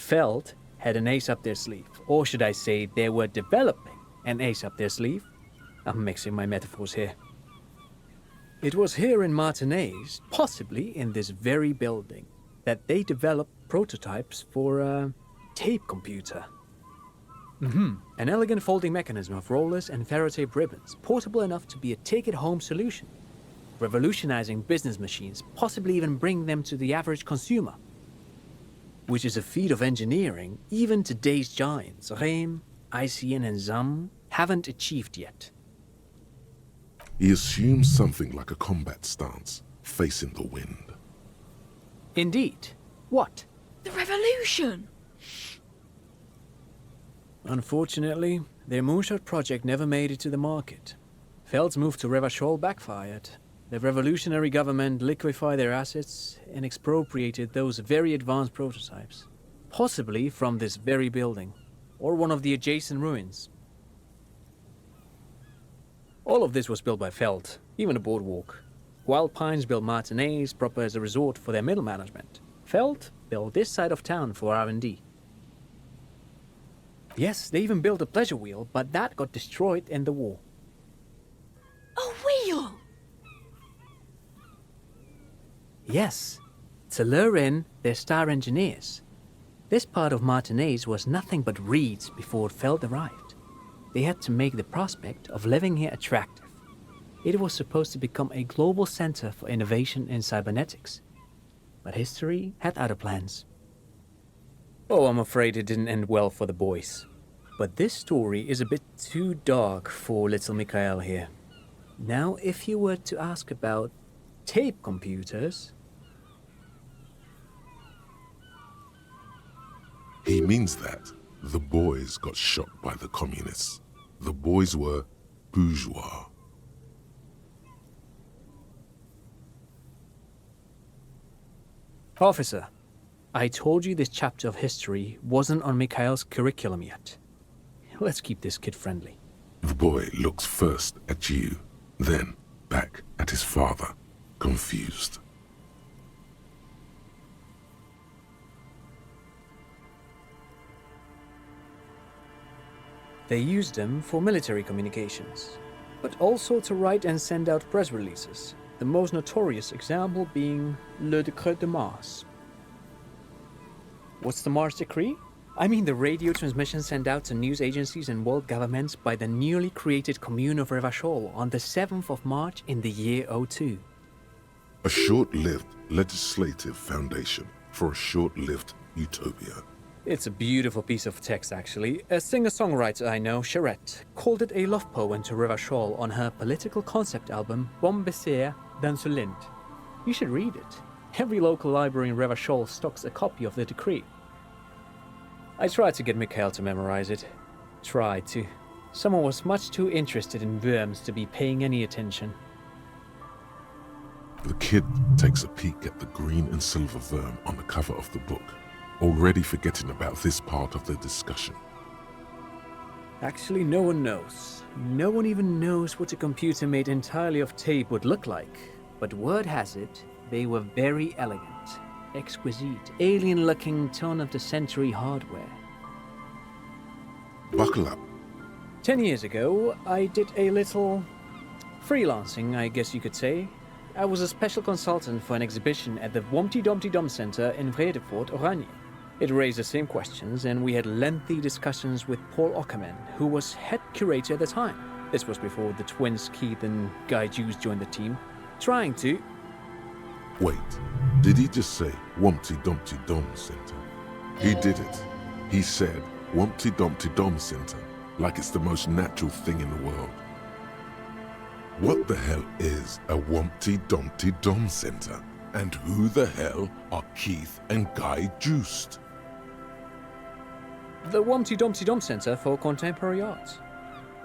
Feld had an ace up their sleeve, or should I say they were developing an ace up their sleeve. I'm mixing my metaphors here. It was here in Martinez, possibly in this very building, that they developed prototypes for a tape computer. An elegant folding mechanism of rollers and ferrotape ribbons, portable enough to be a take-it-home solution, revolutionizing business machines, possibly even bring them to the average consumer, which is a feat of engineering even today's giants, Rehm, ICN and ZAM, haven't achieved yet. He assumes something like a combat stance, facing the wind. Indeed. What? The revolution! Unfortunately, their moonshot project never made it to the market. Feld's move to Revachol backfired. The revolutionary government liquefied their assets and expropriated those very advanced prototypes, possibly from this very building, or one of the adjacent ruins. All of this was built by Feld, even the boardwalk. Wild Pines built Martinez proper as a resort for their middle management. Feld built this side of town for R&D. Yes, they even built a pleasure wheel, but that got destroyed in the war. A wheel! Yes, to lure in their star engineers. This part of Martinez was nothing but reeds before Feld arrived. They had to make the prospect of living here attractive. It was supposed to become a global center for innovation in cybernetics. But history had other plans. Oh, I'm afraid it didn't end well for the boys. But this story is a bit too dark for little Mikhail here. Now, if you were to ask about tape computers... He means that the boys got shot by the communists. The boys were bourgeois. Officer, I told you this chapter of history wasn't on Mikhail's curriculum yet. Let's keep this kid friendly. The boy looks first at you, then back at his father, confused. They used them for military communications, but also to write and send out press releases, the most notorious example being Le Décret de Mars. What's the Mars Decree? I mean the radio transmission sent out to news agencies and world governments by the newly created Commune of Revachol on the 7th of March in the year 02. A short-lived legislative foundation for a short-lived utopia. It's a beautiful piece of text, actually. A singer-songwriter I know, Charette, called it a love poem to Revachol on her political concept album, Bon Baiser dans ce Lind. You should read it. Every local library in Revachol stocks a copy of the decree. I tried to get Mikhail to memorize it. Tried to. Someone was much too interested in worms to be paying any attention. The kid takes a peek at the green and silver worm on the cover of the book, already forgetting about this part of the discussion. Actually, no one knows. No one even knows what a computer made entirely of tape would look like. But word has it, they were very elegant, exquisite, alien-looking turn-of-the-century hardware. Buckle up. 10 years ago, I did a little freelancing, I guess you could say. I was a special consultant for an exhibition at the Womty Dumpty Dum Center in Vredefort, Oranje. It raised the same questions, and we had lengthy discussions with Paul Ockerman, who was head curator at the time. This was before the twins Keith and Guy Juice joined the team, trying to... Wait, did he just say Wumpty Dumpty Dum Center? He did it. He said Wumpty Dumpty Dum Center, like it's the most natural thing in the world. What the hell is a Wumpty Dumpty Dum Center? And who the hell are Keith and Guy Juiced? The Womty Dumpty Dum Center for Contemporary Art.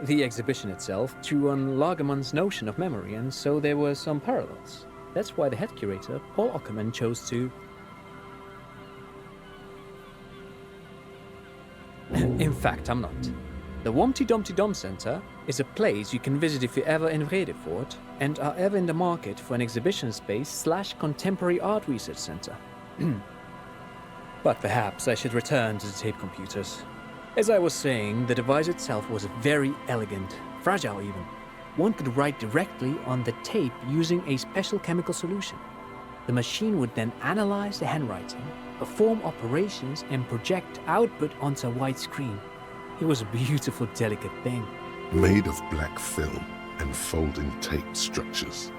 The exhibition itself drew on Lagerman's notion of memory, and so there were some parallels. That's why the head curator, Paul Ockerman, chose to... In fact, I'm not. The Womty Dumpty Dum Center is a place you can visit if you're ever in Vredefort and are ever in the market for an exhibition space / contemporary art research center. But perhaps I should return to the tape computers. As I was saying, the device itself was very elegant, fragile even. One could write directly on the tape using a special chemical solution. The machine would then analyze the handwriting, perform operations, and project output onto a white screen. It was a beautiful, delicate thing. Made of black film and folding tape structures.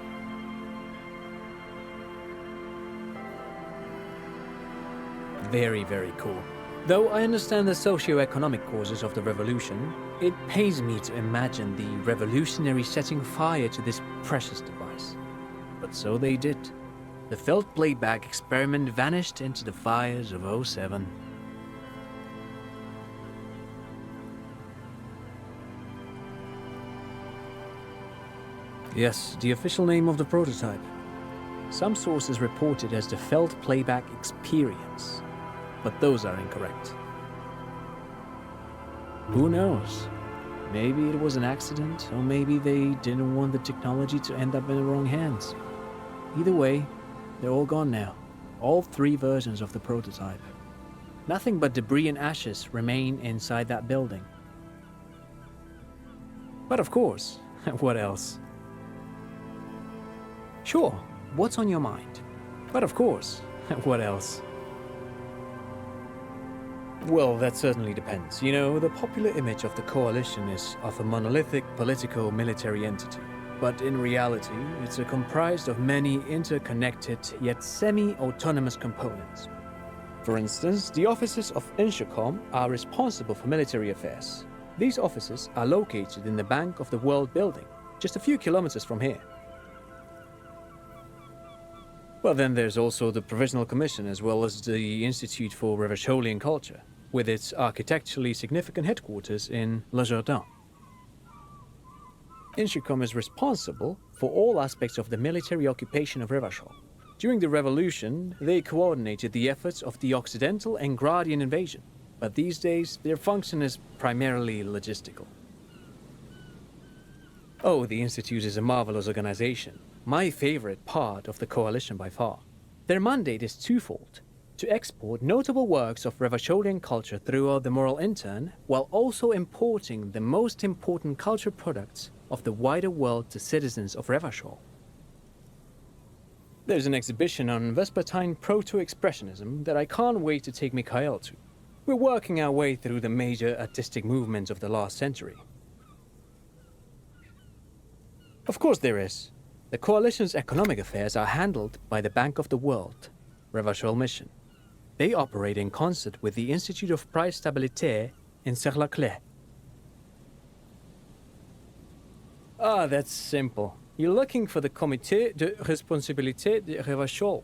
Very, very cool. Though I understand the socio-economic causes of the revolution, it pains me to imagine the revolutionaries setting fire to this precious device. But so they did. The felt playback experiment vanished into the fires of '07. Yes, the official name of the prototype. Some sources report it as the felt playback experience, but those are incorrect. Who knows? Maybe it was an accident, or maybe they didn't want the technology to end up in the wrong hands. Either way, they're all gone now. All 3 versions of the prototype. Nothing but debris and ashes remain inside that building. But of course, what else? Sure, what's on your mind? But of course, what else? Well, that certainly depends. You know, the popular image of the coalition is of a monolithic politico-military entity. But in reality, it's comprised of many interconnected yet semi-autonomous components. For instance, the offices of Inchcom are responsible for military affairs. These offices are located in the Bank of the World building, just a few kilometers from here. Well, then there's also the Provisional Commission, as well as the Institute for Revacholian Culture, with its architecturally significant headquarters in Le Jardin. Inchcom is responsible for all aspects of the military occupation of Revachol. During the revolution, they coordinated the efforts of the Occidental and Gradian invasion, but these days their function is primarily logistical. Oh, the Institute is a marvelous organization, my favorite part of the coalition by far. Their mandate is twofold: to export notable works of Revacholian culture throughout the moral intern, while also importing the most important culture products of the wider world to citizens of Revachol. There's an exhibition on Vespertine proto-expressionism that I can't wait to take Mikhail to. We're working our way through the major artistic movements of the last century. Of course there is. The coalition's economic affairs are handled by the Bank of the World, Revachol Mission. They operate in concert with the Institute of Price Stabilité in Serre-la-Clé. Ah, that's simple. You're looking for the Comité de Responsabilité de Revachol.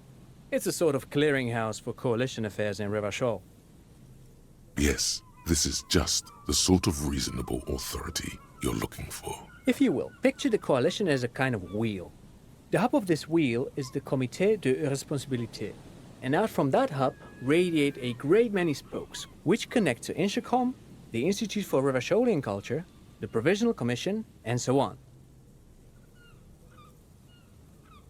It's a sort of clearinghouse for coalition affairs in Revachol. Yes, this is just the sort of reasonable authority you're looking for. If you will, picture the coalition as a kind of wheel. The hub of this wheel is the Comité de Responsabilité, and out from that hub radiate a great many spokes, which connect to Inchcom, the Institute for Revacholian Culture, the Provisional Commission, and so on.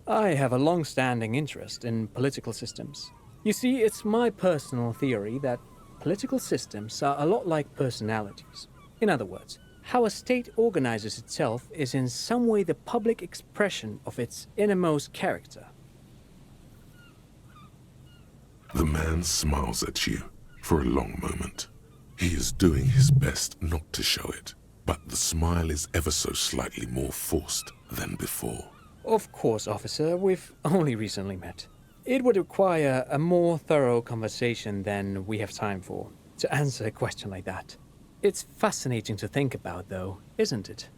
I have a long-standing interest in political systems. You see, it's my personal theory that political systems are a lot like personalities. In other words, how a state organizes itself is in some way the public expression of its innermost character. The man smiles at you for a long moment. He is doing his best not to show it, but the smile is ever so slightly more forced than before. Of course, officer, we've only recently met. It would require a more thorough conversation than we have time for to answer a question like that. It's fascinating to think about, though, isn't it?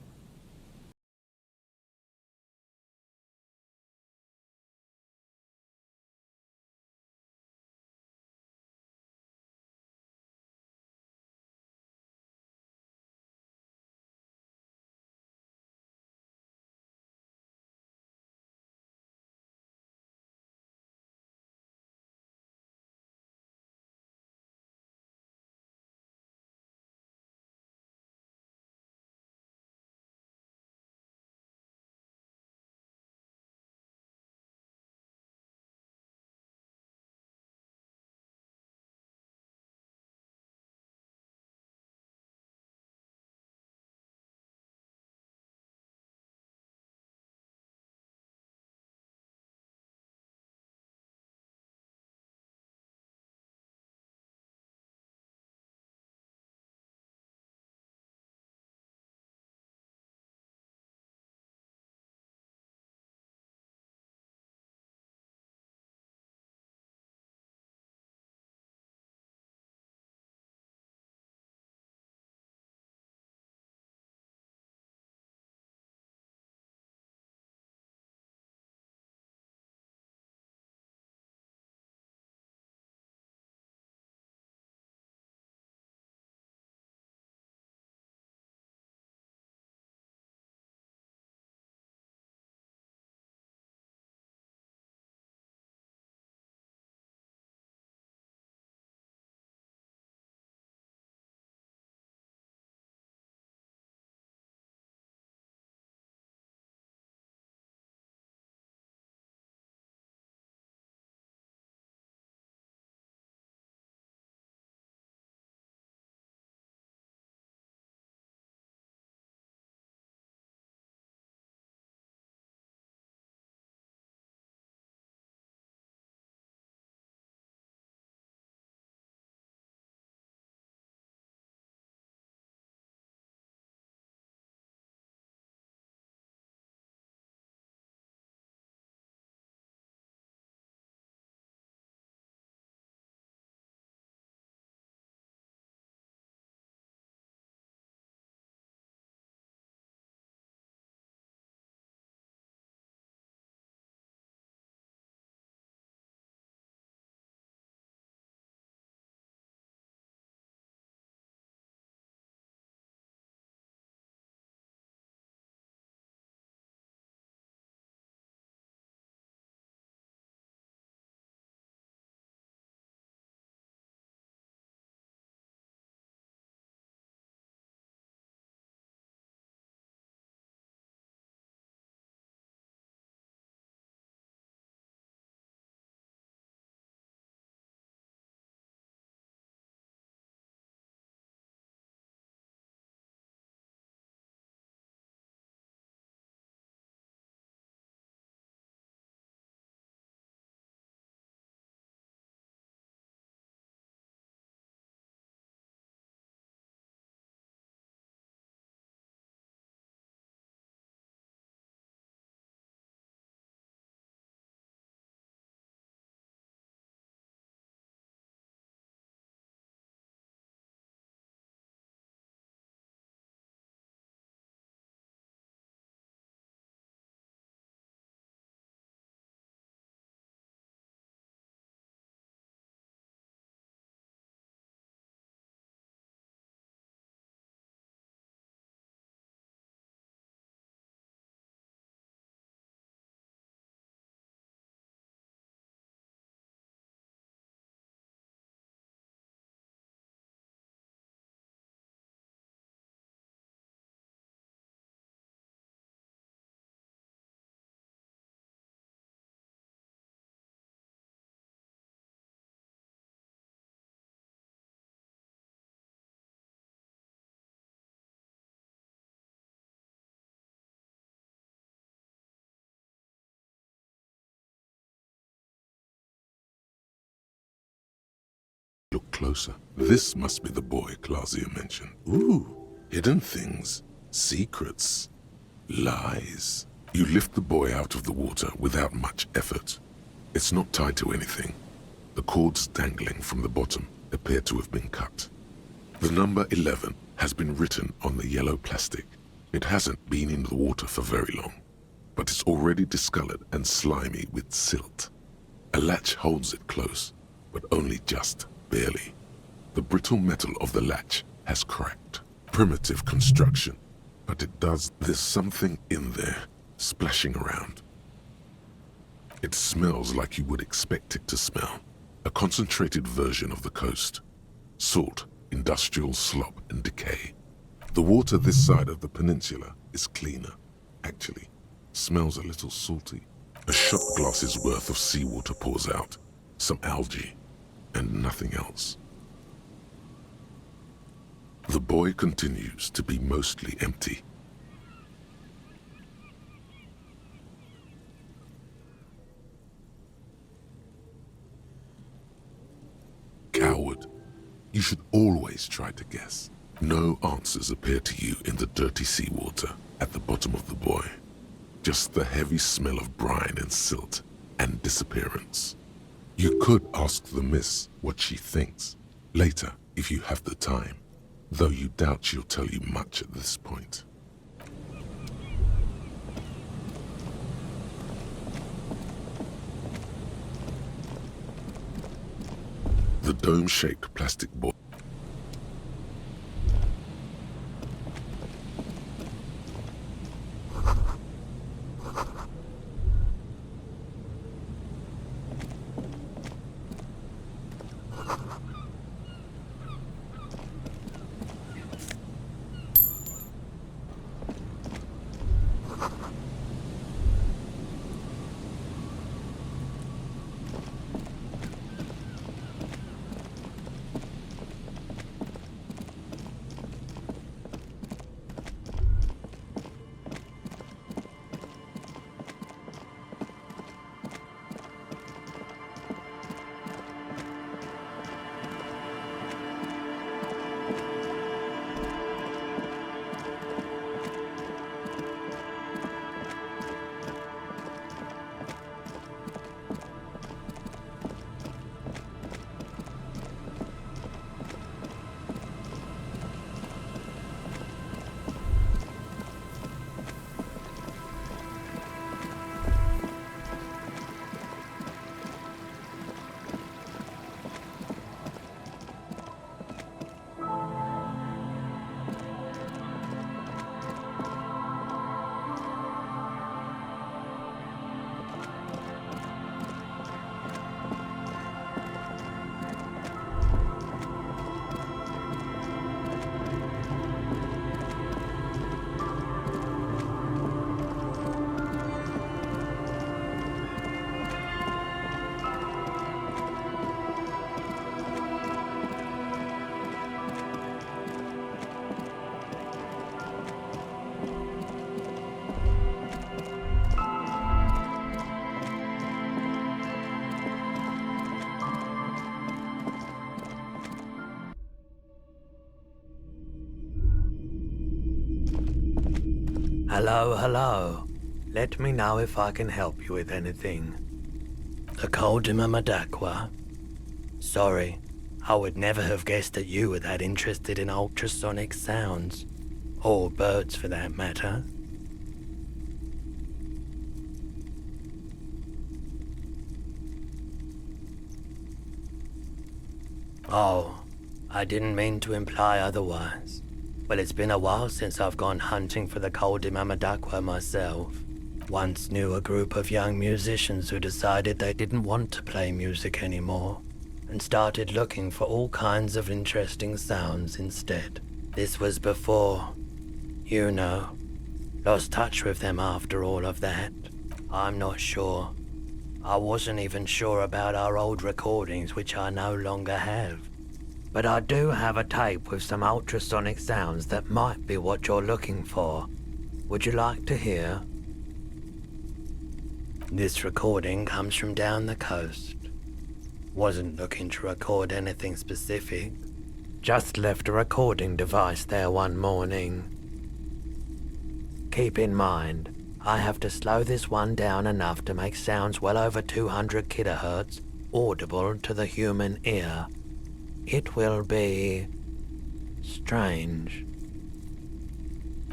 closer. This must be the boy Claudia mentioned. Ooh, hidden things, secrets, lies. You lift the boy out of the water without much effort. It's not tied to anything. The cords dangling from the bottom appear to have been cut. The number 11 has been written on the yellow plastic. It hasn't been in the water for very long, but it's already discolored and slimy with silt. A latch holds it close, but only just barely. The brittle metal of the latch has cracked. Primitive construction, but there's something in there, splashing around. It smells like you would expect it to smell. A concentrated version of the coast. Salt, industrial slop and decay. The water this side of the peninsula is cleaner. Actually, smells a little salty. A shot glass's worth of seawater pours out. Some algae, and nothing else. The boy continues to be mostly empty. Coward. You should always try to guess. No answers appear to you in the dirty seawater at the bottom of the buoy. Just the heavy smell of brine and silt and disappearance. You could ask the miss what she thinks later if you have the time, though you doubt she'll tell you much at this point. The dome-shaped plastic buoy. Hello, hello. Let me know if I can help you with anything. The Coldima Madakwa. Sorry, I would never have guessed that you were that interested in ultrasonic sounds. Or birds for that matter. Oh, I didn't mean to imply otherwise. Well, it's been a while since I've gone hunting for the Coldima Madakwa myself. Once knew a group of young musicians who decided they didn't want to play music anymore, and started looking for all kinds of interesting sounds instead. This was before, you know, lost touch with them after all of that. I'm not sure. I wasn't even sure about our old recordings, which I no longer have. But I do have a tape with some ultrasonic sounds that might be what you're looking for. Would you like to hear? This recording comes from down the coast. Wasn't looking to record anything specific. Just left a recording device there one morning. Keep in mind, I have to slow this one down enough to make sounds well over 200 kilohertz audible to the human ear. It will be strange.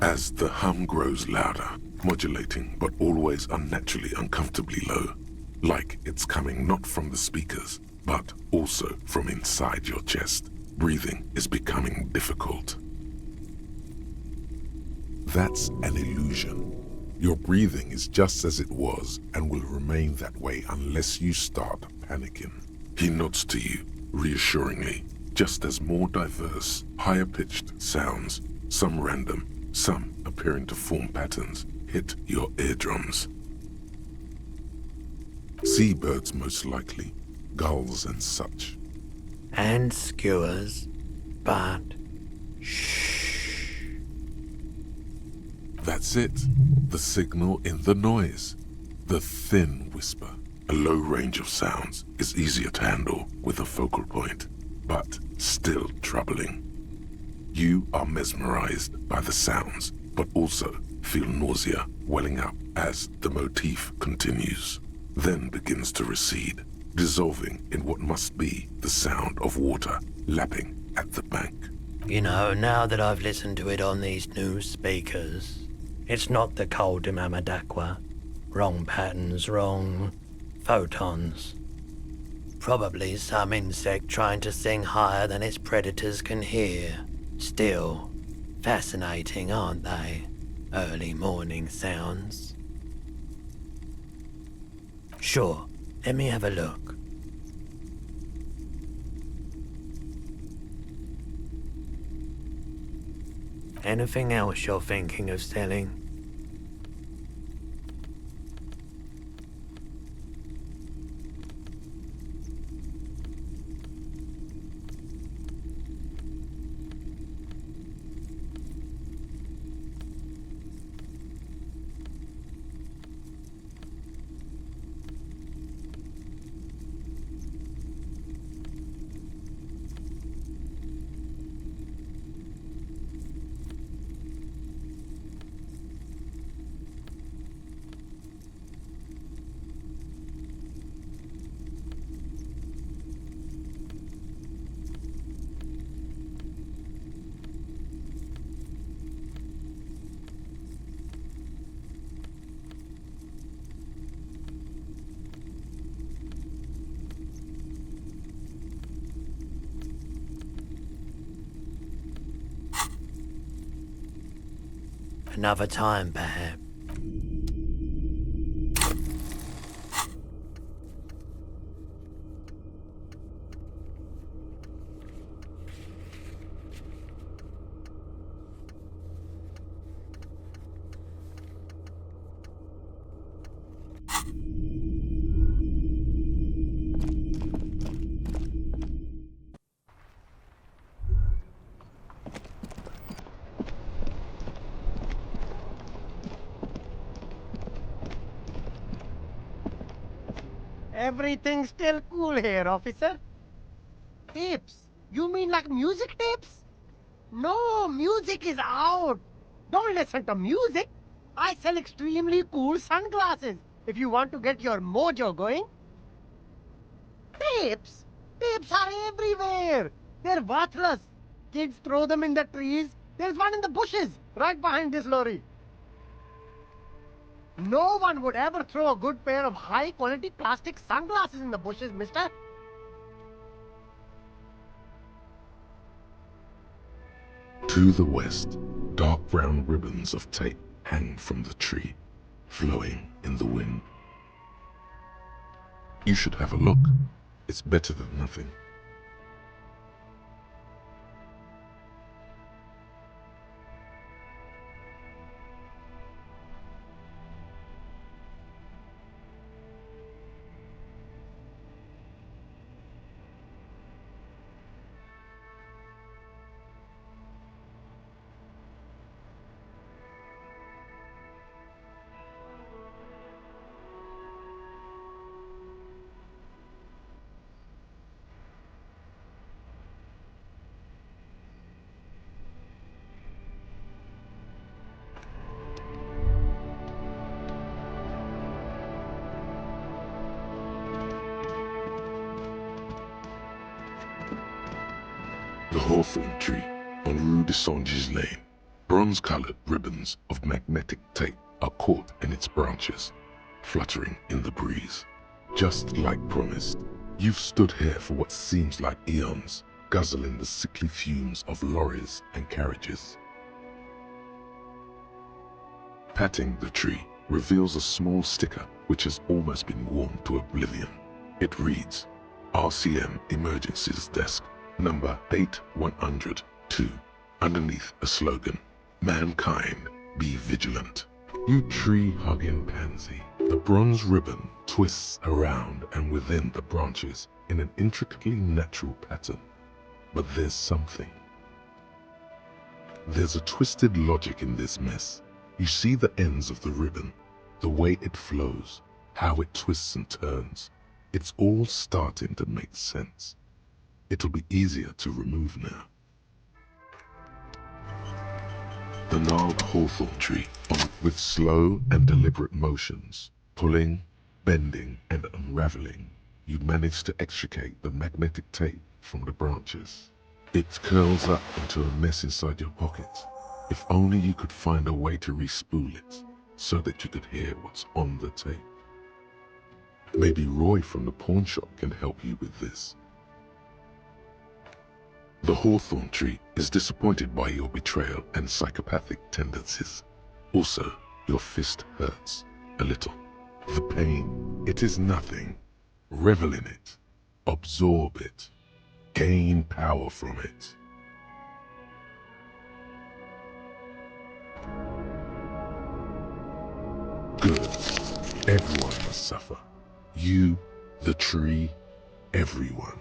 As the hum grows louder, modulating but always unnaturally uncomfortably low, like it's coming not from the speakers, but also from inside your chest, breathing is becoming difficult. That's an illusion. Your breathing is just as it was and will remain that way unless you start panicking. He nods to you, reassuringly, just as more diverse, higher-pitched sounds, some random, some appearing to form patterns, hit your eardrums. Seabirds most likely, gulls and such. And skewers, but shh. That's it. The signal in the noise. The thin whisper. A low range of sounds is easier to handle with a focal point, but still troubling. You are mesmerized by the sounds, but also feel nausea welling up as the motif continues, then begins to recede, dissolving in what must be the sound of water lapping at the bank. You know, now that I've listened to it on these new speakers, it's not the cold Imamadakwa. Wrong patterns, wrong photons. Probably some insect trying to sing higher than its predators can hear. Still, fascinating, aren't they? Early morning sounds. Sure, let me have a look. Anything else you're thinking of selling? Another time, perhaps. Everything's still cool here, officer. Tapes? You mean like music tapes? No, music is out. Don't listen to music. I sell extremely cool sunglasses if you want to get your mojo going. Tapes? Tapes are everywhere. They're worthless. Kids throw them in the trees. There's one in the bushes, right behind this lorry. No one would ever throw a good pair of high-quality plastic sunglasses in the bushes, mister. To the west, dark brown ribbons of tape hang from the tree, flowing in the wind. You should have a look. It's better than nothing. hawthorn tree on Rue de Saint-Gilles Lane. Bronze-colored ribbons of magnetic tape are caught in its branches, fluttering in the breeze. Just like promised, you've stood here for what seems like eons, guzzling the sickly fumes of lorries and carriages. Patting the tree reveals a small sticker which has almost been worn to oblivion. It reads, RCM Emergencies Desk, number 8102, underneath a slogan, Mankind, be vigilant. You tree-hugging pansy. The bronze ribbon twists around and within the branches in an intricately natural pattern. But there's something. There's a twisted logic in this mess. You see the ends of the ribbon, the way it flows, how it twists and turns. It's all starting to make sense. It'll be easier to remove now. The gnarled hawthorn tree, with slow and deliberate motions, pulling, bending, and unraveling, you manage to extricate the magnetic tape from the branches. It curls up into a mess inside your pocket. If only you could find a way to re-spool it, so that you could hear what's on the tape. Maybe Roy from the pawn shop can help you with this. The hawthorn tree is disappointed by your betrayal and psychopathic tendencies. Also, your fist hurts a little. The pain, it is nothing. Revel in it. Absorb it. Gain power from it. Good. Everyone must suffer. You, the tree, everyone.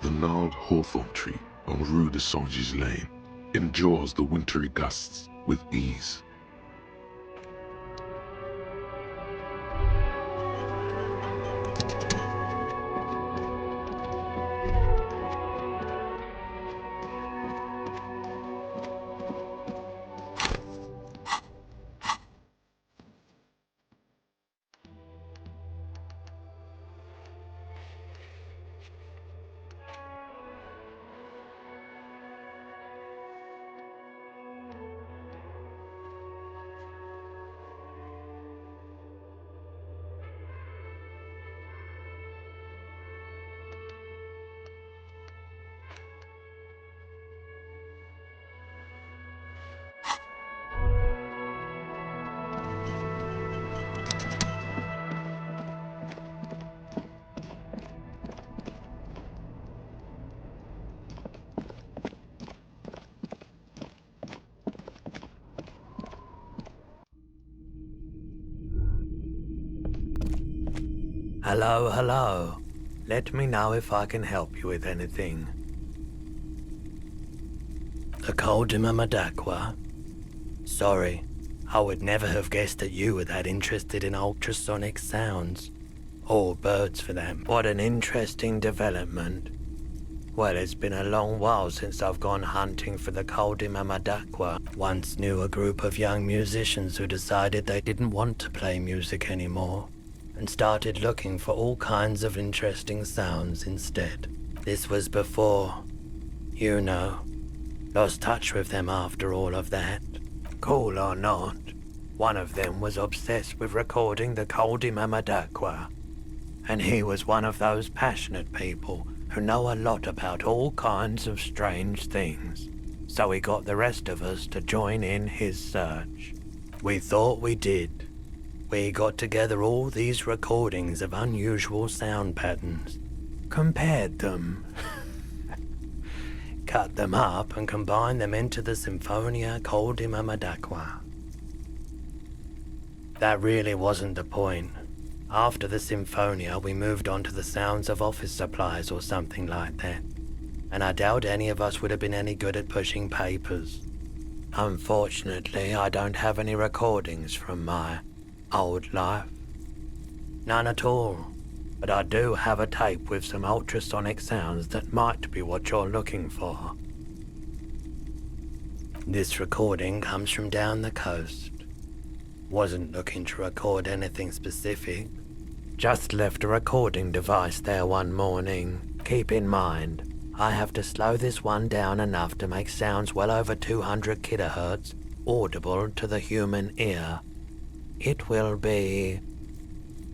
The gnarled hawthorn tree on Rue de Saint-Gilles Lane endures the wintry gusts with ease. Hello, hello. Let me know if I can help you with anything. The Col de Mamadaqua? Sorry, I would never have guessed that you were that interested in ultrasonic sounds. Or birds for them. What an interesting development. Well, it's been a long while since I've gone hunting for the Col de Mamadaqua. Once knew a group of young musicians who decided they didn't want to play music anymore, and started looking for all kinds of interesting sounds instead. This was before, you know, lost touch with them after all of that. Cool or not, one of them was obsessed with recording the Col de Mamadaqua, and he was one of those passionate people who know a lot about all kinds of strange things. So he got the rest of us to join in his search. We thought we did. We got together all these recordings of unusual sound patterns, compared them, cut them up and combined them into the Symphonia Col de Mamadaqua. That really wasn't the point. After the Symphonia, we moved on to the sounds of office supplies or something like that, and I doubt any of us would have been any good at pushing papers. Unfortunately, I don't have any recordings from my old life. None at all. But I do have a tape with some ultrasonic sounds that might be what you're looking for. This recording comes from down the coast. Wasn't looking to record anything specific. Just left a recording device there one morning. Keep in mind, I have to slow this one down enough to make sounds well over 200 kilohertz audible to the human ear. It will be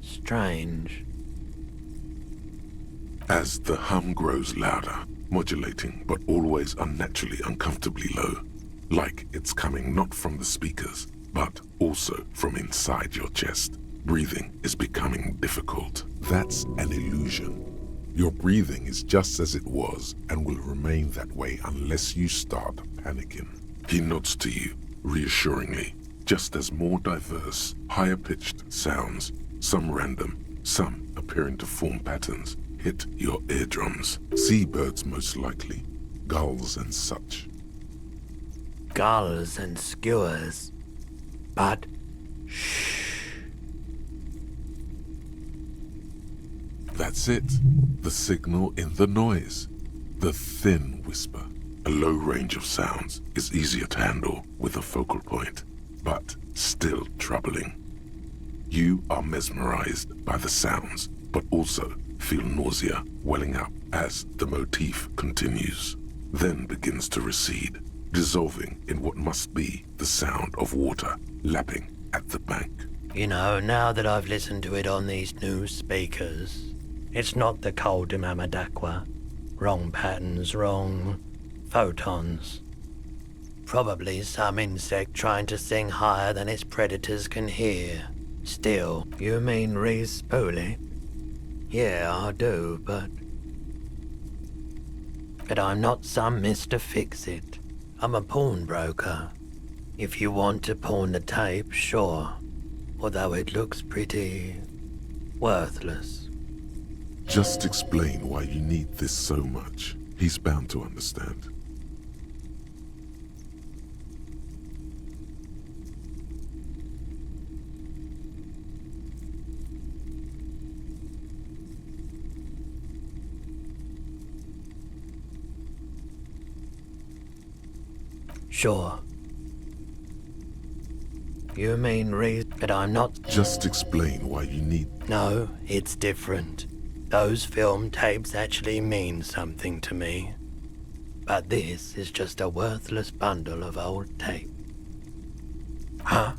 strange. As the hum grows louder, modulating but always unnaturally uncomfortably low, like it's coming not from the speakers, but also from inside your chest. Breathing is becoming difficult. That's an illusion. Your breathing is just as it was and will remain that way unless you start panicking. He nods to you, reassuringly, just as more diverse, higher-pitched sounds, some random, some appearing to form patterns, hit your eardrums. Seabirds most likely, gulls and such. Gulls and skewers. But shh. That's it. The signal in the noise. The thin whisper. A low range of sounds is easier to handle with a focal point, but still troubling. You are mesmerized by the sounds, but also feel nausea welling up as the motif continues, then begins to recede, dissolving in what must be the sound of water lapping at the bank. You know, now that I've listened to it on these new speakers, it's not the cold Imamadakwa. Wrong patterns, wrong photons. Probably some insect trying to sing higher than its predators can hear. Still, you mean re-spooling? Yeah, I do, but I'm not some Mr. Fix-It. I'm a pawnbroker. If you want to pawn the tape, sure. Although it looks pretty worthless. Just explain why you need this so much. He's bound to understand. Sure. You mean but I'm not. Just explain why you need. No, it's different. Those film tapes actually mean something to me. But this is just a worthless bundle of old tape. Huh?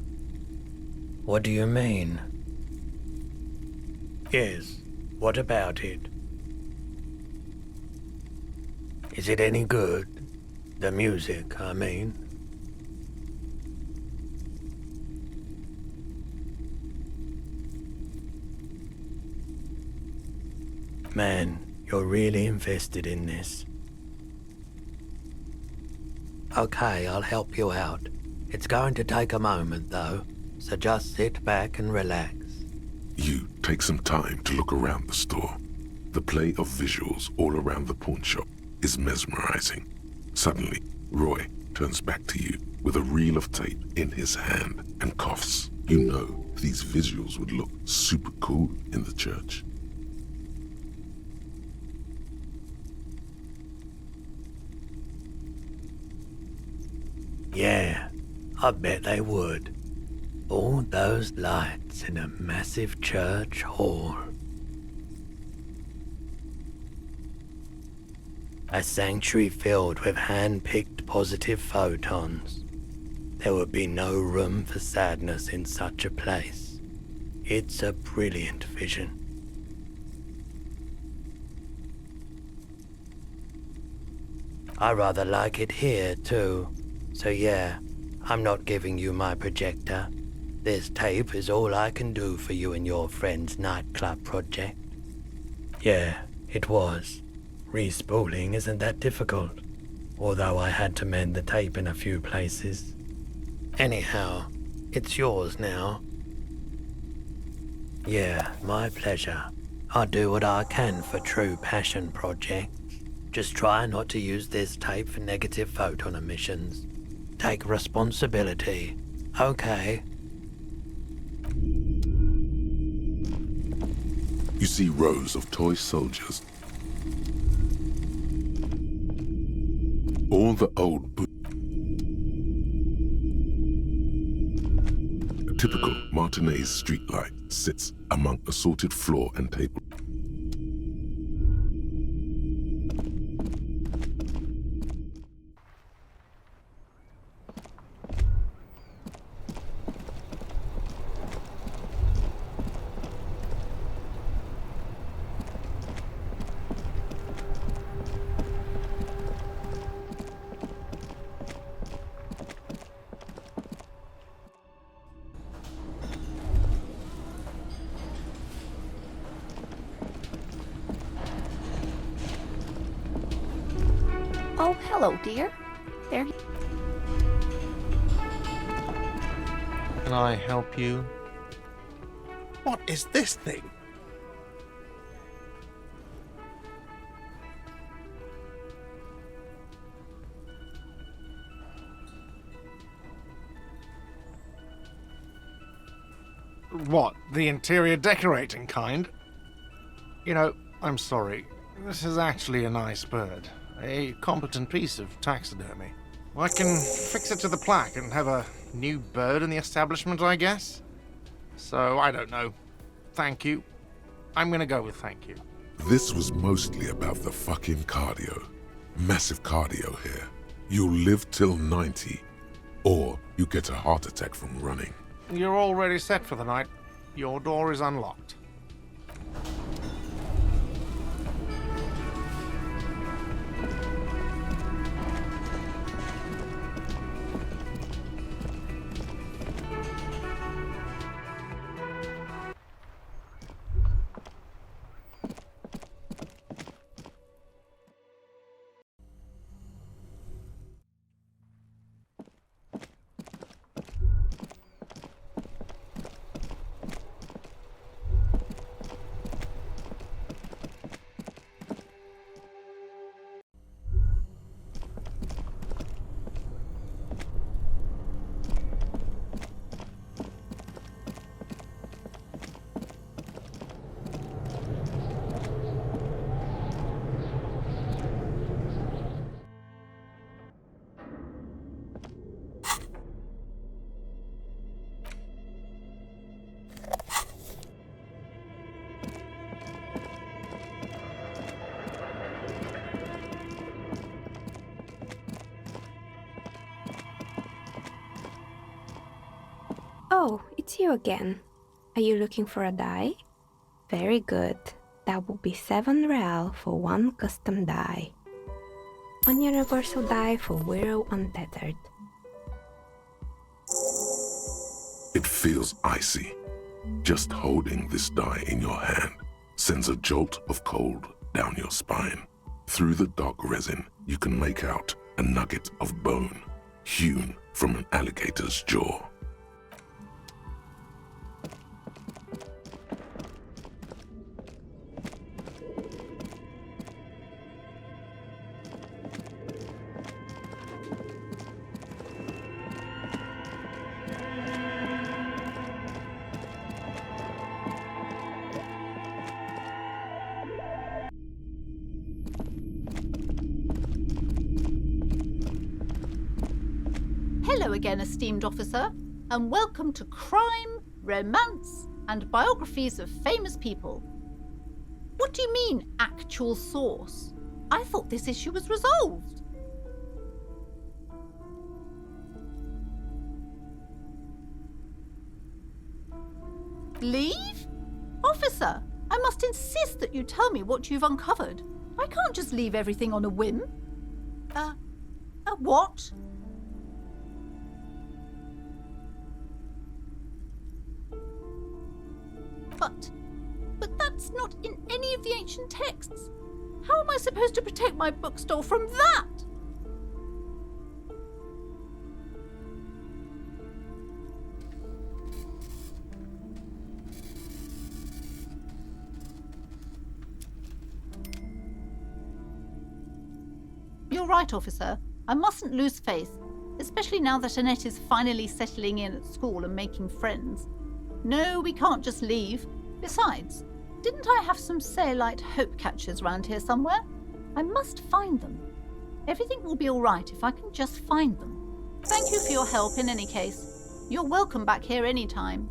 What do you mean? Yes, what about it? Is it any good? The music, I mean. Man, you're really invested in this. Okay, I'll help you out. It's going to take a moment, though, so just sit back and relax. You take some time to look around the store. The play of visuals all around the pawn shop is mesmerizing. Suddenly, Roy turns back to you with a reel of tape in his hand and coughs. You know these visuals would look super cool in the church. Yeah, I bet they would. All those lights in a massive church hall. A sanctuary filled with hand-picked positive photons. There would be no room for sadness in such a place. It's a brilliant vision. I rather like it here, too. So yeah, I'm not giving you my projector. This tape is all I can do for you and your friend's nightclub project. Yeah, it was. Respooling isn't that difficult, although I had to mend the tape in a few places. Anyhow, it's yours now. Yeah, my pleasure. I'll do what I can for true passion projects. Just try not to use this tape for negative photon emissions. Take responsibility, okay? You see rows of toy soldiers. All the old A typical Martinez streetlight sits among assorted floor and table. hello, dear. There. Can I help you? What is this thing? What, the interior decorating kind? You know, I'm sorry. This is actually a nice bird. A competent piece of taxidermy. I can fix it to the plaque and have a new bird in the establishment, I guess? So, I don't know. Thank you. I'm gonna go with thank you. This was mostly about the fucking cardio. Massive cardio here. You'll live till 90, or you get a heart attack from running. You're already set for the night. Your door is unlocked. Oh, it's you again. Are you looking for a die? Very good. That will be 7 real for one custom die. One universal die for Wirral Untethered. It feels icy. Just holding this die in your hand sends a jolt of cold down your spine. Through the dark resin, you can make out a nugget of bone hewn from an alligator's jaw. Hello again, esteemed officer, and welcome to Crime, Romance, and Biographies of Famous People. What do you mean, actual source? I thought this issue was resolved. Leave? Officer, I must insist that you tell me what you've uncovered. I can't just leave everything on a whim. What? But that's not in any of the ancient texts. How am I supposed to protect my bookstore from that? You're right, officer. I mustn't lose faith, especially now that Annette is finally settling in at school and making friends. No, we can't just leave. Besides, didn't I have some Sayalite hope catchers round here somewhere? I must find them. Everything will be all right if I can just find them. Thank you for your help in any case. You're welcome back here anytime.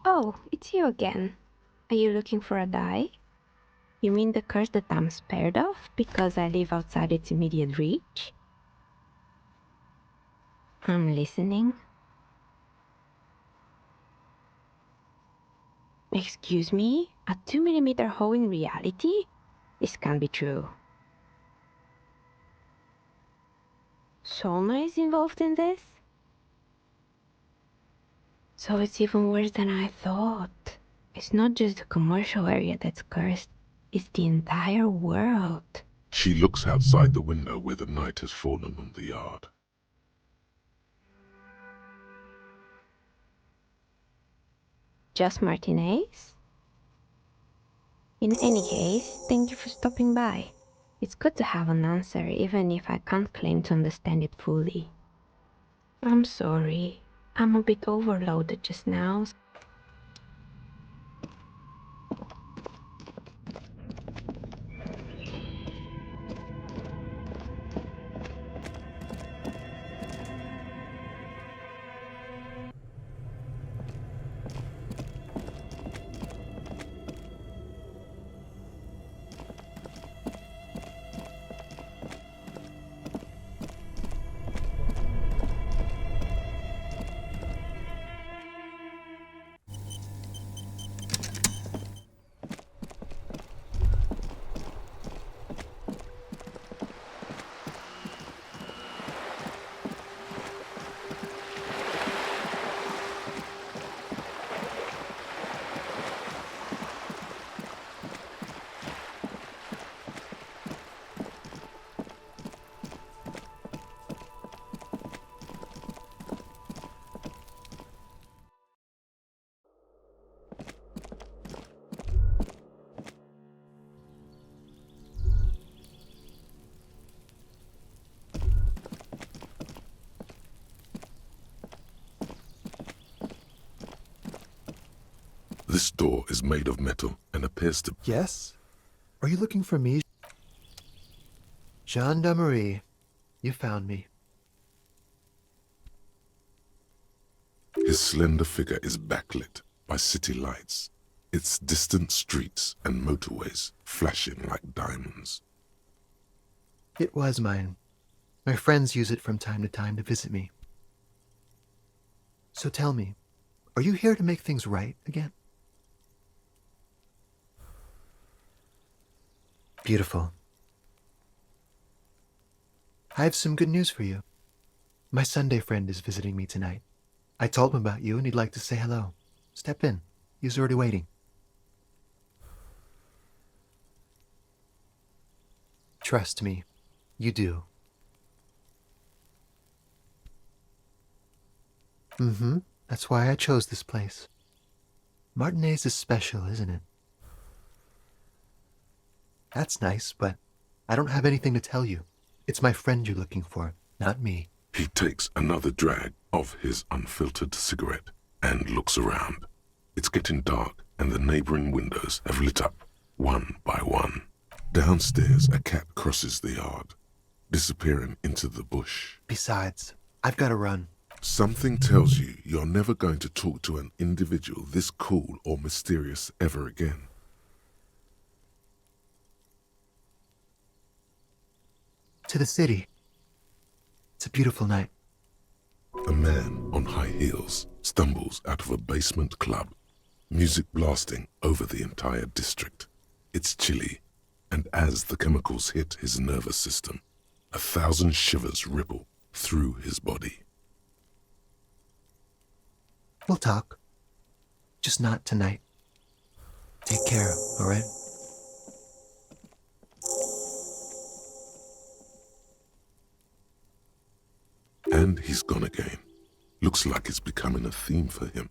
Oh, it's you again. Are you looking for a die? You mean the curse that I'm spared of because I live outside its immediate reach? I'm listening. Excuse me? A 2mm hole in reality? This can't be true. Solna is involved in this? So it's even worse than I thought. It's not just the commercial area that's cursed, it's the entire world. She looks outside the window where the night has fallen on the yard. Just Martinez? In any case, thank you for stopping by. It's good to have an answer, even if I can't claim to understand it fully. I'm sorry. I'm a bit overloaded just now. This door is made of metal and appears to... Yes? Are you looking for me? Gendarmerie. You found me. His slender figure is backlit by city lights, its distant streets and motorways flashing like diamonds. It was mine. My friends use it from time to time to visit me. So tell me, are you here to make things right again? Beautiful. I have some good news for you. My Sunday friend is visiting me tonight. I told him about you and he'd like to say hello. Step in. He's already waiting. Trust me, you do. That's why I chose this place. Martinez is special, isn't it? That's nice, but I don't have anything to tell you. It's my friend you're looking for, not me. He takes another drag of his unfiltered cigarette and looks around. It's getting dark and the neighboring windows have lit up one by one. Downstairs, a cat crosses the yard, disappearing into the bush. Besides, I've got to run. Something tells you you're never going to talk to an individual this cool or mysterious ever again. To the city. It's a beautiful night. A man on high heels stumbles out of a basement club, music blasting over the entire district. It's chilly, and as the chemicals hit his nervous system, 1,000 shivers ripple through his body. We'll talk. Just not tonight. Take care, all right? And he's gone again. Looks like it's becoming a theme for him.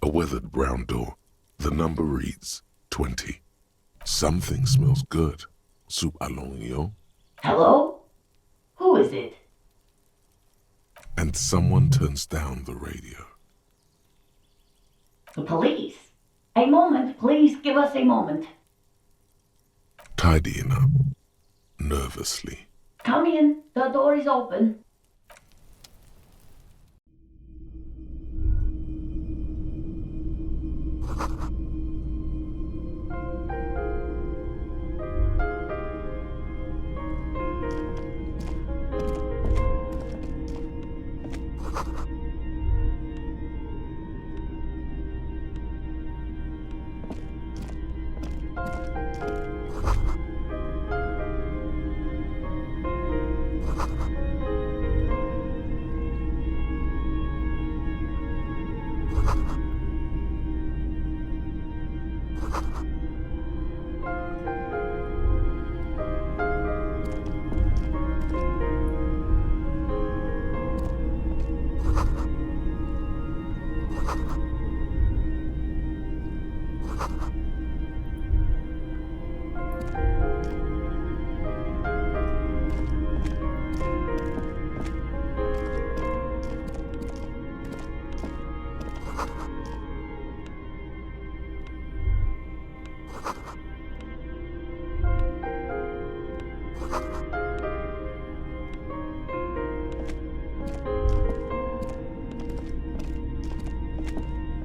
A weathered brown door. The number reads 20. Something smells good. Soup à l'oignon. Hello? Who is it? And someone turns down the radio. The police. A moment, please give us a moment. tidying up, nervously. Come in. The door is open.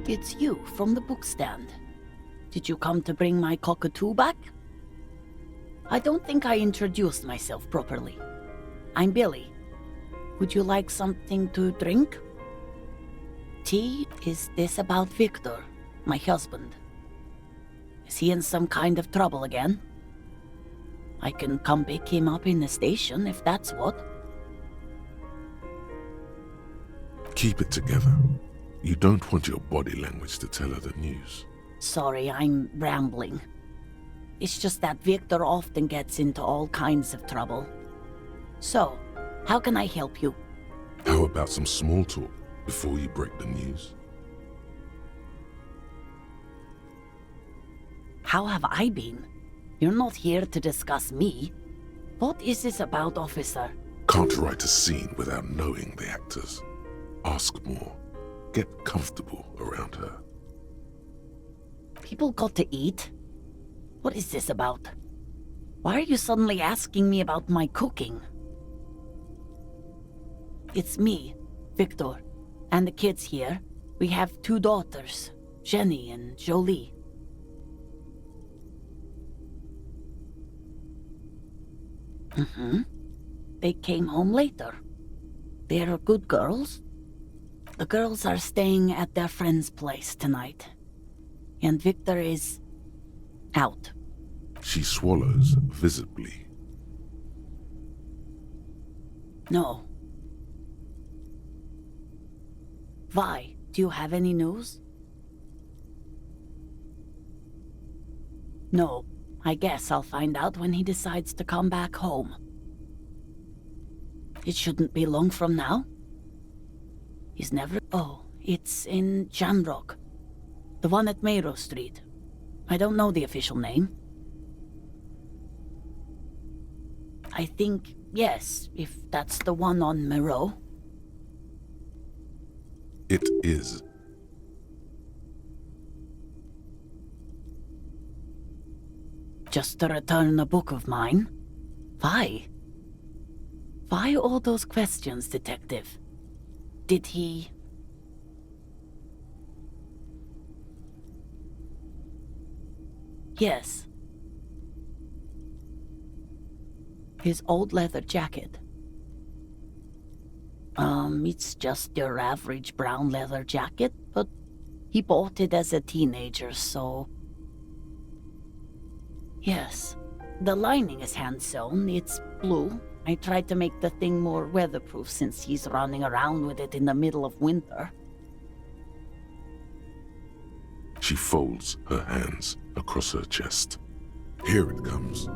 It's you from the bookstand. Did you come to bring my cockatoo back? I don't think I introduced myself properly. I'm Billy. Would you like something to drink? Tea? Is this about Victor, my husband? Is he in some kind of trouble again? I can come pick him up in the station if that's what. Keep it together. You don't want your body language to tell her the news. Sorry, I'm rambling. It's just that Victor often gets into all kinds of trouble. So, how can I help you? How about some small talk before you break the news? How have I been? You're not here to discuss me. What is this about, officer? Can't write a scene without knowing the actors. Ask more. Get comfortable around her. People got to eat? What is this about? Why are you suddenly asking me about my cooking? It's me, Victor, and the kids here. We have 2 daughters, Jenny and Jolie. They came home later. They're good girls. The girls are staying at their friend's place tonight. And Victor is out. She swallows visibly. No. Vi, do you have any news? No. I guess I'll find out when he decides to come back home. It shouldn't be long from now. He's never... Oh, it's in Jamrock. The one at Mayrow Street. I don't know the official name. I think, yes, if that's the one on Mayrow. It is. Just to return a book of mine? Why? Why all those questions, Detective? Did he... Yes. His old leather jacket. It's just your average brown leather jacket, but he bought it as a teenager, so... Yes. The lining is hand-sewn. It's blue. I tried to make the thing more weatherproof since he's running around with it in the middle of winter. She folds her hands across her chest. Here it comes.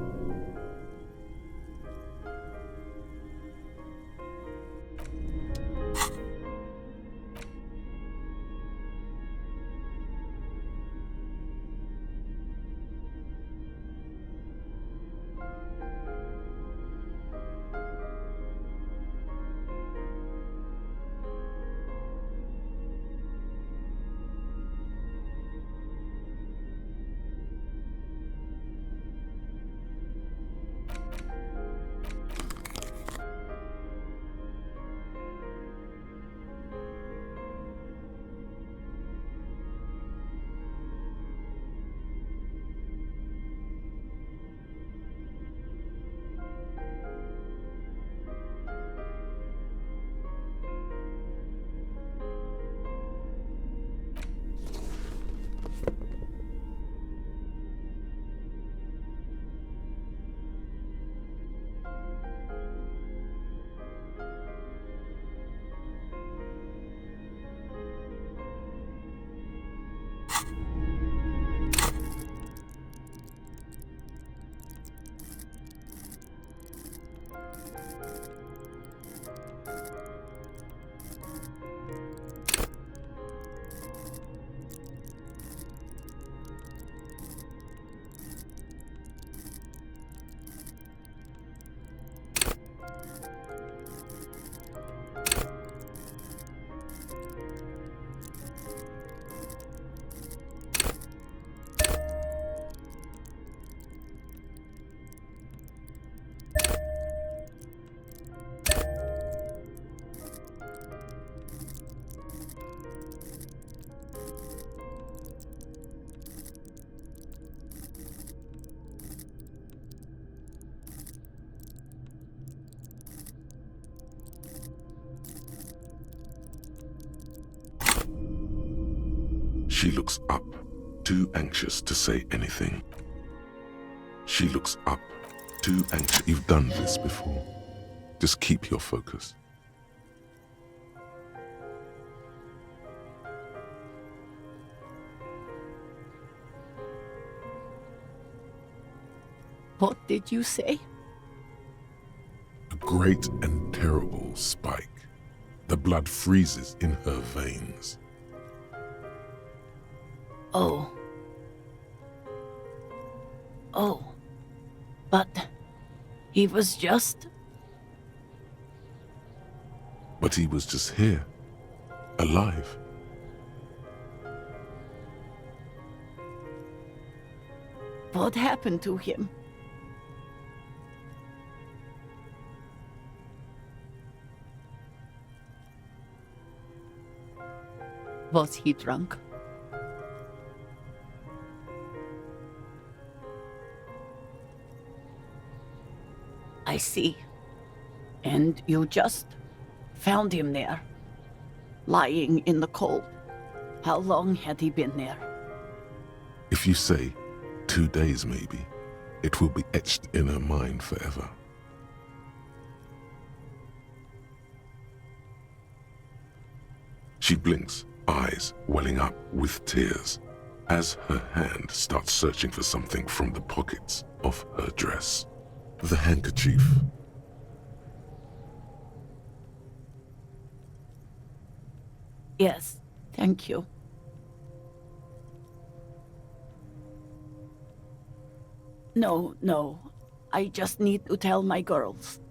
She looks up, too anxious to say anything. She looks up, too anxious. You've done this before. Just keep your focus. What did you say? A great and terrible spike. The blood freezes in her veins. Oh. Oh. But he was just... But he was just here, alive. What happened to him? Was he drunk? I see. And you just found him there, lying in the cold. How long had he been there? If you say 2 days maybe, it will be etched in her mind forever. She blinks, eyes welling up with tears, as her hand starts searching for something from the pockets of her dress. The handkerchief. Yes, thank you. No. I just need to tell my girls.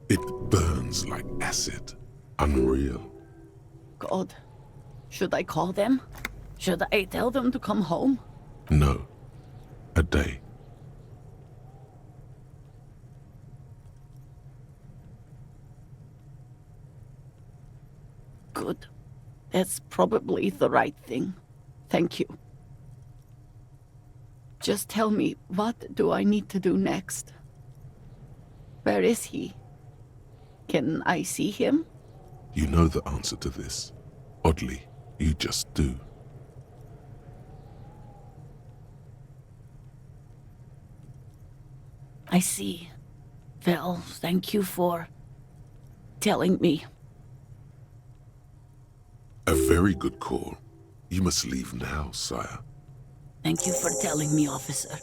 It burns like acid. Unreal. God, should I call them? Should I tell them to come home? No. A day. Good. That's probably the right thing. Thank you. Just tell me, what do I need to do next? Where is he? Can I see him? You know the answer to this. Oddly, you just do. I see. Well, thank you for telling me. A very good call. You must leave now, sire. Thank you for telling me, officer.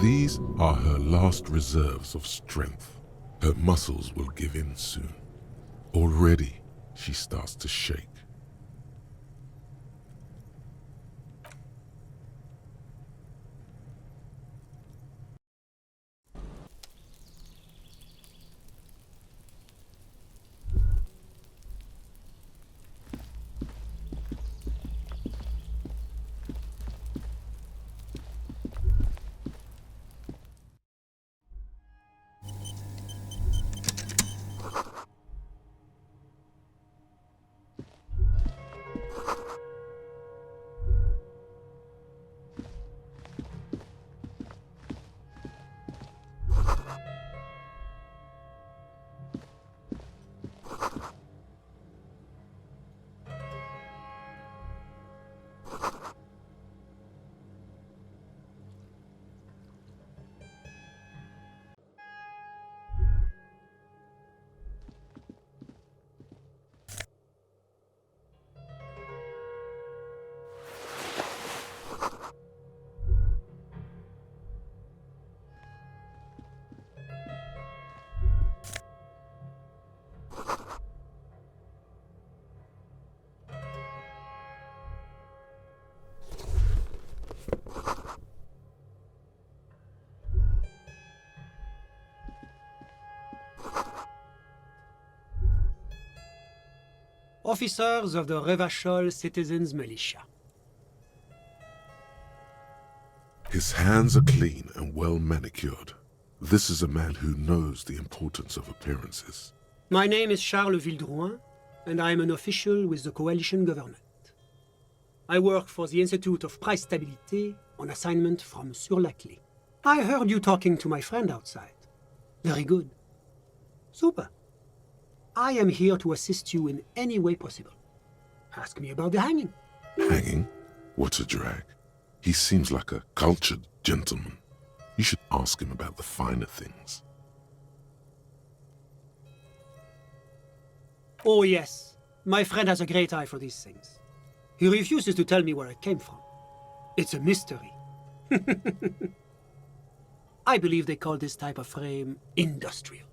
These are her last reserves of strength. Her muscles will give in soon. Already, she starts to shake. Officers of the Revachol Citizens Militia. His hands are clean and well manicured. This is a man who knows the importance of appearances. My name is Charles Vildrouin, and I am an official with the coalition government. I work for the Institute of Price Stabilité on assignment from Sur la Clé. I heard you talking to my friend outside. Very good. Super. I am here to assist you in any way possible. Ask me about the hanging. Hanging? What a drag. He seems like a cultured gentleman. You should ask him about the finer things. Oh yes, my friend has a great eye for these things. He refuses to tell me where it came from. It's a mystery. I believe they call this type of frame industrial.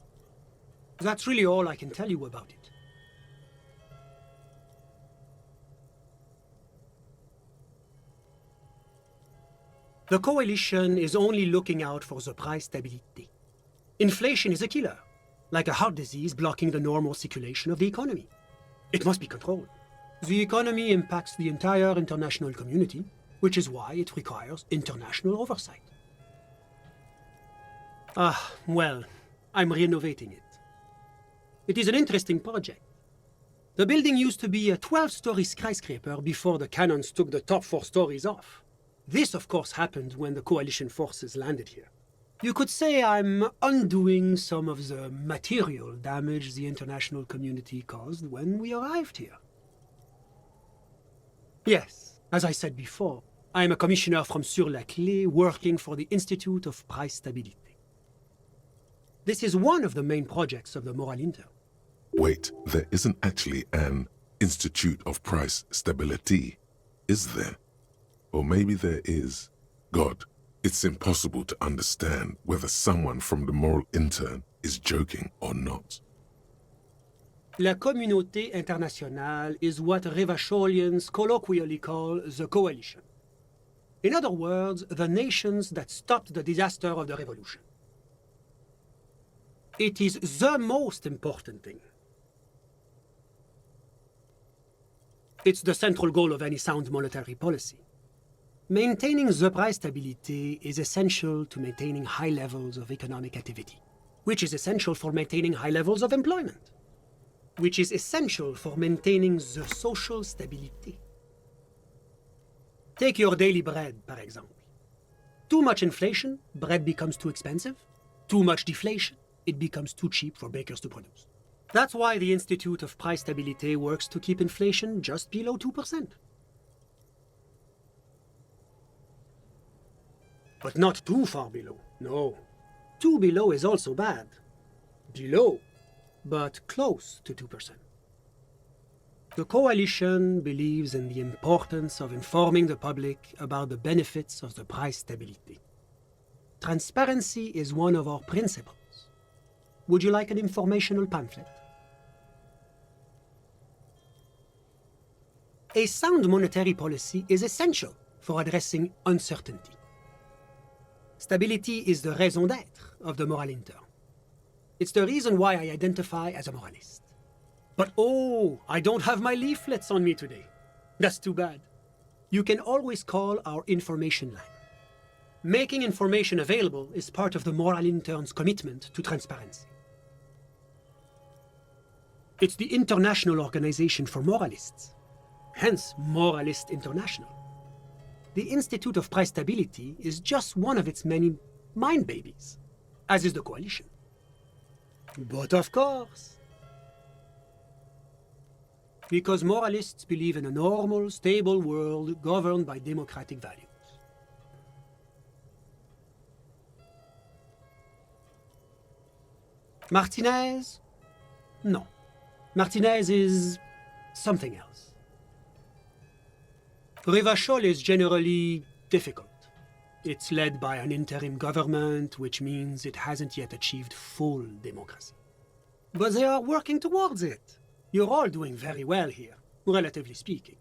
That's really all I can tell you about it. The coalition is only looking out for the price stability. Inflation is a killer, like a heart disease blocking the normal circulation of the economy. It must be controlled. The economy impacts the entire international community, which is why it requires international oversight. Well, I'm renovating it. It is an interesting project. The building used to be a 12-story skyscraper before the cannons took the top 4 stories off. This, of course, happened when the coalition forces landed here. You could say I'm undoing some of the material damage the international community caused when we arrived here. Yes, as I said before, I am a commissioner from Sur-la-Clé working for the Institute of Price Stability. This is one of the main projects of the Moral Intern. Wait, there isn't actually an Institute of Price Stability, is there? Or maybe there is. God, it's impossible to understand whether someone from the Moral Intern is joking or not. La communauté internationale is what Revacholians colloquially call the coalition. In other words, the nations that stopped the disaster of the revolution. It is the most important thing. It's the central goal of any sound monetary policy. Maintaining the price stability is essential to maintaining high levels of economic activity, which is essential for maintaining high levels of employment, which is essential for maintaining the social stability. Take your daily bread, for example. Too much inflation, bread becomes too expensive. Too much deflation, it becomes too cheap for bakers to produce. That's why the Institute of Price Stability works to keep inflation just below 2%. But not too far below, no. Too below is also bad. Below, but close to 2%. The coalition believes in the importance of informing the public about the benefits of the price stability. Transparency is one of our principles. Would you like an informational pamphlet? A sound monetary policy is essential for addressing uncertainty. Stability is the raison d'être of the Moral Intern. It's the reason why I identify as a moralist. But oh, I don't have my leaflets on me today. That's too bad. You can always call our information line. Making information available is part of the Moral Intern's commitment to transparency. It's the International Organization for Moralists, hence Moralist International. The Institute of Price Stability is just one of its many mind babies, as is the coalition. But of course, because moralists believe in a normal, stable world governed by democratic values. Martinez? No. Martinez is something else. Revachol is generally difficult. It's led by an interim government, which means it hasn't yet achieved full democracy. But they are working towards it. You're all doing very well here, relatively speaking.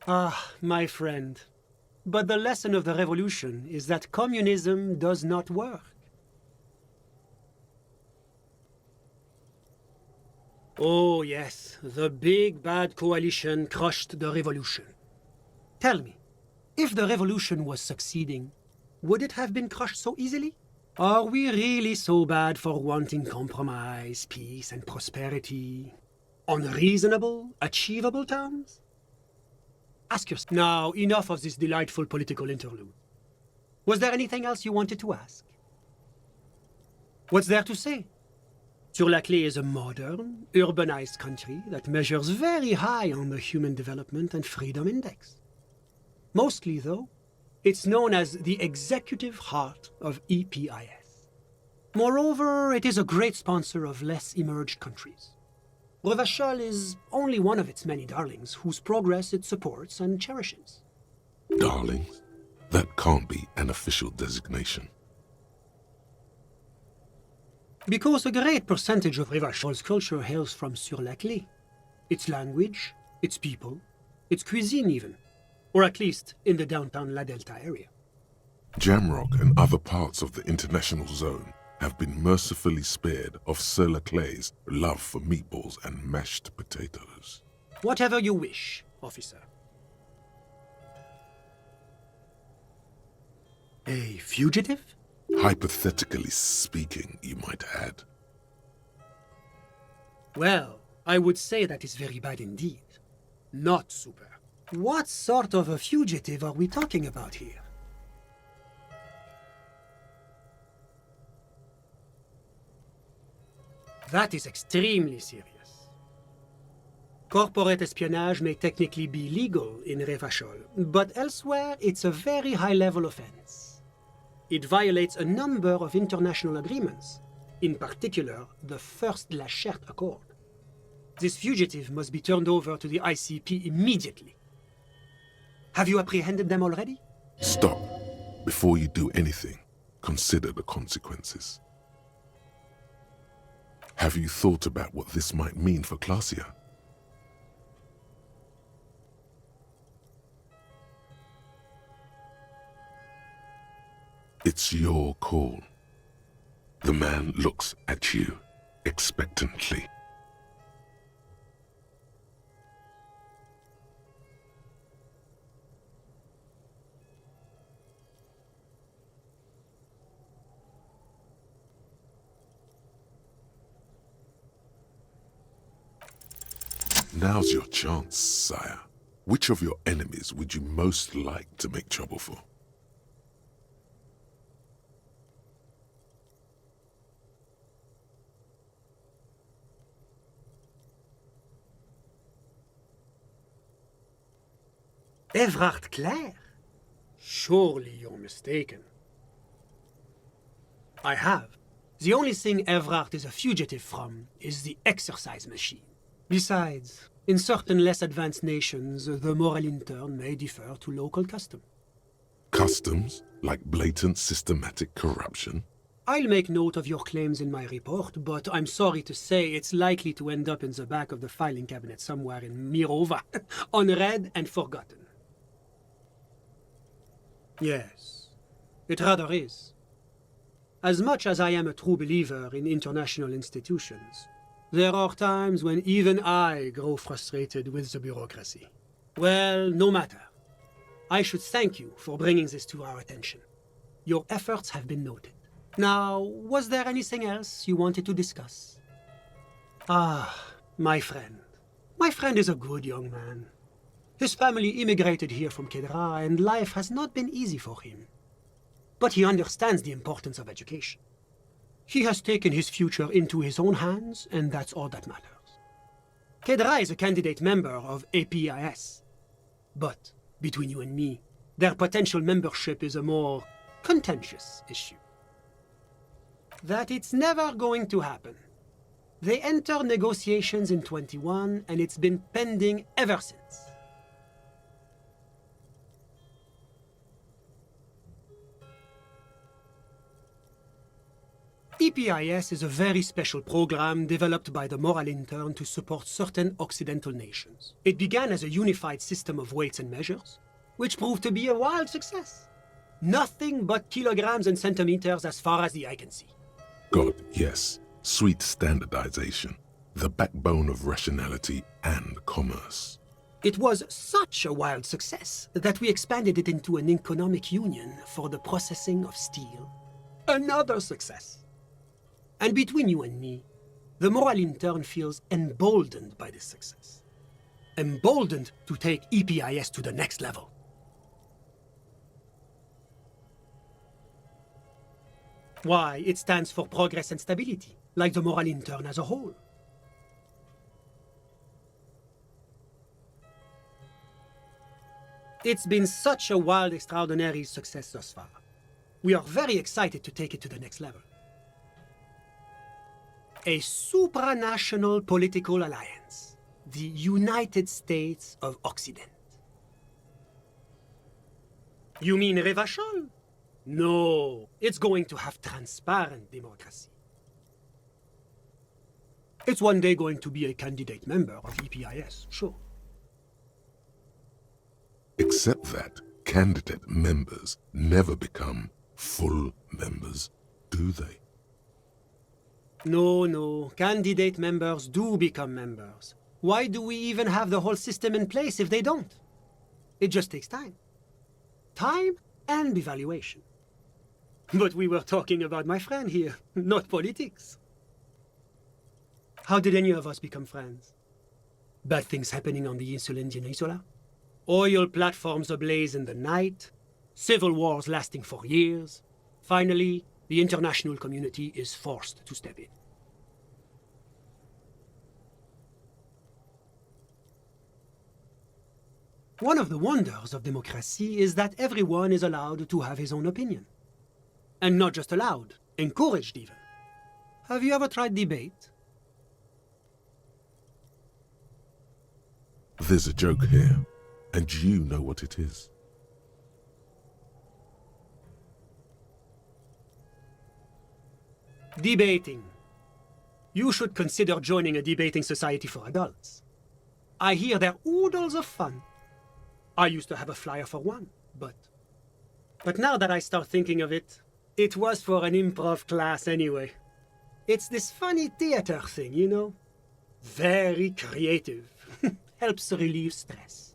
Ah, my friend. But the lesson of the revolution is that communism does not work. Oh yes, the big bad coalition crushed the revolution. Tell me, if the revolution was succeeding, would it have been crushed so easily? Are we really so bad for wanting compromise, peace, and prosperity on reasonable, achievable terms? Ask yourself. Now, enough of this delightful political interlude. Was there anything else you wanted to ask? What's there to say? Sur-la-Clé is a modern, urbanized country that measures very high on the Human Development and Freedom Index. Mostly, though, it's known as the executive heart of EPIS. Moreover, it is a great sponsor of less emerged countries. Revachol is only one of its many darlings whose progress it supports and cherishes. Darlings? That can't be an official designation. Because a great percentage of Revachol's culture hails from Sur-la-Clé. Its language, its people, its cuisine even. Or at least in the downtown La Delta area. Jamrock and other parts of the international zone have been mercifully spared of Sur-la-Clé's love for meatballs and mashed potatoes. Whatever you wish, officer. A fugitive? Hypothetically speaking, you might add. Well, I would say that is very bad indeed. Not super. What sort of a fugitive are we talking about here? That is extremely serious. Corporate espionage may technically be legal in Revachol, but elsewhere it's a very high-level offense. It violates a number of international agreements, in particular the First La Charte Accord. This fugitive must be turned over to the ICP immediately. Have you apprehended them already? Stop. Before you do anything, consider the consequences. Have you thought about what this might mean for Clausia? It's your call. The man looks at you expectantly. Now's your chance, sire. Which of your enemies would you most like to make trouble for? Evrard Clare? Surely you're mistaken. I have. The only thing Evrard is a fugitive from is the exercise machine. Besides, in certain less advanced nations, the moral intern may defer to local custom. Customs? Like blatant systematic corruption? I'll make note of your claims in my report, but I'm sorry to say it's likely to end up in the back of the filing cabinet somewhere in Mirova, unread and forgotten. Yes, it rather is. As much as I am a true believer in international institutions, there are times when even I grow frustrated with the bureaucracy. Well, no matter. I should thank you for bringing this to our attention. Your efforts have been noted. Now, was there anything else you wanted to discuss? Ah, my friend. My friend is a good young man. His family immigrated here from Kedra, and life has not been easy for him. But he understands the importance of education. He has taken his future into his own hands, and that's all that matters. Kedra is a candidate member of APIS. But, between you and me, their potential membership is a more contentious issue. That it's never going to happen. They entered negotiations in 21, and it's been pending ever since. EPIS is a very special program developed by the Moral Intern to support certain Occidental nations. It began as a unified system of weights and measures, which proved to be a wild success. Nothing but kilograms and centimeters as far as the eye can see. God, yes. Sweet standardization. The backbone of rationality and commerce. It was such a wild success that we expanded it into an economic union for the processing of steel. Another success. And between you and me, the moral intern feels emboldened by this success. Emboldened to take EPIS to the next level. Why, it stands for progress and stability, like the moral intern as a whole. It's been such a wild, extraordinary success thus far. We are very excited to take it to the next level. A supranational political alliance. The United States of Occident. You mean Revachol? No, it's going to have transparent democracy. It's one day going to be a candidate member of EPIS, sure. Except that candidate members never become full members, do they? No, candidate members do become members. Why do we even have the whole system in place if they don't? It just takes time. Time and evaluation. But we were talking about my friend here, not politics. How did any of us become friends? Bad things happening on the Insulindian Peninsula? Oil platforms ablaze in the night? Civil wars lasting for years? Finally, the international community is forced to step in. One of the wonders of democracy is that everyone is allowed to have his own opinion. And not just allowed, encouraged even. Have you ever tried debate? There's a joke here, and you know what it is. Debating. You should consider joining a debating society for adults. I hear they're oodles of fun. I used to have a flyer for one, but now that I start thinking of it, it was for an improv class anyway. It's this funny theater thing, you know? Very creative. Helps relieve stress.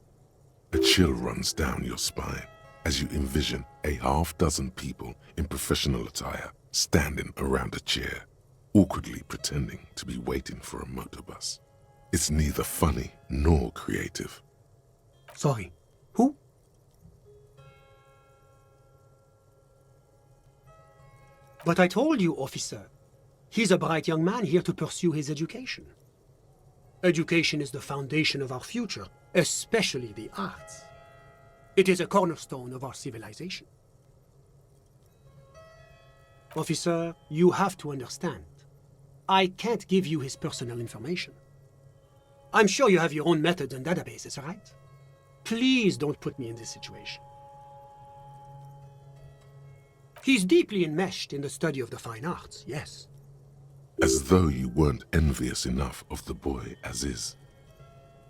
A chill runs down your spine as you envision a half-dozen people in professional attire standing around a chair, awkwardly pretending to be waiting for a motorbus. It's neither funny nor creative. Sorry, who? But I told you, officer. He's a bright young man here to pursue his education. Education is the foundation of our future, especially the arts. It is a cornerstone of our civilization. Officer, you have to understand. I can't give you his personal information. I'm sure you have your own methods and databases, right? Please don't put me in this situation. He's deeply enmeshed in the study of the fine arts, yes. As though you weren't envious enough of the boy as is.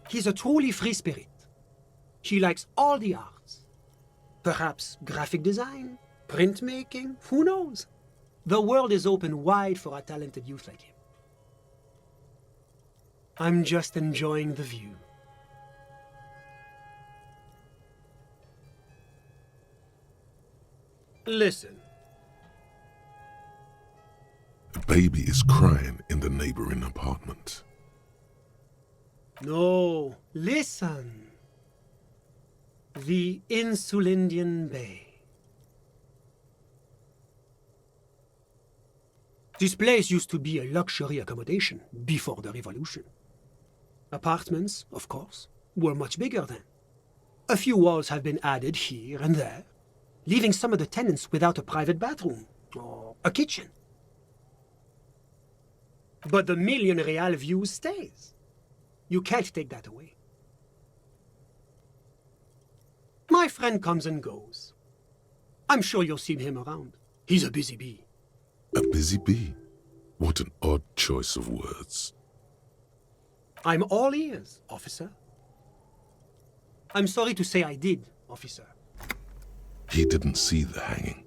He's a truly free spirit. He likes all the arts. Perhaps graphic design, printmaking, who knows? The world is open wide for a talented youth like him. I'm just enjoying the view. Listen. A baby is crying in the neighboring apartment. No, listen. The Insulindian Bay. This place used to be a luxury accommodation before the revolution. Apartments, of course, were much bigger then. A few walls have been added here and there, leaving some of the tenants without a private bathroom or a kitchen. But the million real view stays. You can't take that away. My friend comes and goes. I'm sure you'll see him around. He's a busy bee. A busy bee? What an odd choice of words. I'm all ears, officer. I'm sorry to say I did, officer. He didn't see the hanging.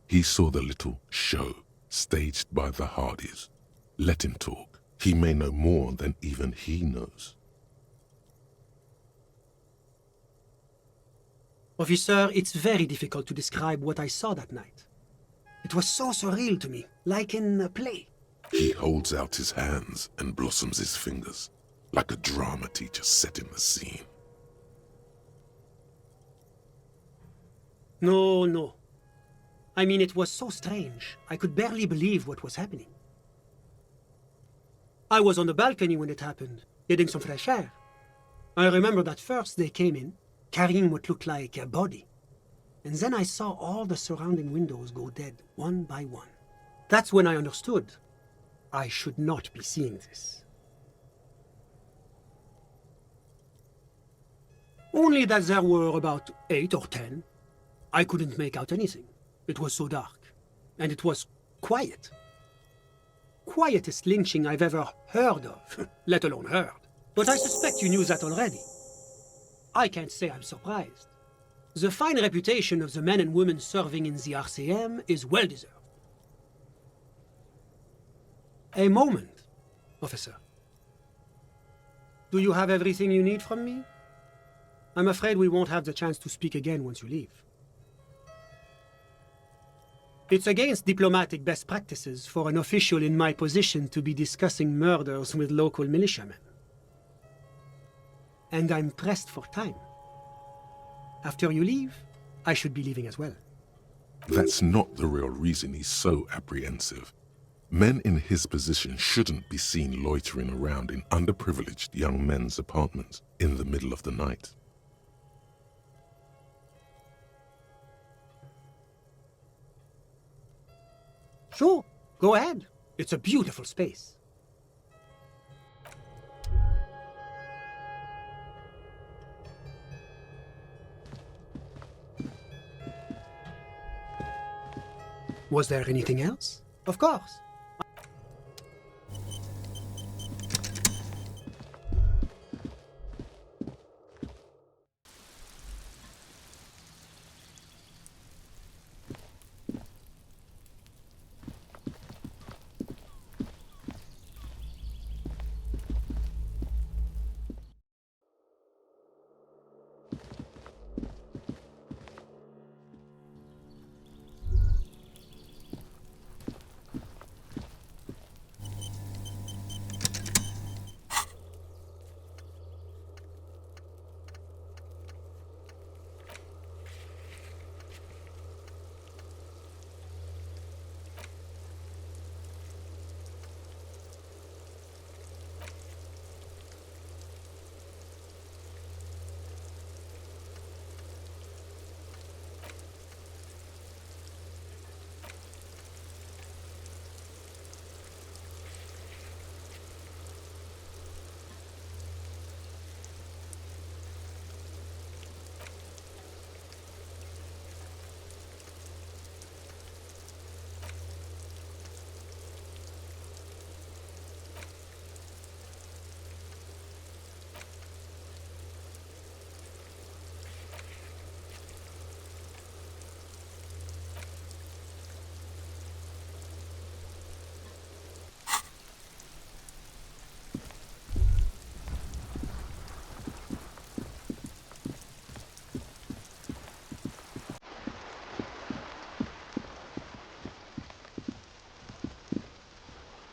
He saw the little show staged by the Hardys. Let him talk. He may know more than even he knows. Officer, it's very difficult to describe what I saw that night. It was so surreal to me, like in a play. He holds out his hands and blossoms his fingers, like a drama teacher setting the scene. No, no. I mean, it was so strange. I could barely believe what was happening. I was on the balcony when it happened, getting some fresh air. I remember that first they came in, carrying what looked like a body. And then I saw all the surrounding windows go dead, one by one. That's when I understood. I should not be seeing this. Only that there were about 8 or 10. I couldn't make out anything. It was so dark. And it was quiet. Quietest lynching I've ever heard of, let alone heard. But I suspect you knew that already. I can't say I'm surprised. The fine reputation of the men and women serving in the RCM is well-deserved. A moment, officer. Do you have everything you need from me? I'm afraid we won't have the chance to speak again once you leave. It's against diplomatic best practices for an official in my position to be discussing murders with local militiamen. And I'm pressed for time. After you leave, I should be leaving as well. That's not the real reason he's so apprehensive. Men in his position shouldn't be seen loitering around in underprivileged young men's apartments in the middle of the night. Sure, go ahead. It's a beautiful space. Was there anything else? Of course.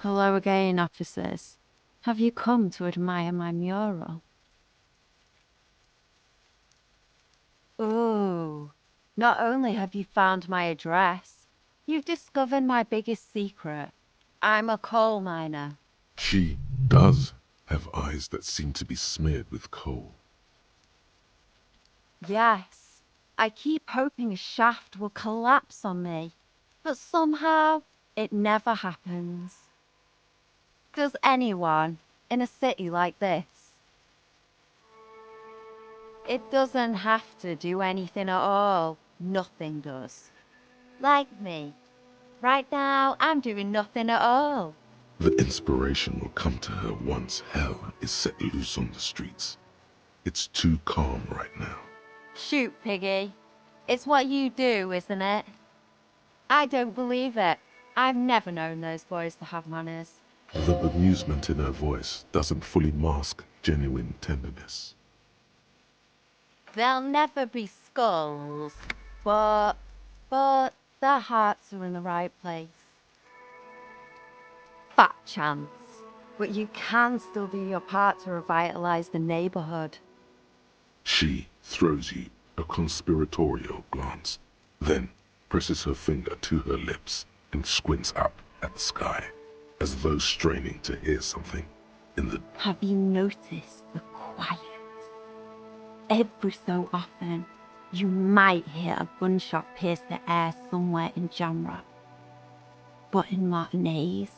Hello again, officers. Have you come to admire my mural? Ooh, not only have you found my address, you've discovered my biggest secret. I'm a coal miner. She does have eyes that seem to be smeared with coal. Yes, I keep hoping a shaft will collapse on me, but somehow it never happens. Does anyone in a city like this? It doesn't have to do anything at all. Nothing does. Like me. Right now, I'm doing nothing at all. The inspiration will come to her once hell is set loose on the streets. It's too calm right now. Shoot, Piggy. It's what you do, isn't it? I don't believe it. I've never known those boys to have manners. The bemusement in her voice doesn't fully mask genuine tenderness. They'll never be skulls, but their hearts are in the right place. Fat chance, but you can still do your part to revitalize the neighborhood. She throws you a conspiratorial glance, then presses her finger to her lips and squints up at the sky, as though straining to hear something in the... Have you noticed the quiet? Every so often, you might hear a gunshot pierce the air somewhere in Jamrock. But in Martinez,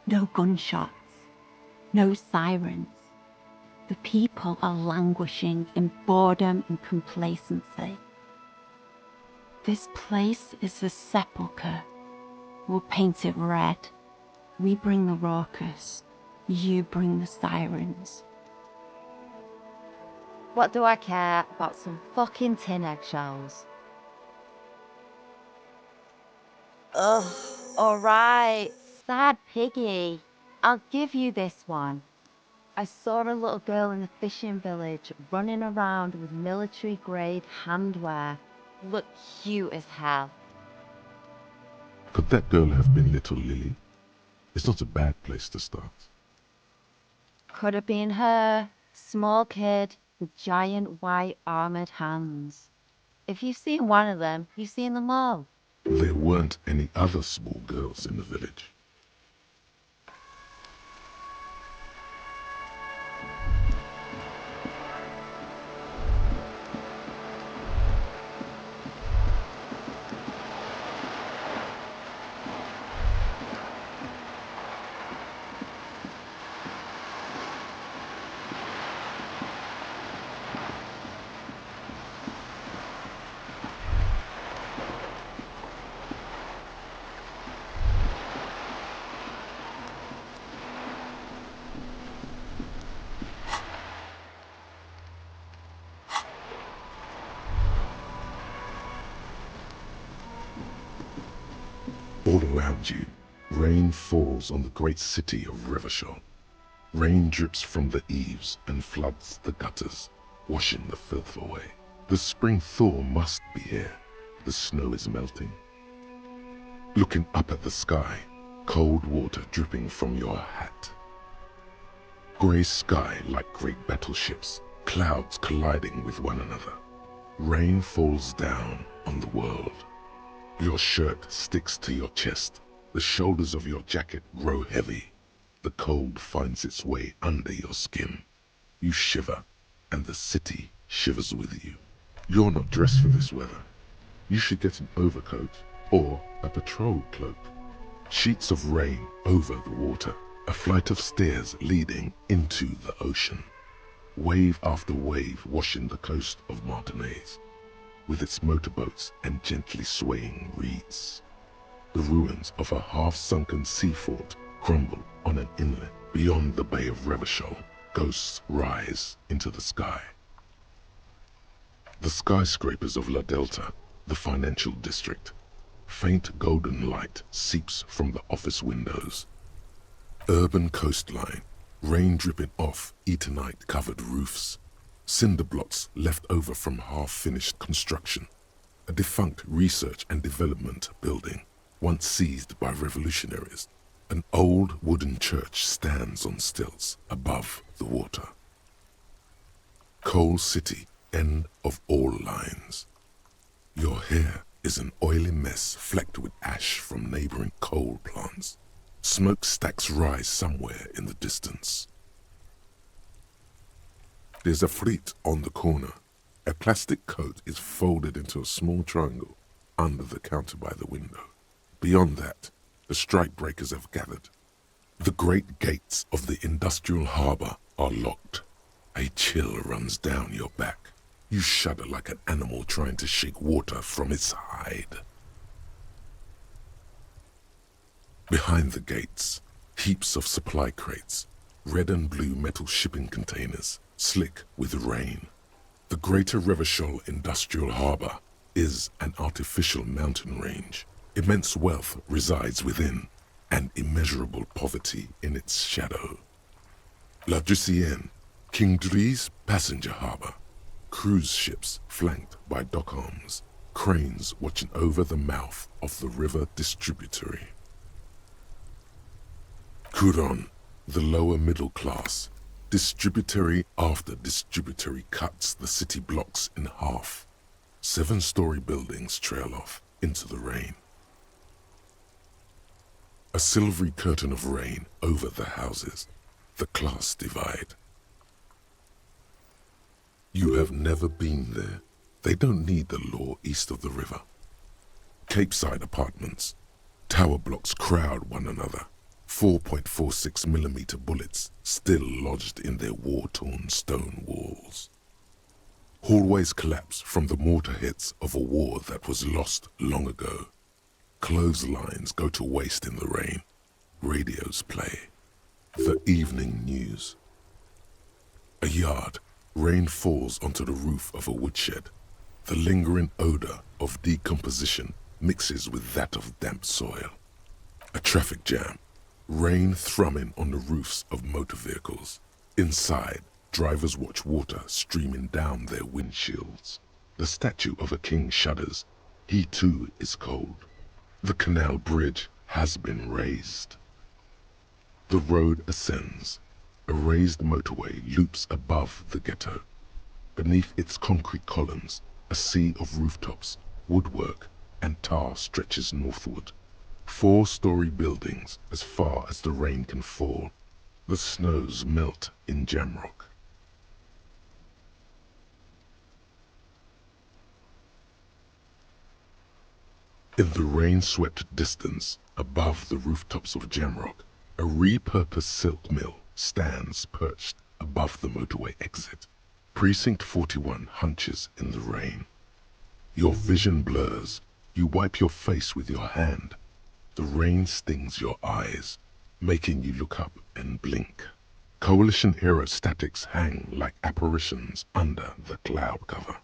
no gunshots, no sirens. The people are languishing in boredom and complacency. This place is a sepulchre. We'll paint it red. We bring the raucous. You bring the sirens. What do I care about some fucking tin eggshells? Ugh, alright, sad piggy. I'll give you this one. I saw a little girl in the fishing village running around with military-grade handwear. Looked cute as hell. Could that girl have been little Lily? It's not a bad place to start. Could have been her. Small kid with giant white armored hands. If you've seen one of them, you've seen them all. There weren't any other small girls in the village. All around you, rain falls on the great city of Revachol. Rain drips from the eaves and floods the gutters, washing the filth away. The spring thaw must be here. The snow is melting. Looking up at the sky, cold water dripping from your hat. Grey sky like great battleships, clouds colliding with one another. Rain falls down on the world. Your shirt sticks to your chest. The shoulders of your jacket grow heavy. The cold finds its way under your skin. You shiver, and the city shivers with you. You're not dressed for this weather. You should get an overcoat or a patrol cloak. Sheets of rain over the water, a flight of stairs leading into the ocean. Wave after wave washing the coast of Martinez, with its motorboats and gently swaying reeds. The ruins of a half-sunken sea fort crumble on an inlet beyond the Bay of Revachol. Ghosts rise into the sky. The skyscrapers of La Delta, the financial district. Faint golden light seeps from the office windows. Urban coastline, rain dripping off Eternite-covered roofs. Cinder blocks left over from half-finished construction. A defunct research and development building, once seized by revolutionaries. An old wooden church stands on stilts above the water. Coal City, end of all lines. Your hair is an oily mess flecked with ash from neighboring coal plants. Smokestacks rise somewhere in the distance. There's a fleet on the corner. A plastic coat is folded into a small triangle under the counter by the window. Beyond that, the strikebreakers have gathered. The great gates of the industrial harbor are locked. A chill runs down your back. You shudder like an animal trying to shake water from its hide. Behind the gates, heaps of supply crates, red and blue metal shipping containers, slick with rain. The Greater Revachol Industrial Harbor is an artificial mountain range. Immense wealth resides within, and immeasurable poverty in its shadow. La Drusienne, King Dries passenger harbor. Cruise ships flanked by dock arms, cranes watching over the mouth of the river distributary. Kuron, the lower middle class, distributary after distributary cuts the city blocks in half. 7-story buildings trail off into the rain. A silvery curtain of rain over the houses, the class divide. You have never been there. They don't need the law east of the river. Capeside apartments. Tower blocks crowd one another. 4.46mm bullets still lodged in their war-torn stone walls. Hallways collapse from the mortar hits of a war that was lost long ago. Clotheslines go to waste in the rain. Radios play. The evening news. A yard. Rain falls onto the roof of a woodshed. The lingering odor of decomposition mixes with that of damp soil. A traffic jam. Rain thrumming on the roofs of motor vehicles. Inside, drivers watch water streaming down their windshields. The statue of a king shudders. He too is cold. The canal bridge has been raised. The road ascends. A raised motorway loops above the ghetto. Beneath its concrete columns, a sea of rooftops, woodwork, and tar stretches northward. 4-story buildings as far as the rain can fall. The snows melt in Jamrock. In the rain-swept distance, above the rooftops of Jamrock, a repurposed silk mill stands perched above the motorway exit. Precinct 41 hunches in the rain. Your vision blurs. You wipe your face with your hand. The rain stings your eyes, making you look up and blink. Coalition-era statics hang like apparitions under the cloud cover.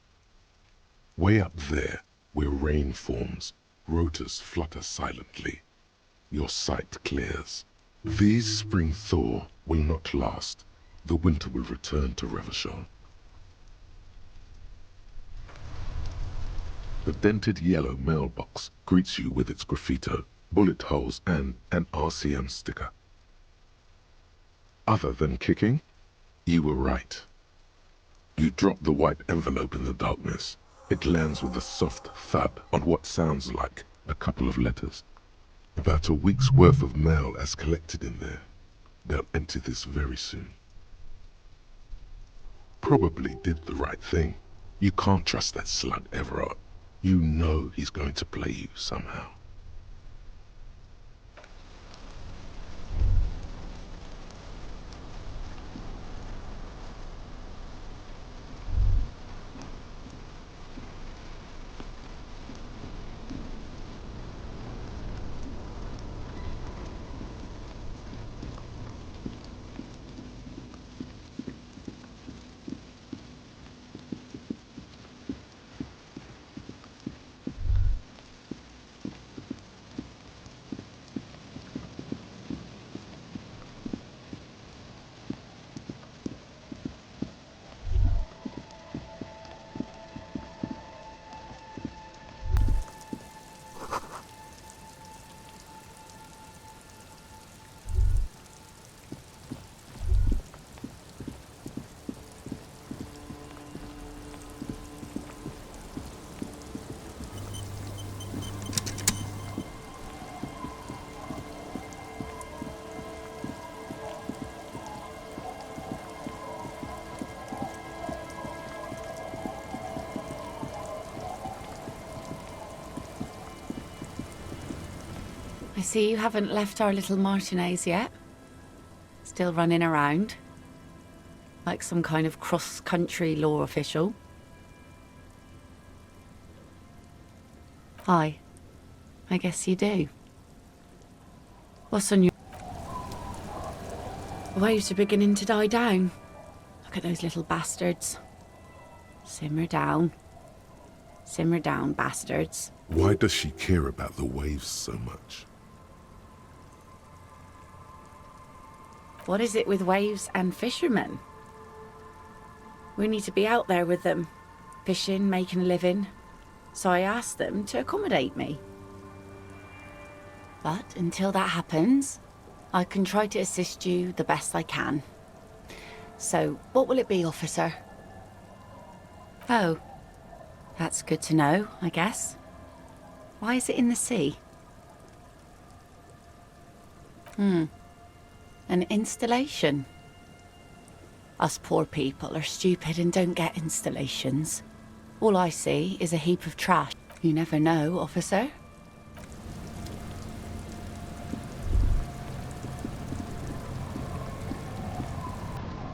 Way up there, where rain forms, rotors flutter silently. Your sight clears. These spring thaw will not last. The winter will return to Revachol. The dented yellow mailbox greets you with its graffito, bullet holes, and an RCM sticker. Other than kicking, you were right. You drop the white envelope in the darkness. It lands with a soft thud on what sounds like a couple of letters. About a week's worth of mail as collected in there. They'll empty this very soon. Probably did the right thing. You can't trust that slug Everard. You know he's going to play you somehow. I see you haven't left our little Martinez yet. Still running around. Like some kind of cross-country law official. Hi. I guess you do. What's on your... The waves are beginning to die down. Look at those little bastards. Simmer down. Simmer down, bastards. Why does she care about the waves so much? What is it with waves and fishermen? We need to be out there with them, fishing, making a living. So I asked them to accommodate me. But until that happens, I can try to assist you the best I can. So, what will it be, officer? Oh, that's good to know, I guess. Why is it in the sea? An installation. Us poor people are stupid and don't get installations. All I see is a heap of trash. You never know, officer.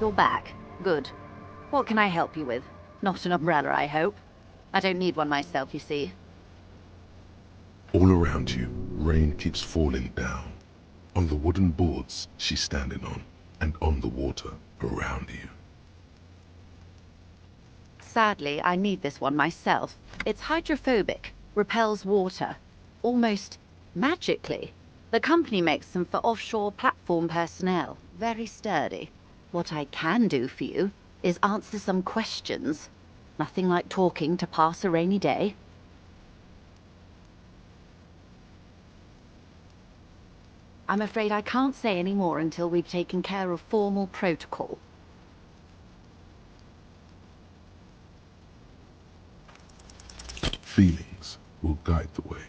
You're back. Good. What can I help you with? Not an umbrella, I hope. I don't need one myself, you see. All around you, rain keeps falling down. On the wooden boards she's standing on, and on the water around you. Sadly, I need this one myself. It's hydrophobic, repels water, almost magically. The company makes them for offshore platform personnel. Very sturdy. What I can do for you is answer some questions. Nothing like talking to pass a rainy day. I'm afraid I can't say any more until we've taken care of formal protocol. Feelings will guide the way.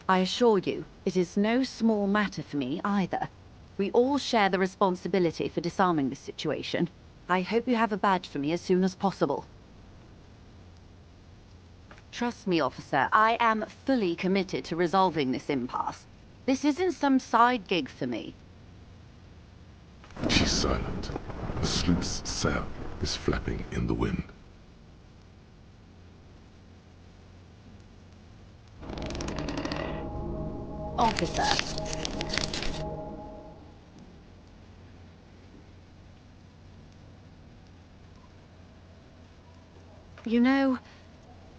I assure you, it is no small matter for me either. We all share the responsibility for disarming this situation. I hope you have a badge for me as soon as possible. Trust me, officer, I am fully committed to resolving this impasse. This isn't some side gig for me. She's silent. The sloop's sail is flapping in the wind. Officer. You know,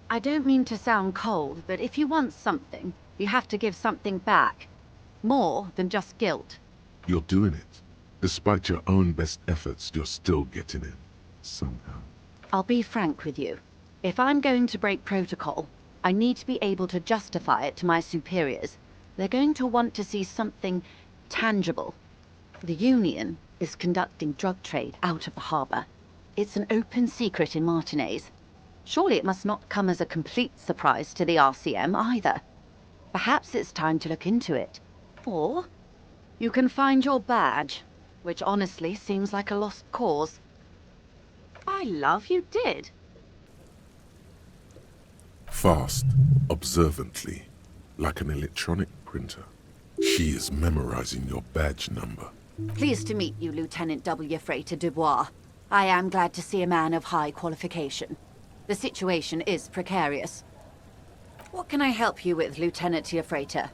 I don't mean to sound cold, but if you want something, you have to give something back. More than just guilt. You're doing it. Despite your own best efforts, you're still getting it. Somehow. I'll be frank with you. If I'm going to break protocol, I need to be able to justify it to my superiors. They're going to want to see something tangible. The Union is conducting drug trade out of the harbor. It's an open secret in Martinez. Surely it must not come as a complete surprise to the RCM either. Perhaps it's time to look into it. Or you can find your badge, which honestly seems like a lost cause. I love you did. Fast, observantly, like an electronic printer. She is memorizing your badge number. Pleased to meet you, Lieutenant W. Freighter Dubois. I am glad to see a man of high qualification. The situation is precarious. What can I help you with, Lieutenant Freighter?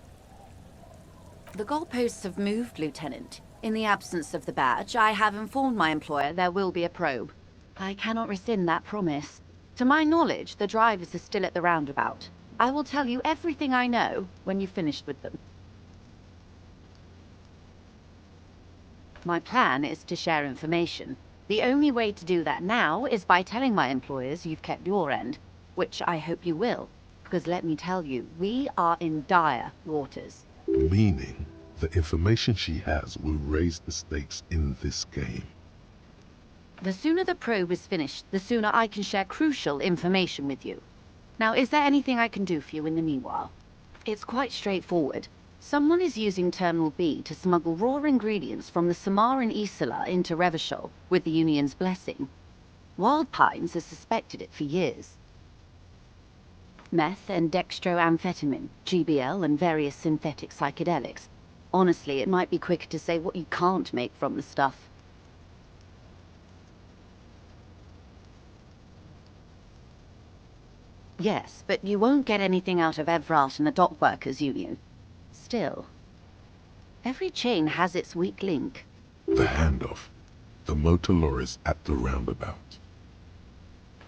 The goalposts have moved, Lieutenant. In the absence of the badge, I have informed my employer there will be a probe. I cannot rescind that promise. To my knowledge, the drivers are still at the roundabout. I will tell you everything I know when you've finished with them. My plan is to share information. The only way to do that now is by telling my employers you've kept your end, which I hope you will, because let me tell you, we are in dire waters. Meaning, the information she has will raise the stakes in this game. The sooner the probe is finished, the sooner I can share crucial information with you. Now, is there anything I can do for you in the meanwhile? It's quite straightforward. Someone is using Terminal B to smuggle raw ingredients from the Samar and Isola into Revachol with the Union's blessing. Wild Pines has suspected it for years. Meth and dextroamphetamine, GBL, and various synthetic psychedelics. Honestly, it might be quicker to say what you can't make from the stuff. Yes, but you won't get anything out of Evrat and the Dockworkers Union. Still, every chain has its weak link. The handoff. The motor lorries at the roundabout.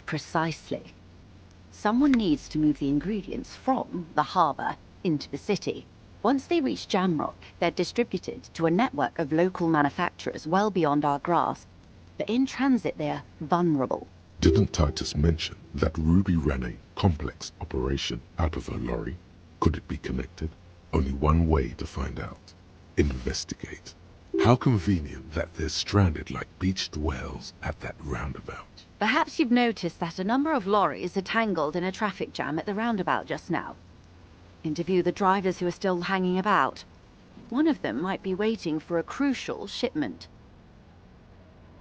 Precisely. Someone needs to move the ingredients from the harbor into the city. Once they reach Jamrock, they're distributed to a network of local manufacturers well beyond our grasp. But in transit, they're vulnerable. Didn't Titus mention that Ruby ran a complex operation out of her lorry? Could it be connected? Only one way to find out. Investigate. How convenient that they're stranded like beached whales at that roundabout. Perhaps you've noticed that a number of lorries are tangled in a traffic jam at the roundabout just now. Interview the drivers who are still hanging about. One of them might be waiting for a crucial shipment.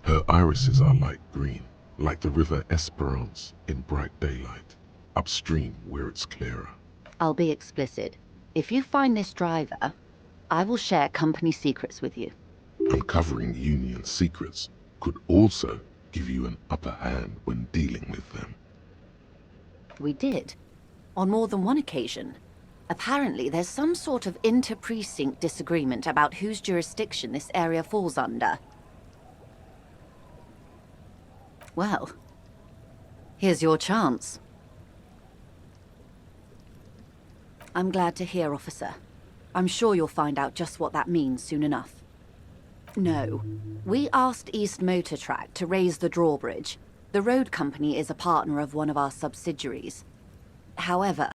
Her irises are light green, like the river Esperance in bright daylight, upstream where it's clearer. I'll be explicit. If you find this driver, I will share company secrets with you. Uncovering Union secrets could also give you an upper hand when dealing with them. We did. On more than one occasion. Apparently, there's some sort of inter-precinct disagreement about whose jurisdiction this area falls under. Well, here's your chance. I'm glad to hear, officer. I'm sure you'll find out just what that means soon enough. No. We asked East Motor Track to raise the drawbridge. The road company is a partner of one of our subsidiaries. However,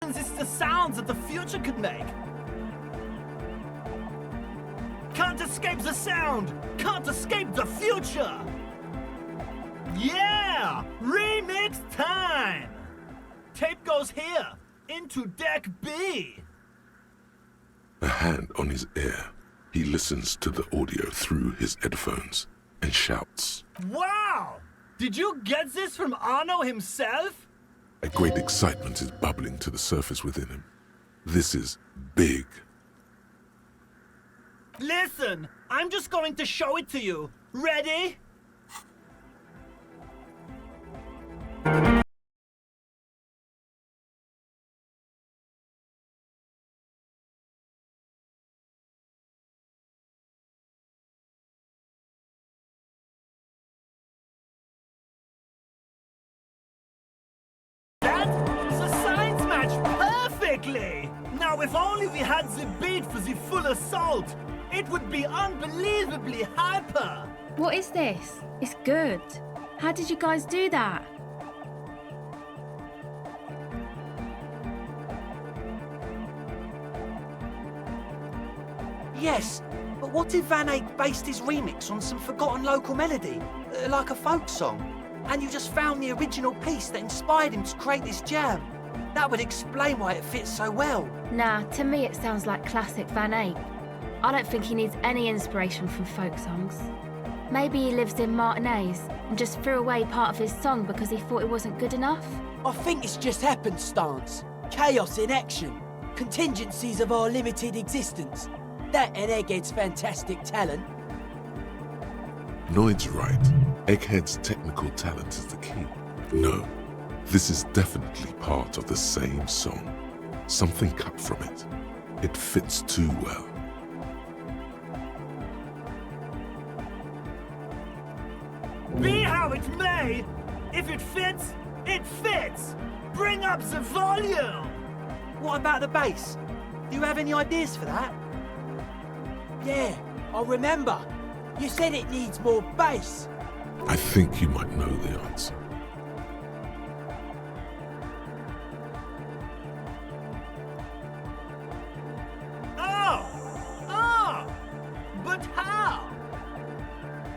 It's the sounds that the future could make. Can't escape the sound. Can't escape the future. Yeah! Remix time! Tape goes here, into deck B. a hand on his ear. He listens to the audio through his headphones and shouts. Wow! Did you get this from Arno himself? A great excitement is bubbling to the surface within him. This is big. Listen, I'm just going to show it to you. Ready? That's a science match perfectly! Now if only we had the beat for the full assault, it would be unbelievably hyper! What is this? It's good. How did you guys do that? Yes, but what if Van Eyck based his remix on some forgotten local melody, like a folk song, and you just found the original piece that inspired him to create this jam? That would explain why it fits so well. Nah, to me it sounds like classic Van Eyck. I don't think he needs any inspiration from folk songs. Maybe he lives in Martinez and just threw away part of his song because he thought it wasn't good enough. I think it's just happenstance. Chaos in action. Contingencies of our limited existence. That and Egghead's fantastic talent. Noid's right. Egghead's technical talent is the key. No, this is definitely part of the same song. Something cut from it. It fits too well. Be how it may, if it fits, it fits! Bring up the volume! What about the bass? Do you have any ideas for that? Yeah, I remember. You said it needs more bass. I think you might know the answer. But how?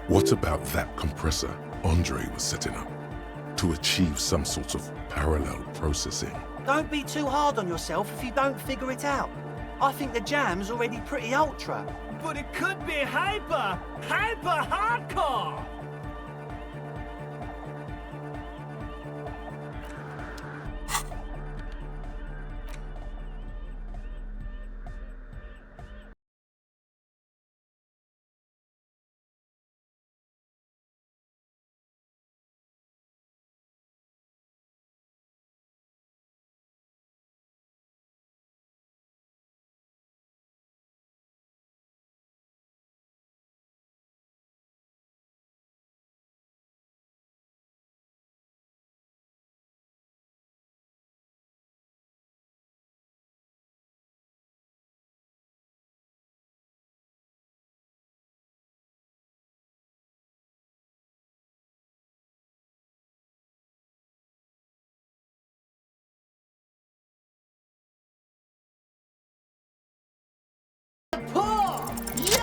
What about that compressor Andre was setting up to achieve some sort of parallel processing? Don't be too hard on yourself if you don't figure it out. I think the jam's already pretty ultra. But it could be hyper hardcore!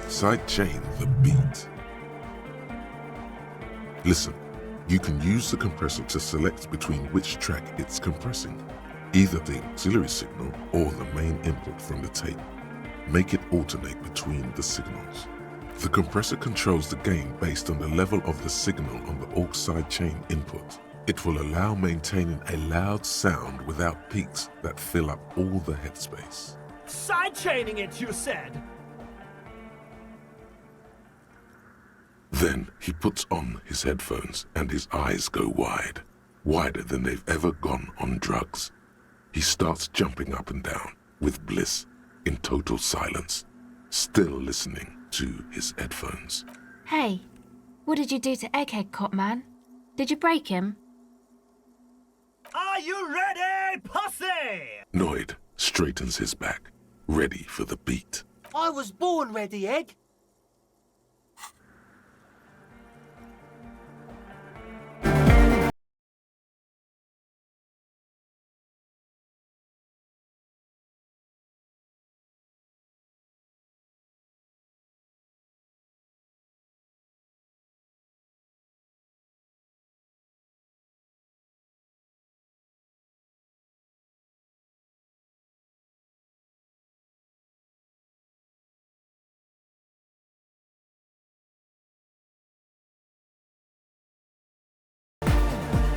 Sidechain the beat. Listen, you can use the compressor to select between which track it's compressing, either the auxiliary signal or the main input from the tape. Make it alternate between the signals. The compressor controls the gain based on the level of the signal on the aux sidechain input. It will allow maintaining a loud sound without peaks that fill up all the headspace. Sidechaining it, you said? Then he puts on his headphones and his eyes go wide, wider than they've ever gone on drugs. He starts jumping up and down with bliss in total silence, still listening to his headphones. Hey, what did you do to Egghead, Cop Man? Did you break him? Are you ready, pussy? Noid straightens his back, ready for the beat. I was born ready, Egg.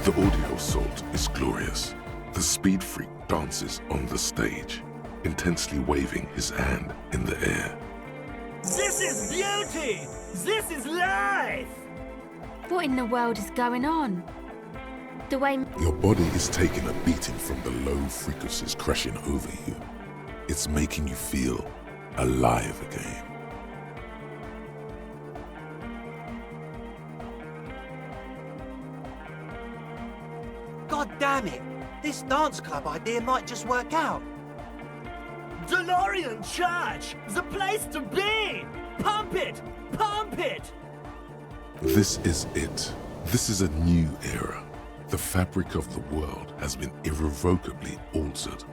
The audio assault is glorious. The speed freak dances on the stage, intensely waving his hand in the air. This is beauty! This is life! What in the world is going on? The way Your body is taking a beating from the low frequencies crashing over you. It's making you feel alive again. God damn it! This dance club idea might just work out. DeLorean Church! The place to be! Pump it! Pump it! This is it. This is a new era. The fabric of the world has been irrevocably altered.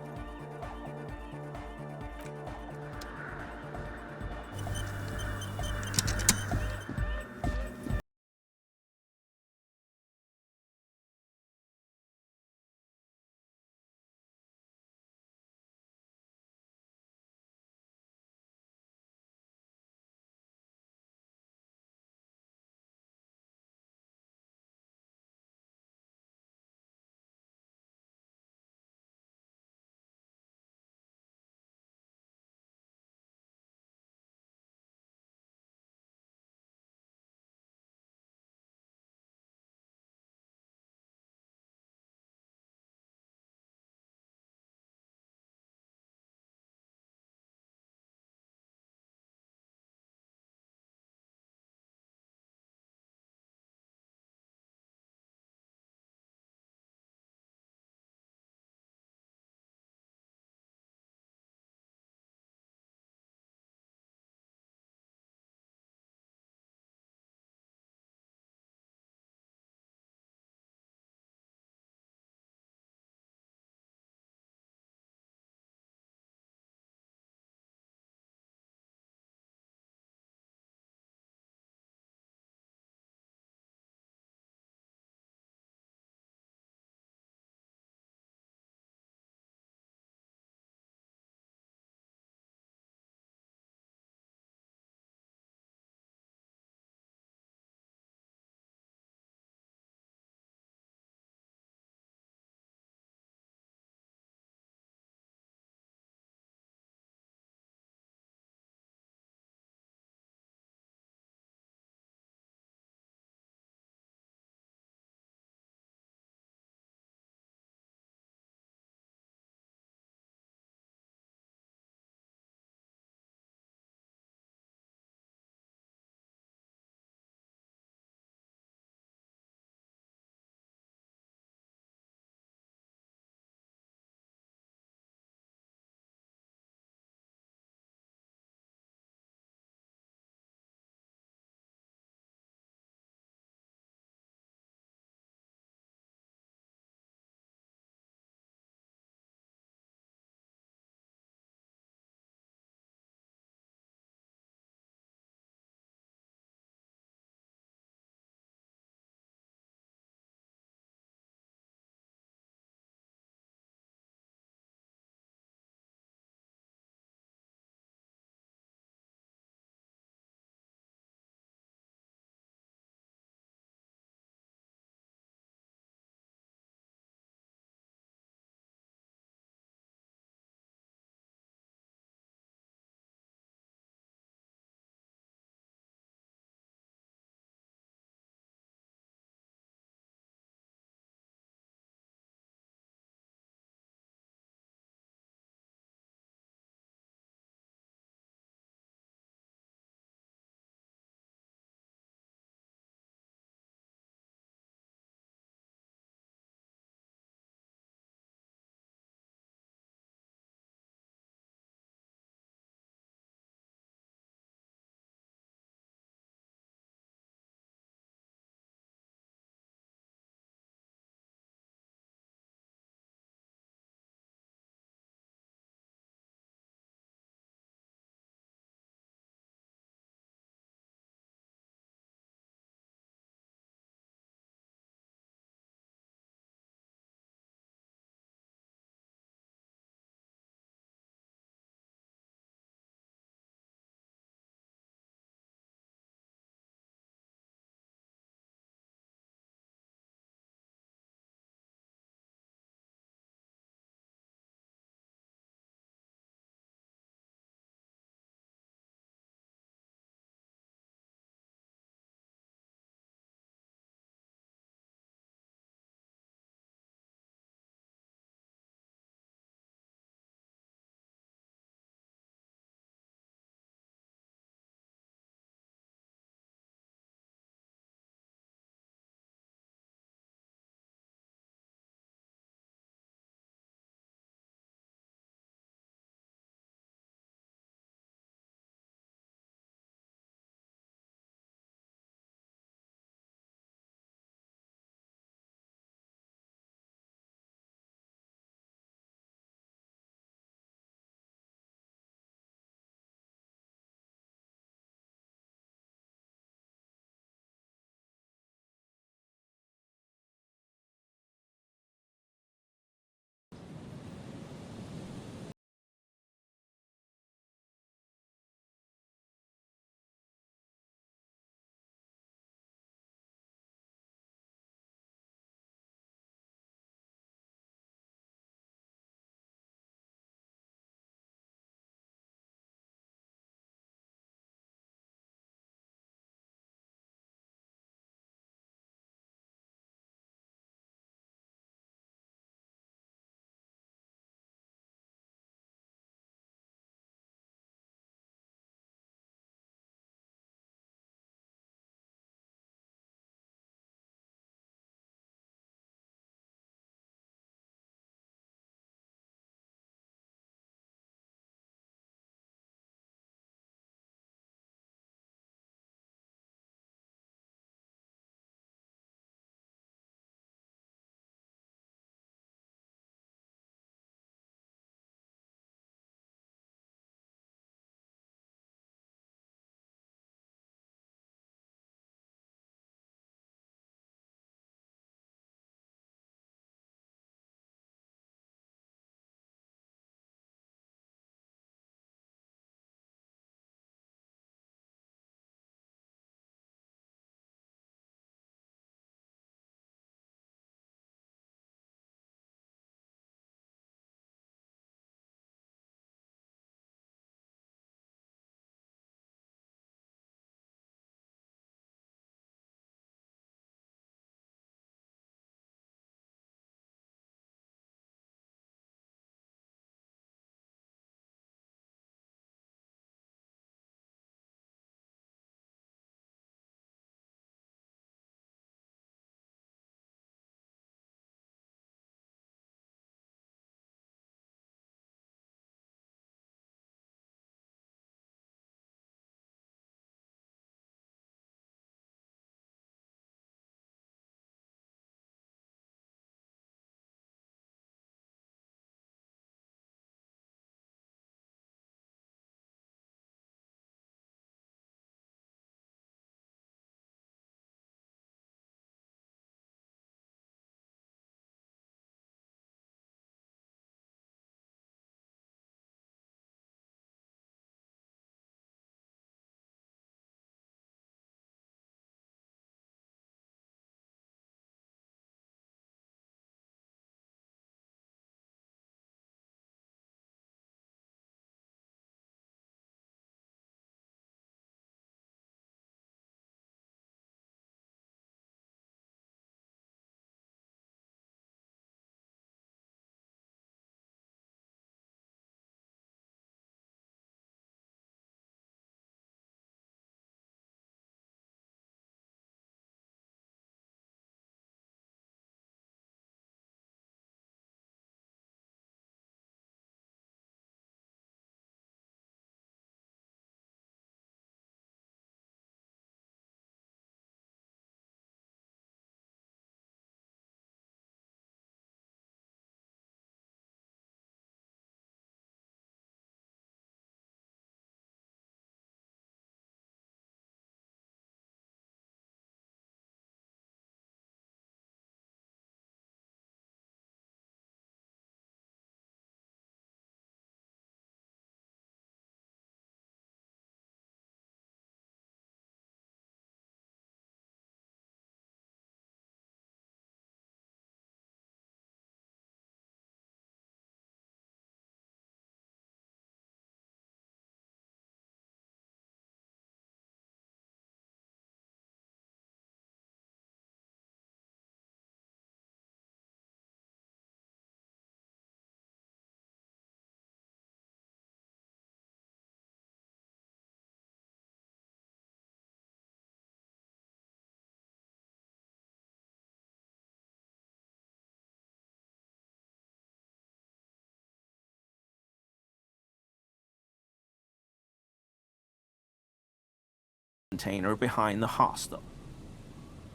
container behind the hostel.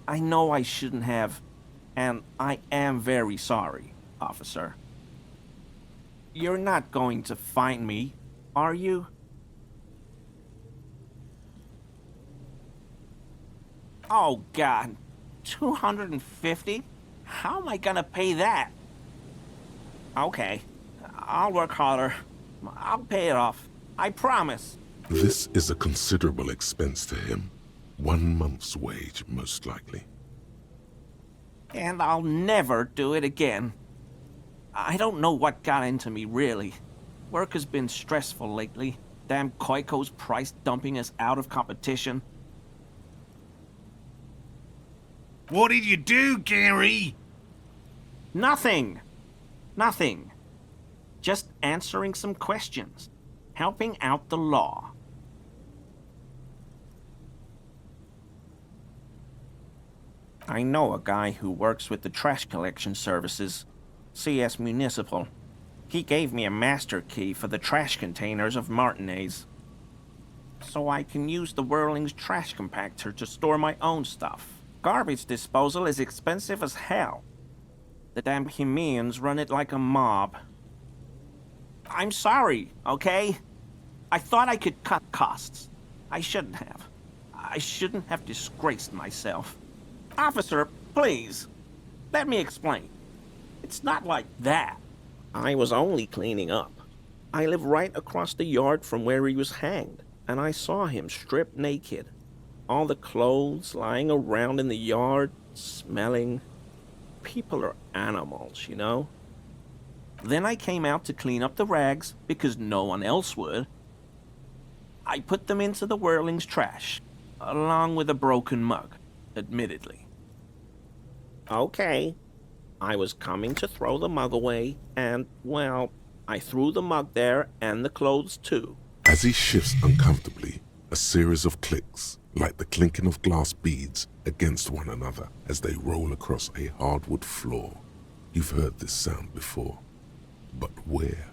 I know I shouldn't have, and I am very sorry, officer. You're not going to find me, are you? Oh, God. 250? How am I gonna pay that? Okay, I'll work harder. I'll pay it off. I promise. This is a considerable expense to him. 1 month's wage, most likely. And I'll never do it again. I don't know what got into me, really. Work has been stressful lately. Damn Koiko's price dumping us out of competition. What did you do, Gary? Nothing. Nothing. Just answering some questions. Helping out the law. I know a guy who works with the trash collection services, CS Municipal. He gave me a master key for the trash containers of Martinez, so I can use the Whirling's trash compactor to store my own stuff. Garbage disposal is expensive as hell. The damn Bohemians run it like a mob. I'm sorry, okay? I thought I could cut costs. I shouldn't have. I shouldn't have disgraced myself. Officer, please, let me explain. It's not like that. I was only cleaning up. I live right across the yard from where he was hanged, and I saw him stripped naked. All the clothes lying around in the yard, smelling. People are animals, you know? Then I came out to clean up the rags because no one else would. I put them into the Whirling's trash, along with a broken mug, admittedly. Okay, I was coming to throw the mug away, and, well, I threw the mug there and the clothes too. As he shifts uncomfortably, a series of clicks, like the clinking of glass beads against one another as they roll across a hardwood floor. You've heard this sound before, but where?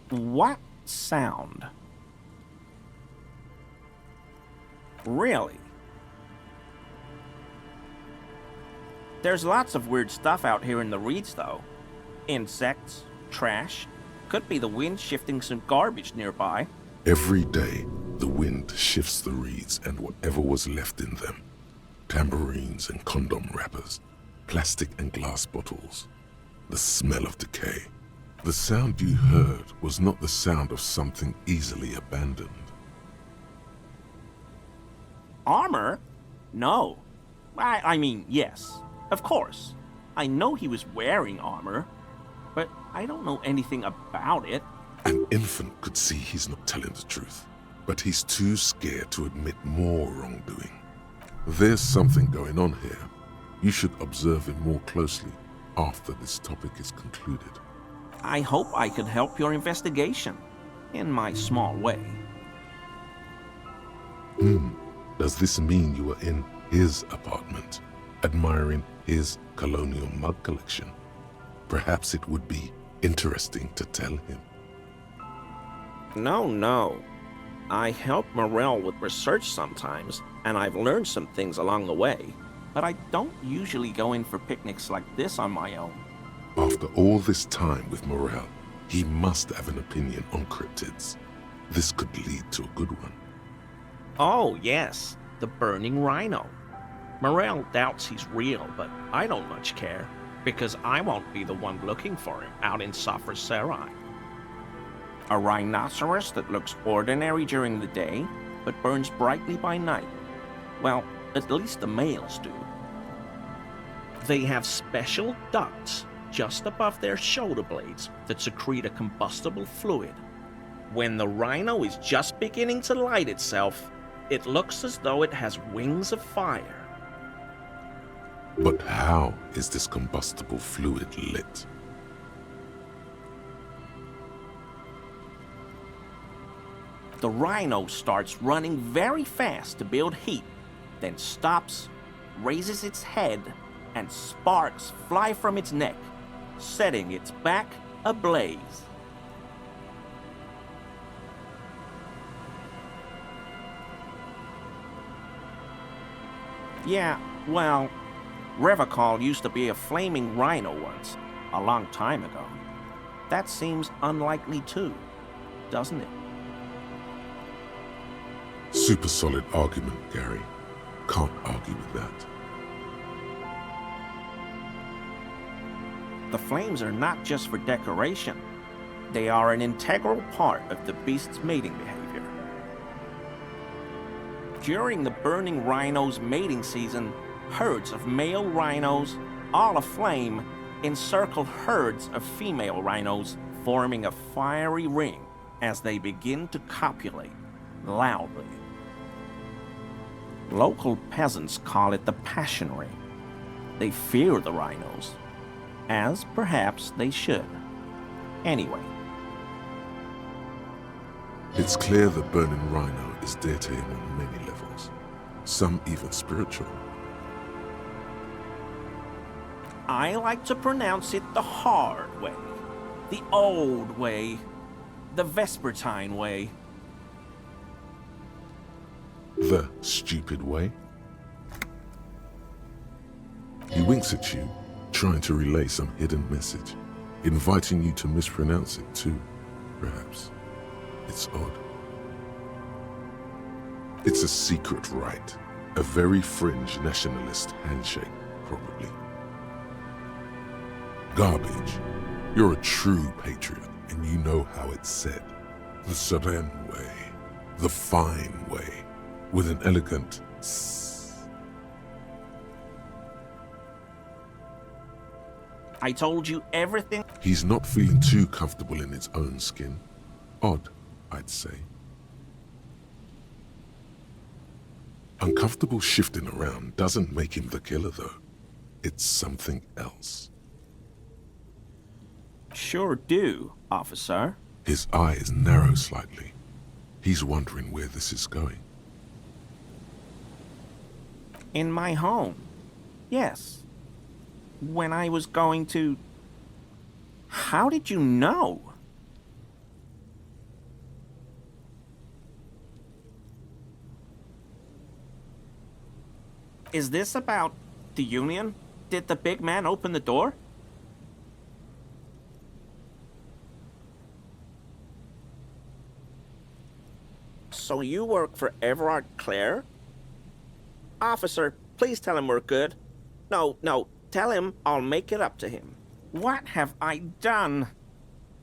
What sound? Really? There's lots of weird stuff out here in the reeds, though. Insects, trash. Could be the wind shifting some garbage nearby. Every day, the wind shifts the reeds and whatever was left in them. Tambourines and condom wrappers, plastic and glass bottles. The smell of decay. The sound you heard was not the sound of something easily abandoned. Armor? No. I mean, yes. Of course. I know he was wearing armor, but I don't know anything about it. An infant could see he's not telling the truth, but he's too scared to admit more wrongdoing. There's something going on here. You should observe him more closely after this topic is concluded. I hope I could help your investigation, in my small way. Does this mean you were in his apartment, admiring his colonial mug collection? Perhaps it would be interesting to tell him. No. I help Morel with research sometimes, and I've learned some things along the way, but I don't usually go in for picnics like this on my own. After all this time with Morel, he must have an opinion on cryptids. This could lead to a good one. Oh, yes, the burning rhino. Morel doubts he's real, but I don't much care, because I won't be the one looking for him out in Safra Serai. A rhinoceros that looks ordinary during the day, but burns brightly by night. Well, at least the males do. They have special ducts just above their shoulder blades that secrete a combustible fluid. When the rhino is just beginning to light itself, it looks as though it has wings of fire. But how is this combustible fluid lit? The rhino starts running very fast to build heat, then stops, raises its head, and sparks fly from its neck, setting its back ablaze. Yeah, well, Revacol used to be a flaming rhino once, a long time ago. That seems unlikely too, doesn't it? Super solid argument, Gary. Can't argue with that. The flames are not just for decoration. They are an integral part of the beast's mating behavior. During the burning rhino's mating season, herds of male rhinos, all aflame, encircle herds of female rhinos, forming a fiery ring as they begin to copulate loudly. Local peasants call it the passion ring. They fear the rhinos, as perhaps they should. Anyway. It's clear the burning rhino is dear to him on many levels, some even spiritual. I like to pronounce it the hard way, the old way, the Vespertine way. The stupid way. He winks at you, trying to relay some hidden message, inviting you to mispronounce it too, perhaps. It's odd. It's a secret rite, a very fringe nationalist handshake, probably. Garbage. You're a true patriot, and you know how it's said. The Seren way, the fine way, with an elegant s. I told you everything. He's not feeling too comfortable in his own skin. Odd, I'd say. Uncomfortable shifting around doesn't make him the killer, though. It's something else. Sure do, officer. His eyes narrow slightly. He's wondering where this is going. In my home. Yes. When I was going to... How did you know? Is this about the Union? Did the big man open the door? So you work for Everard Clare? Officer, please tell him we're good. No, tell him I'll make it up to him. What have I done?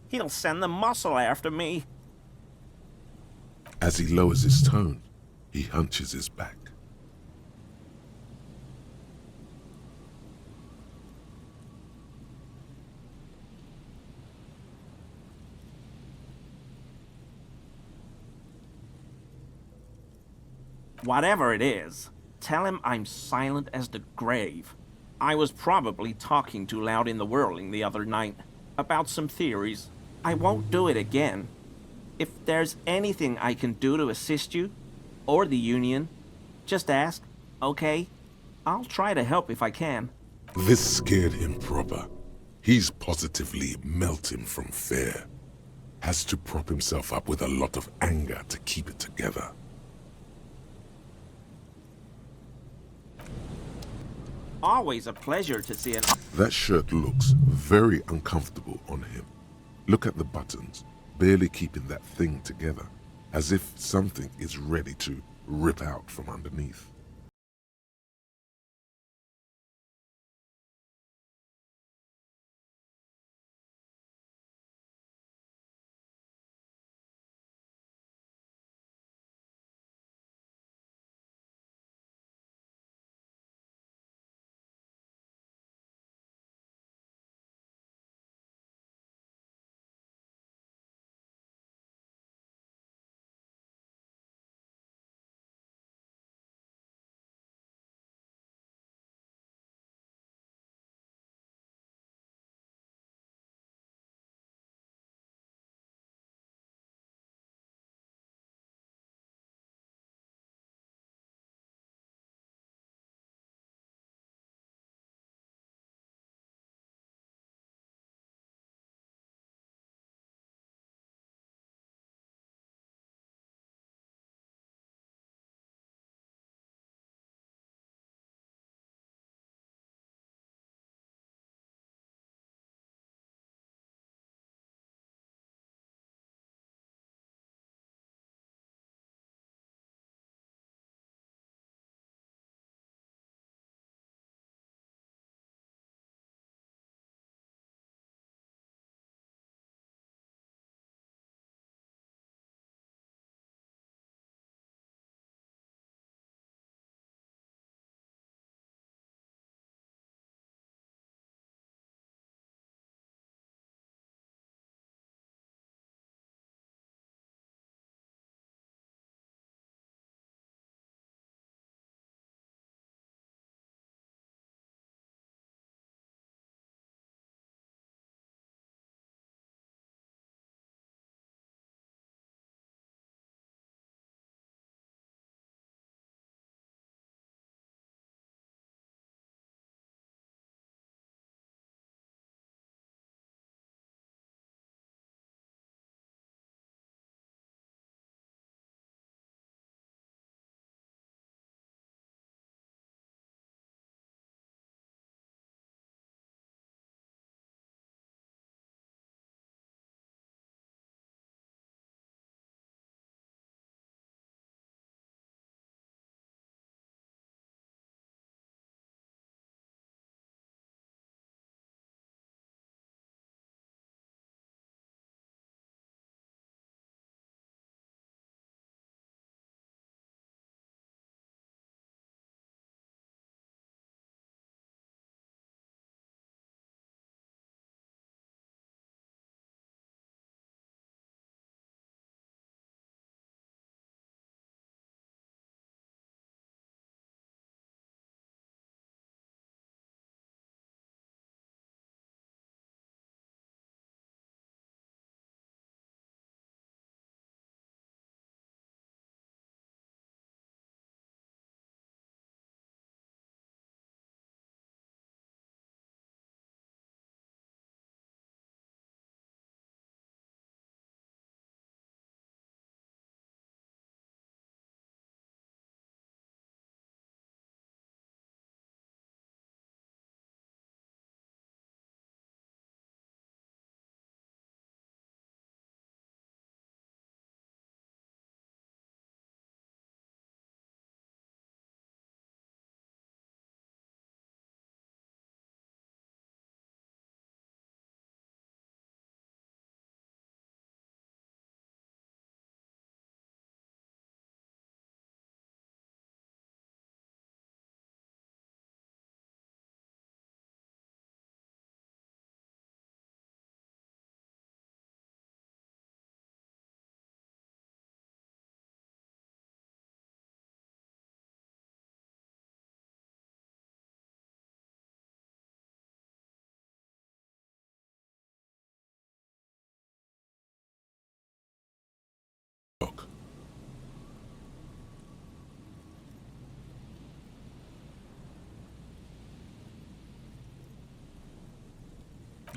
He'll send the muscle after me. As he lowers his tone, he hunches his back. Whatever it is, tell him I'm silent as the grave. I was probably talking too loud in the whirling the other night about some theories. I won't do it again. If there's anything I can do to assist you, or the Union, just ask, okay? I'll try to help if I can. This scared him proper. He's positively melting from fear. Has to prop himself up with a lot of anger to keep it together. Always a pleasure to see an... That shirt looks very uncomfortable on him. Look at the buttons, barely keeping that thing together, as if something is ready to rip out from underneath.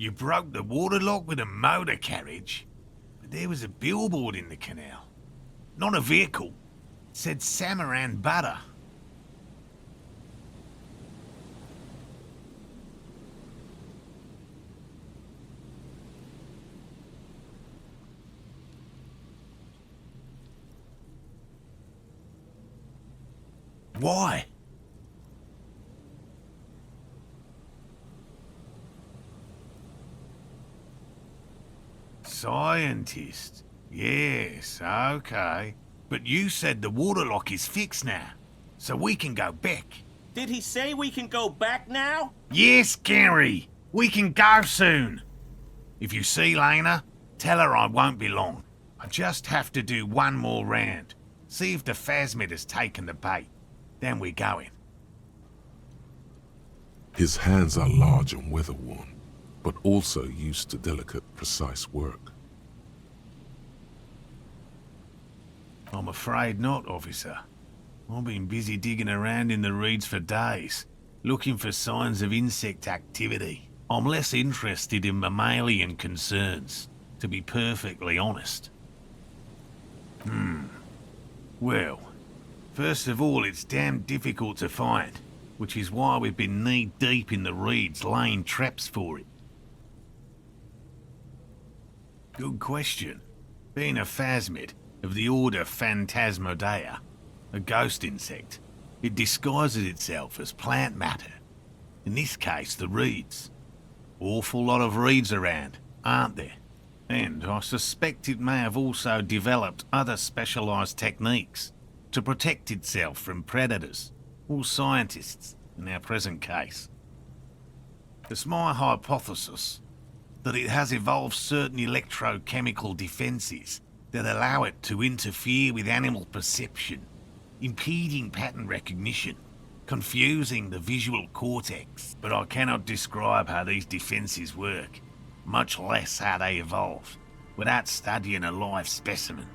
You broke the waterlock with a motor carriage, but there was a billboard in the canal. Not a vehicle. It said Samaran Butter. Why? Scientist. Yes, okay. But you said the waterlock is fixed now, so we can go back. Did he say we can go back now? Yes, Gary. We can go soon. If you see Lena, tell her I won't be long. I just have to do one more round. See if the phasmid has taken the bait. Then we're going. His hands are large and weather-worn, but also used to delicate, precise work. I'm afraid not, officer. I've been busy digging around in the reeds for days, looking for signs of insect activity. I'm less interested in mammalian concerns, to be perfectly honest. Well, first of all, it's damn difficult to find, which is why we've been knee-deep in the reeds laying traps for it. Good question. Being a phasmid of the order Phantasmodea, a ghost insect, it disguises itself as plant matter. In this case, the reeds. Awful lot of reeds around, aren't there? And I suspect it may have also developed other specialised techniques to protect itself from predators, or scientists in our present case. It's my hypothesis that it has evolved certain electrochemical defences that allow it to interfere with animal perception, impeding pattern recognition, confusing the visual cortex. But I cannot describe how these defences work, much less how they evolved, without studying a live specimen.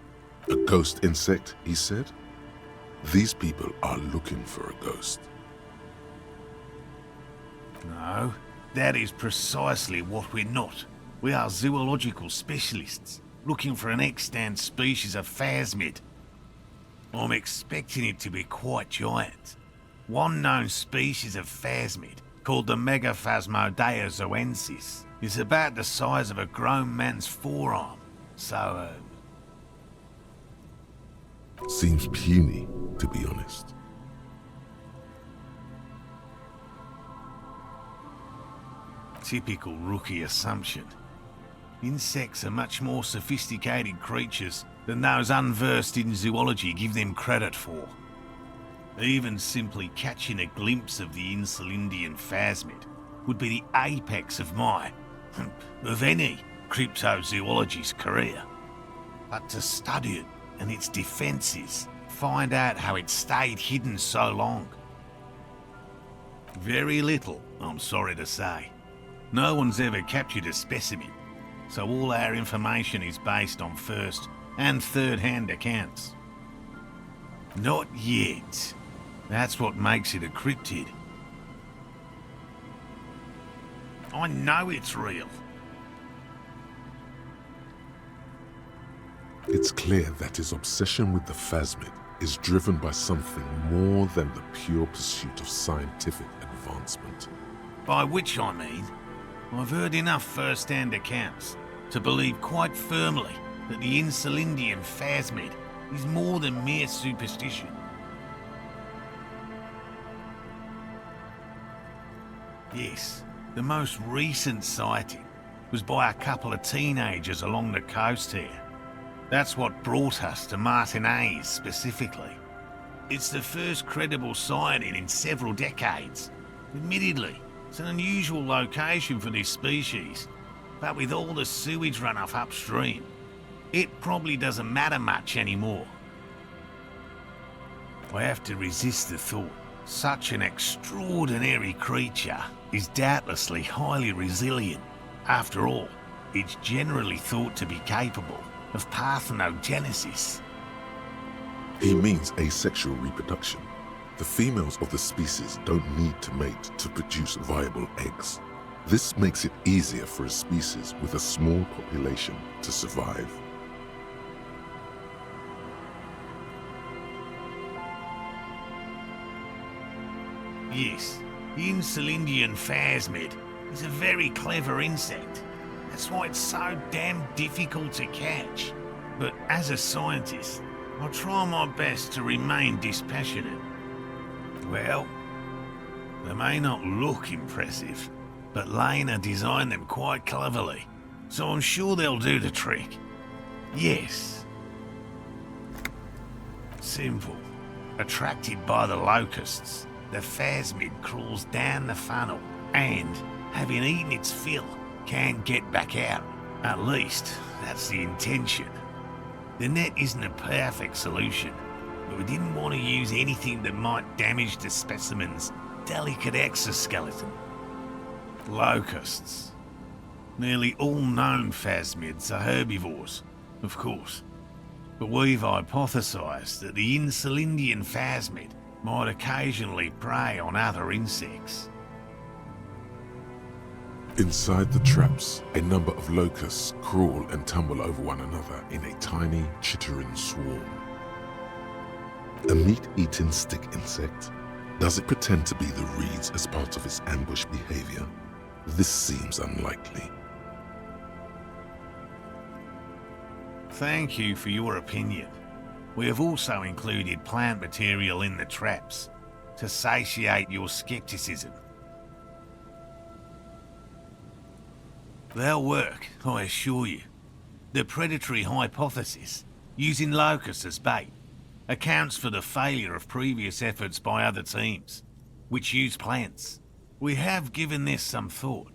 A ghost insect, he said? These people are looking for a ghost. No, that is precisely what we're not. We are zoological specialists, looking for an extant species of phasmid. I'm expecting it to be quite giant. One known species of phasmid, called the Megaphasmodea zoensis, is about the size of a grown man's forearm. So, Seems puny, to be honest. typical rookie assumption. Insects are much more sophisticated creatures than those unversed in zoology give them credit for. Even simply catching a glimpse of the Insulindian phasmid would be the apex of of any cryptozoologist's career. But to study it and its defences, find out how it stayed hidden so long. Very little, I'm sorry to say. No one's ever captured a specimen, so all our information is based on first and third-hand accounts. Not yet. That's what makes it a cryptid. I know it's real. It's clear that his obsession with the phasmid is driven by something more than the pure pursuit of scientific advancement. By which I mean, I've heard enough first-hand accounts to believe quite firmly that the Insulindian phasmid is more than mere superstition. Yes, the most recent sighting was by a couple of teenagers along the coast here. That's what brought us to Martinez specifically. It's the first credible sighting in several decades. Admittedly, it's an unusual location for this species, but with all the sewage runoff upstream, it probably doesn't matter much anymore. I have to resist the thought. Such an extraordinary creature is doubtlessly highly resilient. After all, it's generally thought to be capable of parthenogenesis. He means asexual reproduction. The females of the species don't need to mate to produce viable eggs. This makes it easier for a species with a small population to survive. Yes, the Insulindian phasmid is a very clever insect. That's why it's so damn difficult to catch. But as a scientist, I'll try my best to remain dispassionate. Well, they may not look impressive, but Lena designed them quite cleverly, so I'm sure they'll do the trick. Yes. Simple. Attracted by the locusts, the phasmid crawls down the funnel and, having eaten its fill, can't get back out. At least, that's the intention. The net isn't a perfect solution, but we didn't want to use anything that might damage the specimen's delicate exoskeleton. Locusts. Nearly all known phasmids are herbivores, of course, but we've hypothesized that the Insulindian phasmid might occasionally prey on other insects. Inside the traps, a number of locusts crawl and tumble over one another in a tiny, chittering swarm. A meat-eating stick insect? Does it pretend to be the reeds as part of its ambush behavior? This seems unlikely. Thank you for your opinion. We have also included plant material in the traps to satiate your skepticism. They'll work, I assure you. The predatory hypothesis, using locusts as bait, accounts for the failure of previous efforts by other teams, which use plants. We have given this some thought.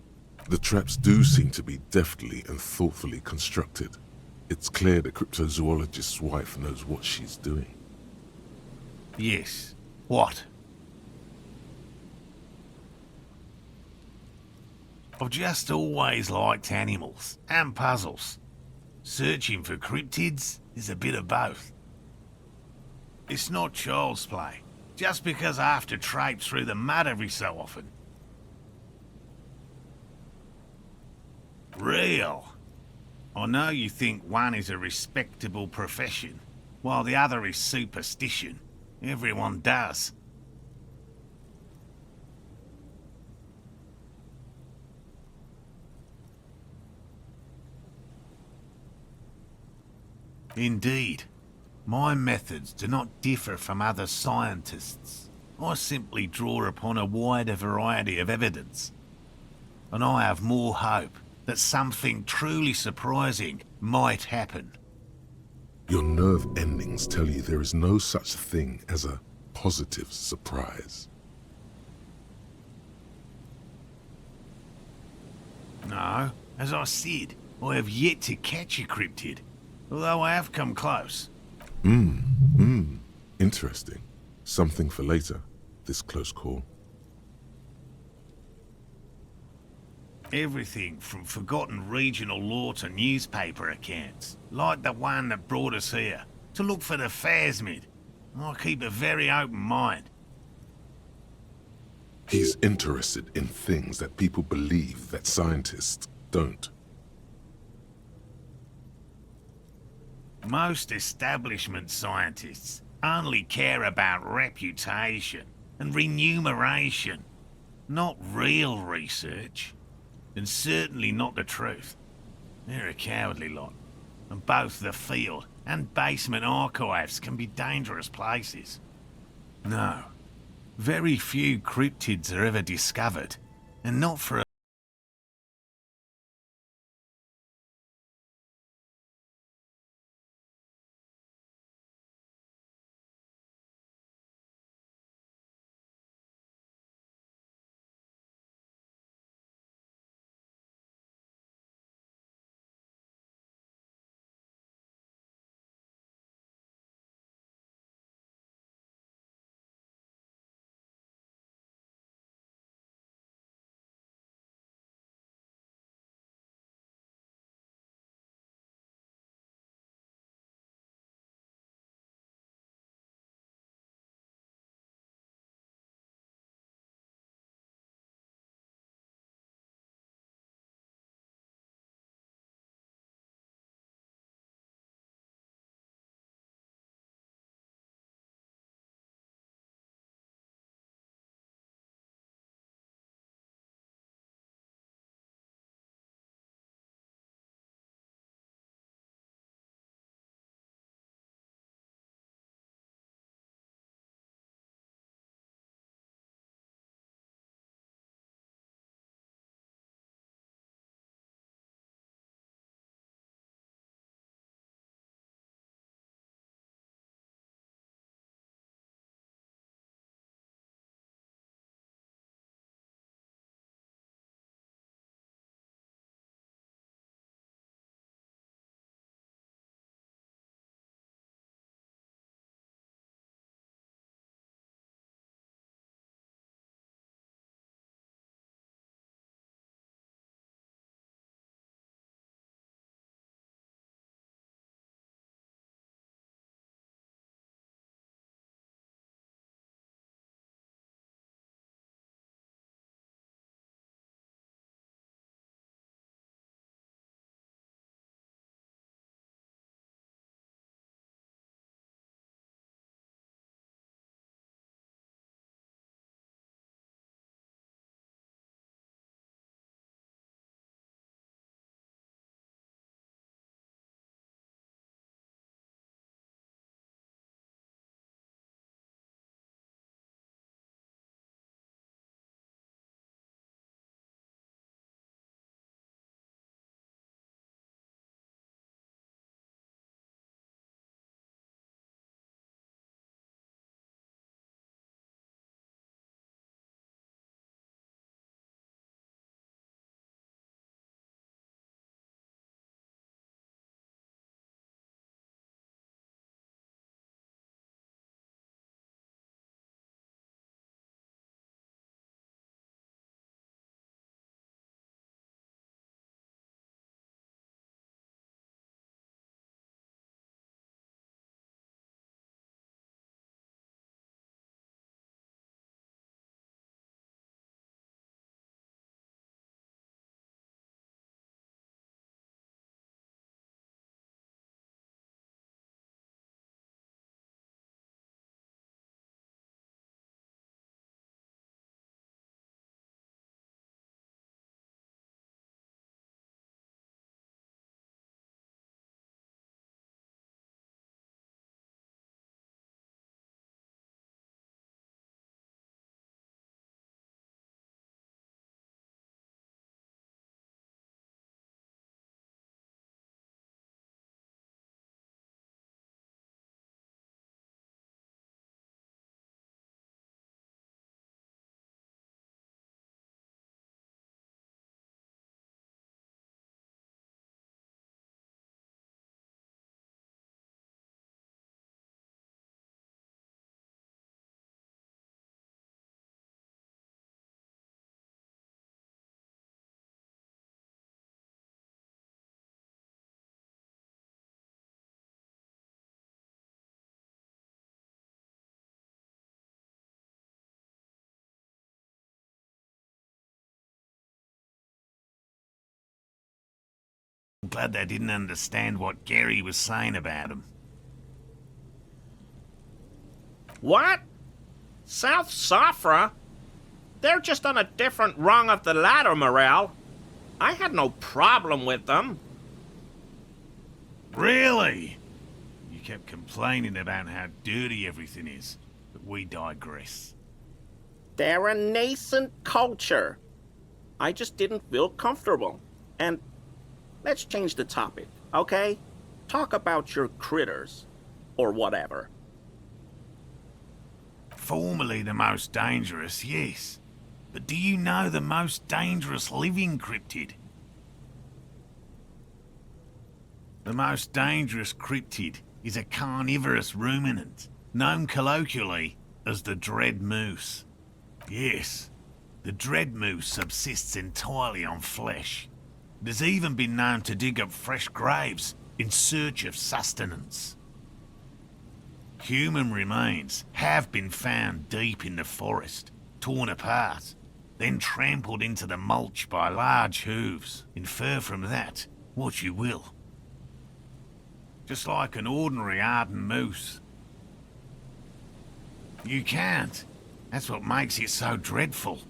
The traps do seem to be deftly and thoughtfully constructed. It's clear the cryptozoologist's wife knows what she's doing. Yes. What? I've just always liked animals and puzzles. Searching for cryptids is a bit of both. It's not child's play, just because I have to traipse through the mud every so often. Real. I know you think one is a respectable profession, while the other is superstition. Everyone does. Indeed. My methods do not differ from other scientists. I simply draw upon a wider variety of evidence. And I have more hope that something truly surprising might happen. Your nerve endings tell you there is no such thing as a positive surprise. No, as I said, I have yet to catch a cryptid, although I have come close. Interesting. Something for later, this close call. Everything from forgotten regional lore to newspaper accounts, like the one that brought us here, to look for the phasmid. I keep a very open mind. He's interested in things that people believe that scientists don't. Most establishment scientists only care about reputation and remuneration, not real research, and certainly not the truth. They're a cowardly lot, and both the field and basement archives can be dangerous places. No, very few cryptids are ever discovered, and not for a glad they didn't understand what Gary was saying about him. What? South Safra? They're just on a different rung of the ladder, Morel. I had no problem with them. Really? You kept complaining about how dirty everything is, but we digress. They're a nascent culture. I just didn't feel comfortable. And let's change the topic, okay? Talk about your critters, or whatever. Formerly the most dangerous, yes. But do you know the most dangerous living cryptid? The most dangerous cryptid is a carnivorous ruminant, known colloquially as the dread moose. Yes, the dread moose subsists entirely on flesh. It has even been known to dig up fresh graves in search of sustenance. Human remains have been found deep in the forest, torn apart, then trampled into the mulch by large hooves. Infer from that what you will. Just like an ordinary Arden moose. You can't. That's what makes it so dreadful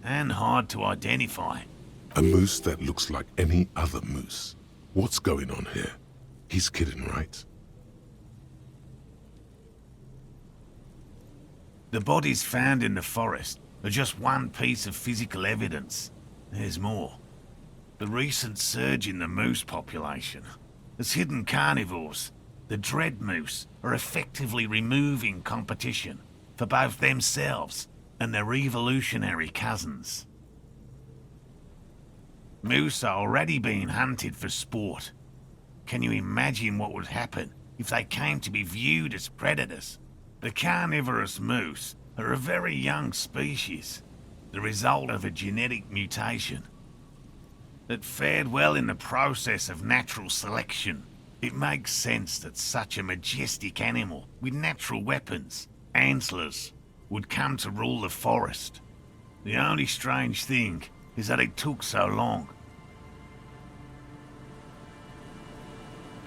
and hard to identify. A moose that looks like any other moose. What's going on here? He's kidding, right? The bodies found in the forest are just one piece of physical evidence. There's more. The recent surge in the moose population has hidden carnivores. The dread moose are effectively removing competition for both themselves and their evolutionary cousins. Moose are already being hunted for sport. Can you imagine what would happen if they came to be viewed as predators? The carnivorous moose are a very young species, the result of a genetic mutation that fared well in the process of natural selection. It makes sense that such a majestic animal with natural weapons, antlers, would come to rule the forest. The only strange thing is that it took so long.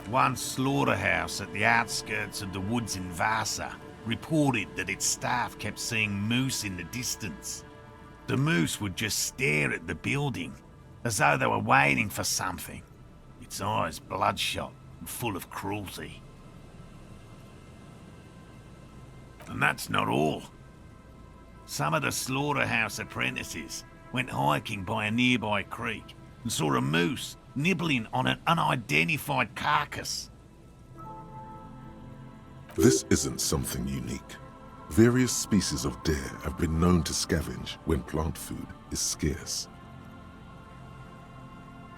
One slaughterhouse at the outskirts of the woods in Vasa reported that its staff kept seeing moose in the distance. The moose would just stare at the building, as though they were waiting for something, its eyes bloodshot and full of cruelty. And that's not all. Some of the slaughterhouse apprentices went hiking by a nearby creek and saw a moose nibbling on an unidentified carcass. This isn't something unique. Various species of deer have been known to scavenge when plant food is scarce.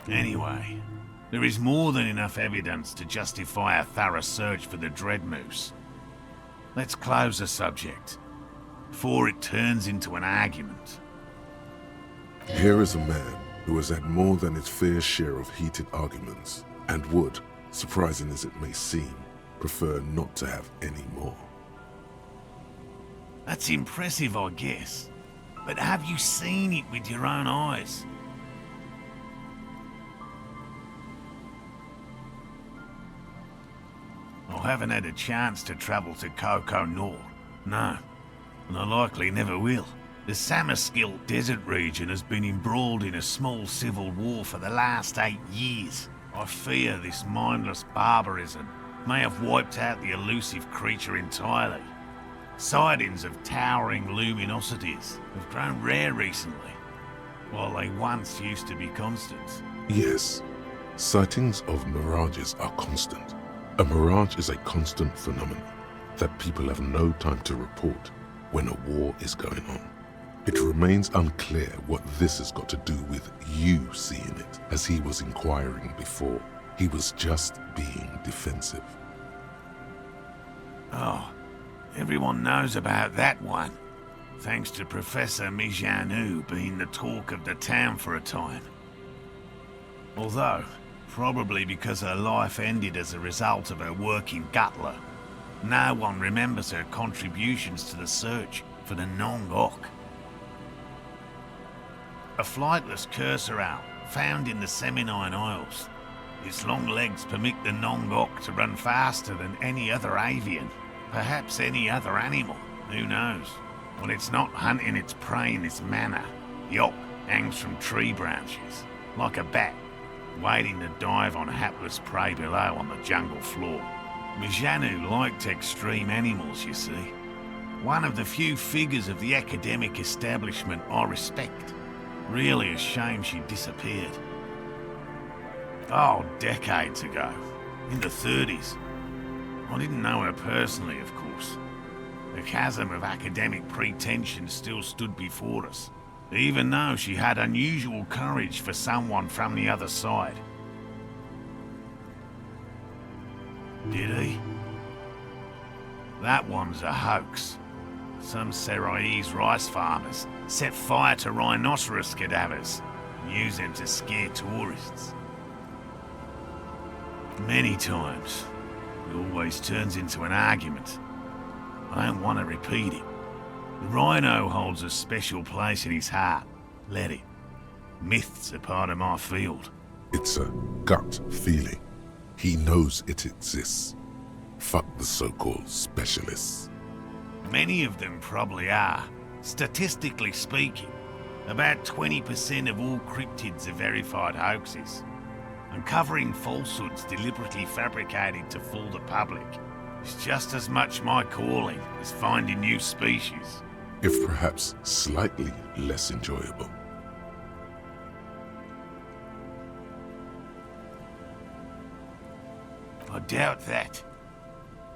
Anyway, there is more than enough evidence to justify a thorough search for the dread moose. Let's close the subject before it turns into an argument. Here is a man who has had more than his fair share of heated arguments and would, surprising as it may seem, prefer not to have any more. That's impressive, I guess. But have you seen it with your own eyes? I haven't had a chance to travel to Coco Nor. No, and I likely never will. The Samaskill Desert region has been embroiled in a small civil war for the last 8 years. I fear this mindless barbarism may have wiped out the elusive creature entirely. Sightings of towering luminosities have grown rare recently, while they once used to be constant. Yes, sightings of mirages are constant. A mirage is a constant phenomenon that people have no time to report when a war is going on. It remains unclear what this has got to do with you seeing it, as he was inquiring before. He was just being defensive. Oh, everyone knows about that one, thanks to Professor Mijanu being the talk of the town for a time. Although, probably because her life ended as a result of her work in Gutler, no one remembers her contributions to the search for the Nong-Ok. A flightless cursor owl found in the Seminine Isles. Its long legs permit the Nongok to run faster than any other avian. Perhaps any other animal. Who knows? When it's not hunting its prey in this manner, Yop hangs from tree branches, like a bat, waiting to dive on hapless prey below on the jungle floor. Mijanu liked extreme animals, you see. One of the few figures of the academic establishment I respect. Really a shame she disappeared. Oh, decades ago. In the 30s. I didn't know her personally, of course. The chasm of academic pretension still stood before us, even though she had unusual courage for someone from the other side. Did he? That one's a hoax. Some Seraise rice farmers set fire to rhinoceros cadavers and use them to scare tourists. Many times, it always turns into an argument. I don't want to repeat it. The rhino holds a special place in his heart. Let it. Myths are part of my field. It's a gut feeling. He knows it exists. Fuck the so-called specialists. Many of them probably are. Statistically speaking, about 20% of all cryptids are verified hoaxes. Uncovering falsehoods deliberately fabricated to fool the public is just as much my calling as finding new species. If perhaps slightly less enjoyable. I doubt that.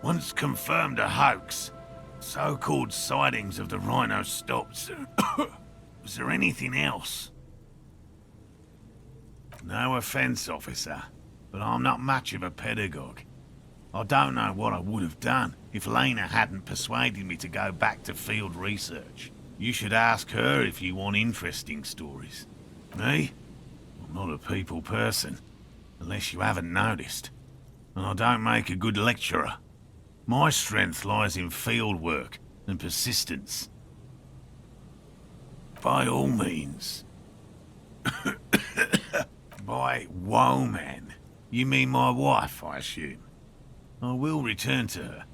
Once confirmed a hoax, so-called sightings of the rhino stopped. Was there anything else? No offense, officer, but I'm not much of a pedagogue. I don't know what I would have done if Lena hadn't persuaded me to go back to field research. You should ask her if you want interesting stories. Me? I'm not a people person, unless you haven't noticed. And I don't make a good lecturer. My strength lies in field work and persistence. By all means. By woman, you mean my wife, I assume? I will return to her,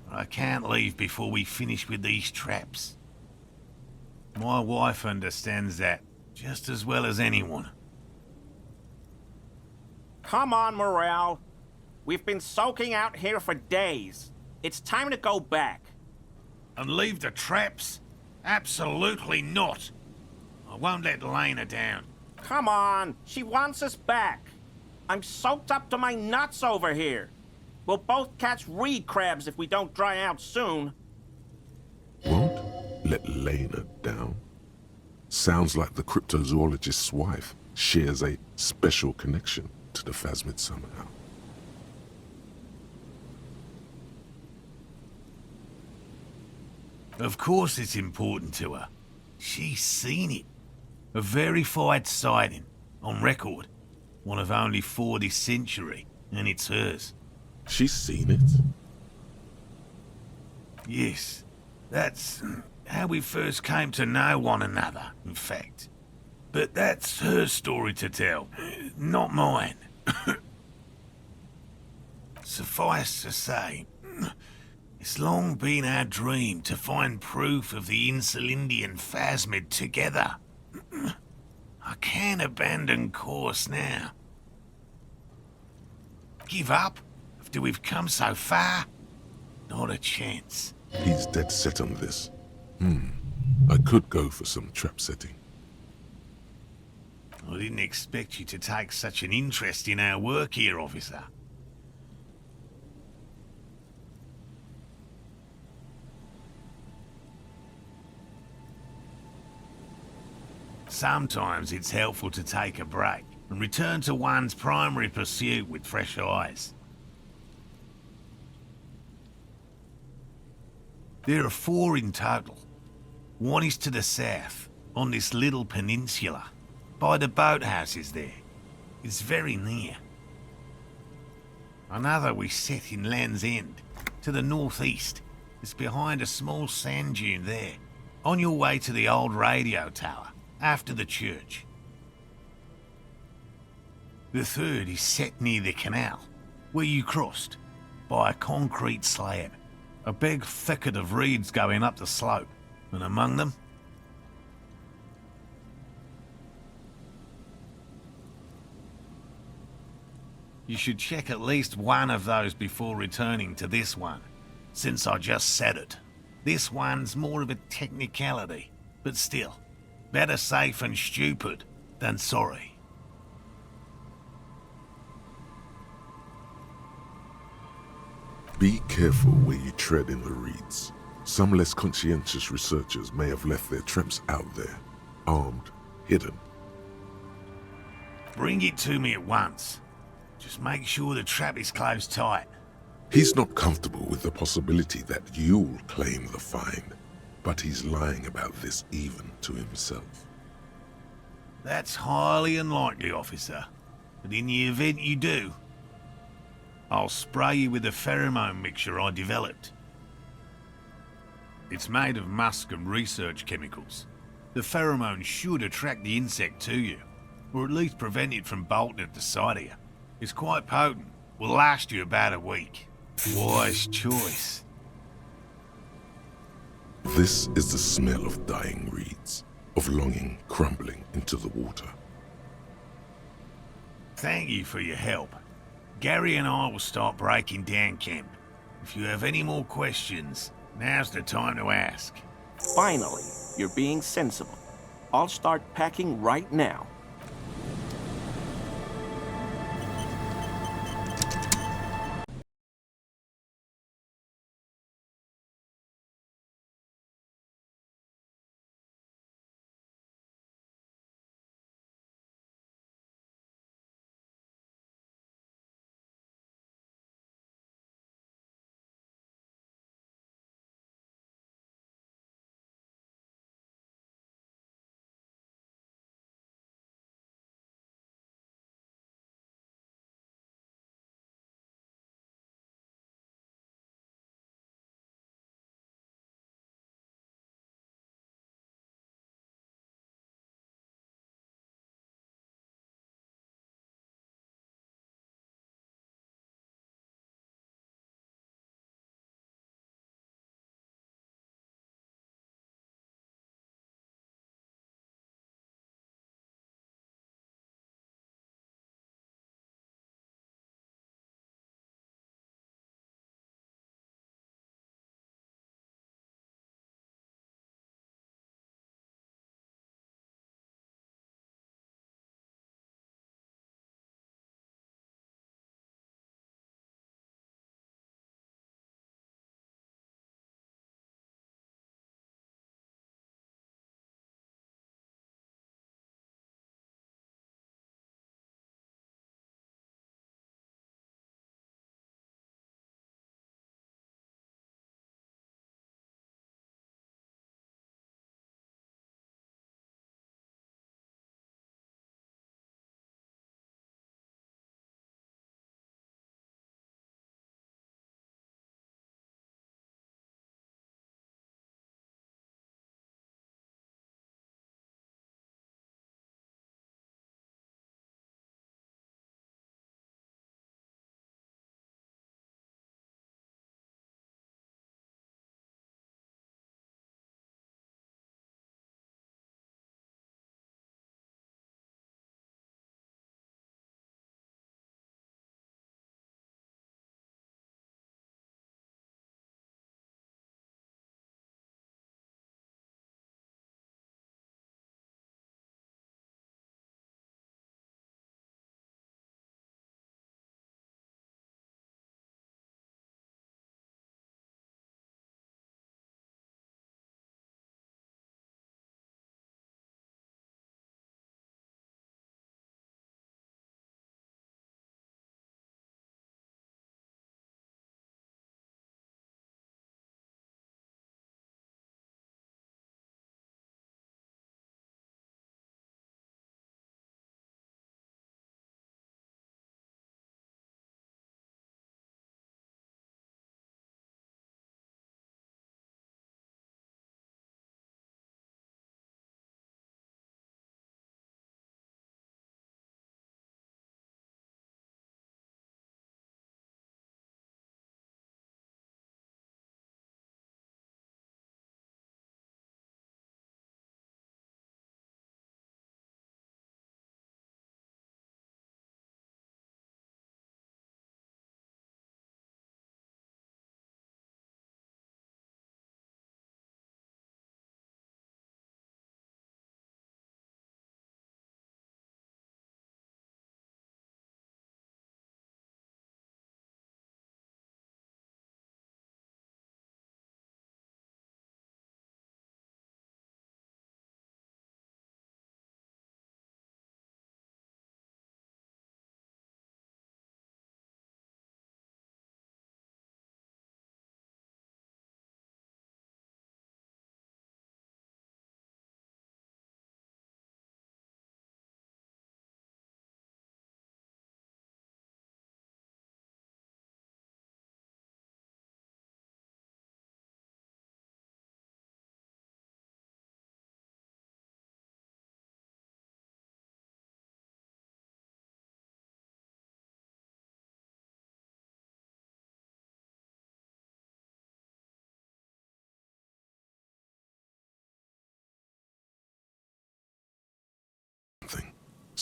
but I can't leave before we finish with these traps. My wife understands that just as well as anyone. Come on, Morale. We've been soaking out here for days. It's time to go back. And leave the traps? Absolutely not. I won't let Lena down. Come on, she wants us back. I'm soaked up to my nuts over here. We'll both catch reed crabs if we don't dry out soon. Won't let Lena down? Sounds like the cryptozoologist's wife shares a special connection to the Phasmid somehow. Of course it's important to her. She's seen it. A verified sighting, on record. One of only 4 this century, and it's hers. She's seen it? Yes. That's how we first came to know one another, in fact. But that's her story to tell, not mine. Suffice to say, it's long been our dream to find proof of the Insulindian Phasmid together. I can't abandon course now. Give up after we've come so far? Not a chance. He's dead set on this. I could go for some trap setting. I didn't expect you to take such an interest in our work here, officer. Sometimes it's helpful to take a break and return to one's primary pursuit with fresh eyes. There are 4 in total. One is to the south, on this little peninsula, by the boathouses there. It's very near. Another we set in Land's End, to the northeast. It's behind a small sand dune there, on your way to the old radio tower, after the church. The third is set near the canal, where you crossed, by a concrete slab. A big thicket of reeds going up the slope, and among them, you should check at least one of those before returning to this one, since I just said it. This one's more of a technicality, but still, better safe and stupid than sorry. Be careful where you tread in the reeds. Some less conscientious researchers may have left their traps out there, armed, hidden. Bring it to me at once. Just make sure the trap is closed tight. He's not comfortable with the possibility that you'll claim the find, but he's lying about this even to himself. That's highly unlikely, officer. But in the event you do, I'll spray you with a pheromone mixture I developed. It's made of musk and research chemicals. The pheromone should attract the insect to you, or at least prevent it from bolting at the sight of you. It's quite potent. Will last you about a week. Wise choice. This is the smell of dying reeds, of longing crumbling into the water. Thank you for your help. Gary and I will start breaking down camp. If you have any more questions, now's the time to ask. Finally, you're being sensible. I'll start packing right now.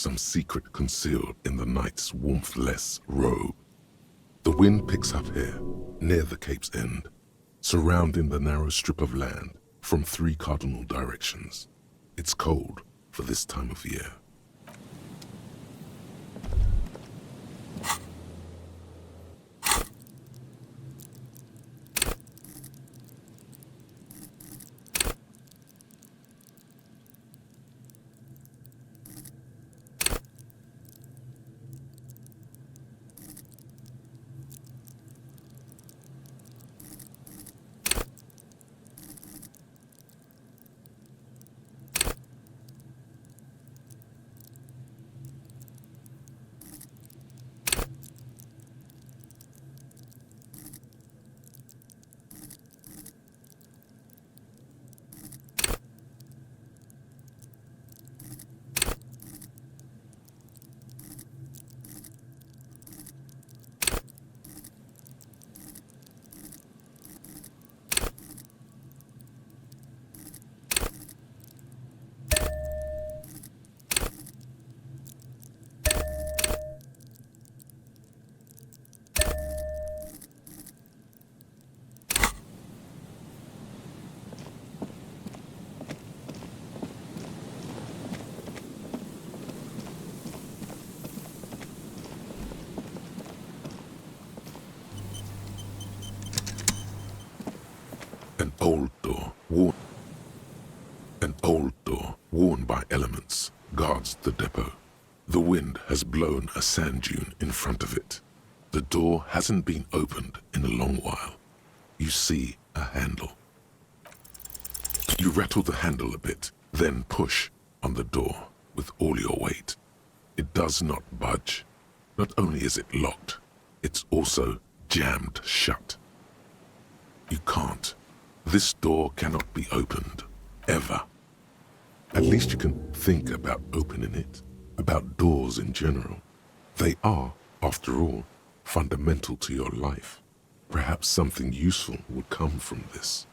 some secret concealed in the night's warmthless robe. The wind picks up here, near the cape's end, surrounding the narrow strip of land from 3 cardinal directions. It's cold for this time of year. An old door, worn by elements, guards the depot. The wind has blown a sand dune in front of it. The door hasn't been opened in a long while. You see a handle. You rattle the handle a bit, then push on the door with all your weight. It does not budge. Not only is it locked, it's also jammed shut. You can't. This door cannot be opened, ever. At least you can think about opening it, about doors in general. They are, after all, fundamental to your life. Perhaps something useful would come from this.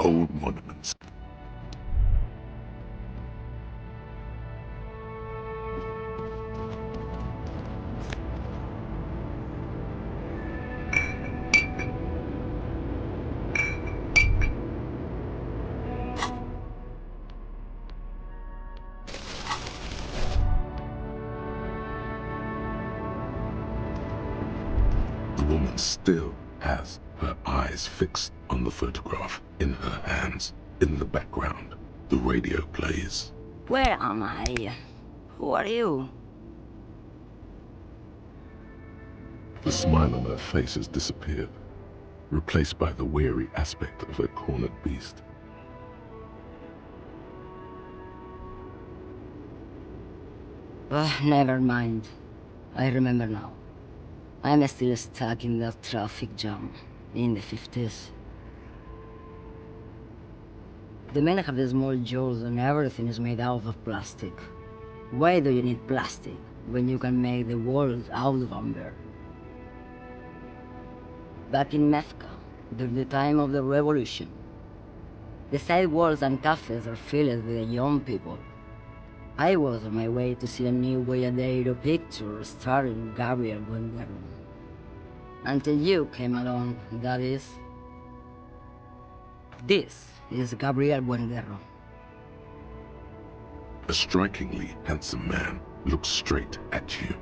old monuments. The woman still has her eyes fixed on the photograph in her hands. In the background, the radio plays. Where am I? Who are you? The smile on her face has disappeared, replaced by the weary aspect of a cornered beast. Never mind. I remember now. I'm still stuck in that traffic jam in the 50s. The men have the small jaws and everything is made out of plastic. Why do you need plastic when you can make the world out of amber? Back in Mecca, during the time of the revolution, the sidewalks and cafes are filled with young people. I was on my way to see a new Boyadero picture starring Gabriel Buendero. Until you came along, that is. This is Gabriel Buendero. A strikingly handsome man looks straight at you,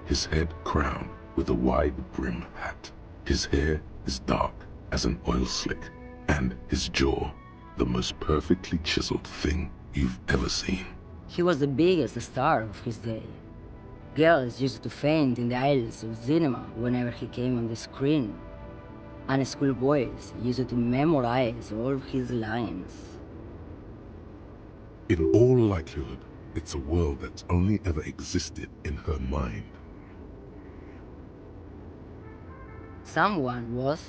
his head crowned with a wide brim hat. His hair is dark as an oil slick, and his jaw the most perfectly chiseled thing you've ever seen. He was the biggest star of his day. Girls used to faint in the aisles of cinema whenever he came on the screen, and schoolboys used to memorize all his lines. In all likelihood, it's a world that's only ever existed in her mind. Someone was.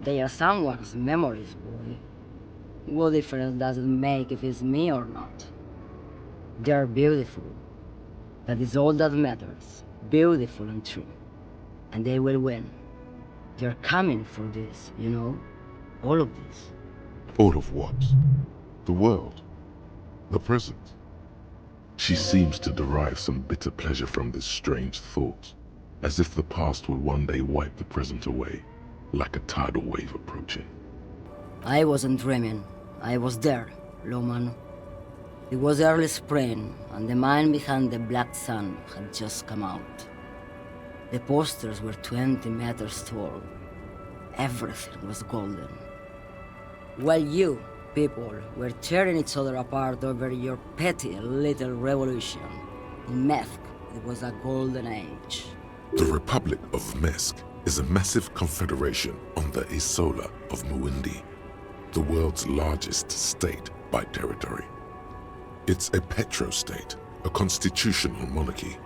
They are someone's memories, boy. What difference does it make if it's me or not? They are beautiful. That is all that matters. Beautiful and true. And they will win. They're coming for this, you know? All of this. All of what? The world. The present. She seems to derive some bitter pleasure from this strange thought, as if the past will one day wipe the present away, like a tidal wave approaching. I wasn't dreaming. I was there, Loman. It was early spring, and the man behind the black sun had just come out. The posters were 20 meters tall. Everything was golden. While you, people, were tearing each other apart over your petty little revolution, in Methk, it was a golden age. The Republic of Mesk is a massive confederation on the Isola of Muindi, the world's largest state by territory. It's a petro-state, a constitutional monarchy,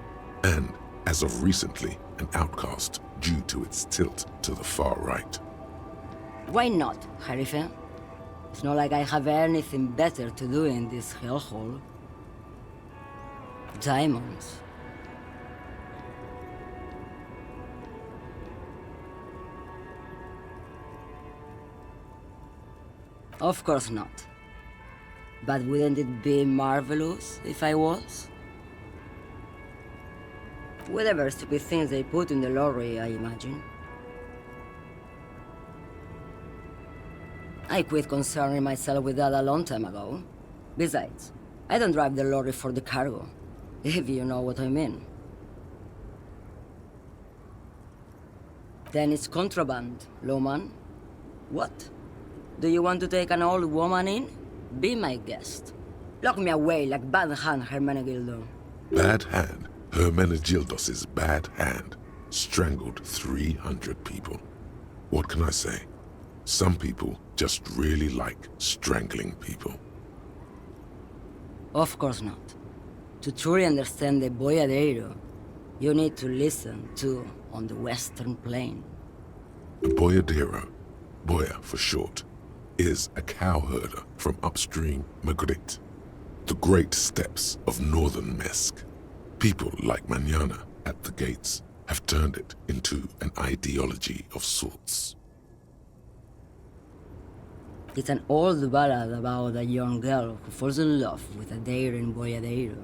and, as of recently, an outcast due to its tilt to the far right. Why not, Harife? It's not like I have anything better to do in this hellhole. Diamonds. Of course not. But wouldn't it be marvelous if I was? Whatever stupid things they put in the lorry, I imagine. I quit concerning myself with that a long time ago. Besides, I don't drive the lorry for the cargo, if you know what I mean. Then it's contraband, Loman. What? Do you want to take an old woman in? Be my guest. Lock me away like Bad Hand Hermenegildo. Bad Hand Hermenegildos's bad hand strangled 300 people. What can I say? Some people just really like strangling people. Of course not. To truly understand the Boyadero, you need to listen to On the Western Plain. The Boyadero, Boya for short, is a cowherder from upstream Magritte, the great steppes of northern Mesk. People like Manana at the gates have turned it into an ideology of sorts. It's an old ballad about a young girl who falls in love with a daring boyadero.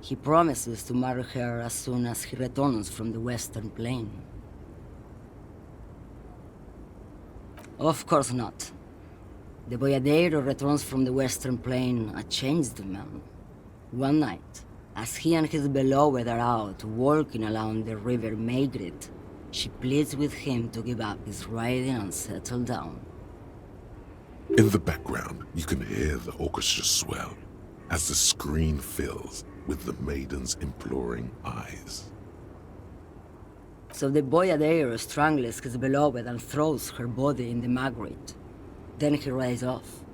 He promises to marry her as soon as he returns from the Western Plain. Of course not. The boyadero returns from the Western Plain a changed man. One night, as he and his beloved are out walking along the river Maigret, she pleads with him to give up his riding and settle down. In the background, you can hear the orchestra swell as the screen fills with the maiden's imploring eyes. So the boyadero strangles his beloved and throws her body in the Maigret. Then he rides off,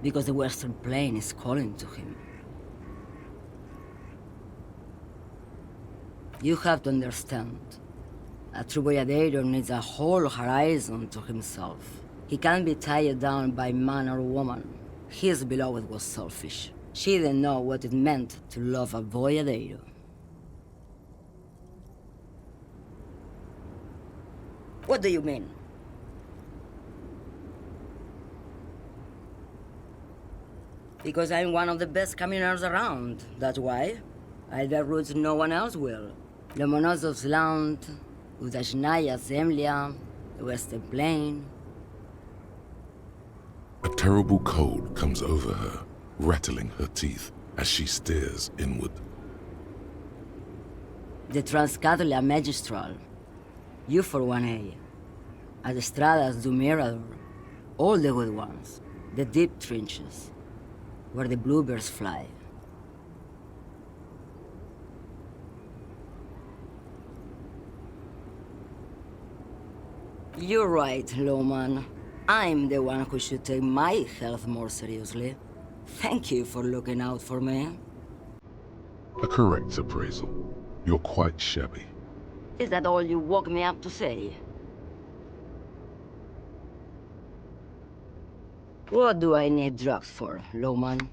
because the Western Plain is calling to him. You have to understand, a true boyadero needs a whole horizon to himself. He can't be tied down by man or woman. His beloved was selfish. She didn't know what it meant to love a boyadero. What do you mean? Because I'm one of the best communers around, that's why. I bear roots no one else will. Lomonosov's land, Udashnaya Zemlya, the Western Plain. A terrible cold comes over her, rattling her teeth as she stares inward. The Transcatolia Magistral, you for 1A, Adestradas du Mirador, all the good ones, the deep trenches, where the bluebirds fly. You're right, Lowman. I'm the one who should take my health more seriously. Thank you for looking out for me. A correct appraisal. You're quite shabby. Is that all you woke me up to say? What do I need drugs for, Lowman?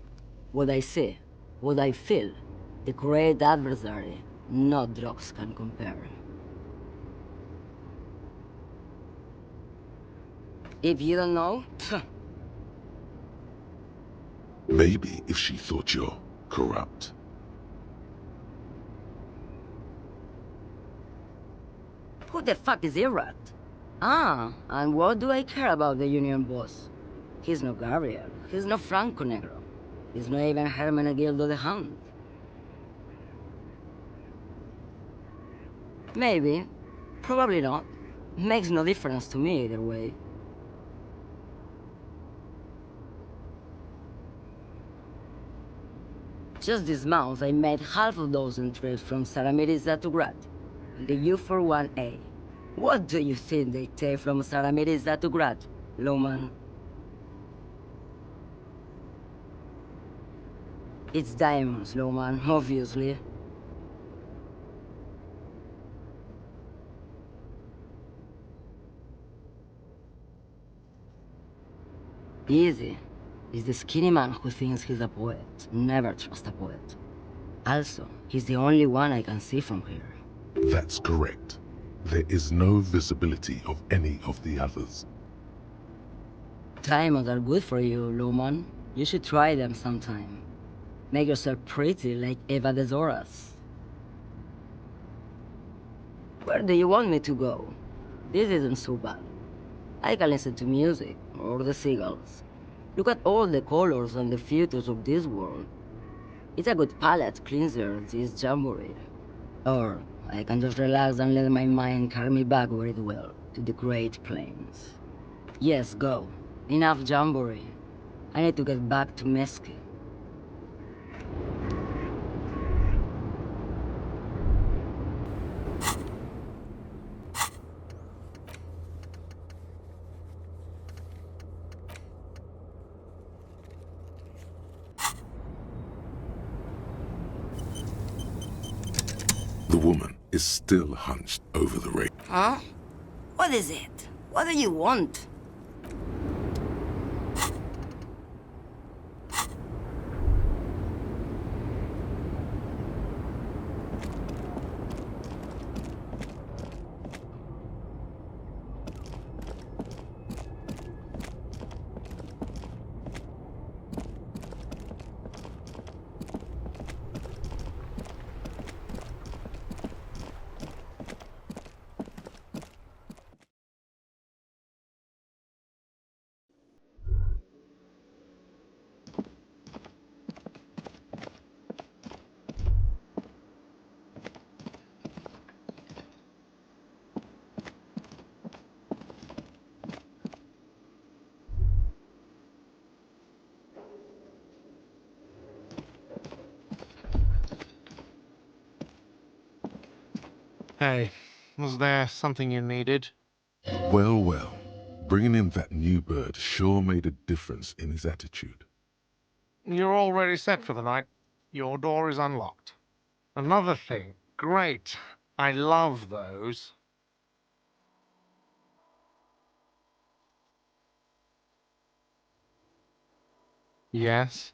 What I see, what I feel. The great adversary, no drugs can compare. If you don't know, Maybe if she thought you're corrupt. who the fuck is Iraq? Ah, and what do I care about the union boss? He's no Gabriel, he's no Franco Negro. He's not even Hermenegildo the Hound. Maybe, probably not. Makes no difference to me either way. Just this month, I made half a dozen trips from Saramiriza to Grad, the U41A. What do you think they take from Saramiriza to Grad, Lowman? It's diamonds, Lowman, obviously. Easy. He's the skinny man who thinks he's a poet. Never trust a poet. Also, he's the only one I can see from here. That's correct. There is no visibility of any of the others. Diamonds are good for you, Luman. You should try them sometime. Make yourself pretty like Eva de Zoras. Where do you want me to go? This isn't so bad. I can listen to music, or the seagulls. Look at all the colors and the futures of this world. It's a good palate cleanser, this jamboree. Or I can just relax and let my mind carry me back where it will, to the Great Plains. Yes, go. Enough jamboree. I need to get back to Mesque. The woman is still hunched over the rake. Huh? What is it? What do you want? Hey, was there something you needed? Well, well. Bringing in that new bird sure made a difference in his attitude. You're already set for the night. Your door is unlocked. Another thing. Great. I love those. Yes?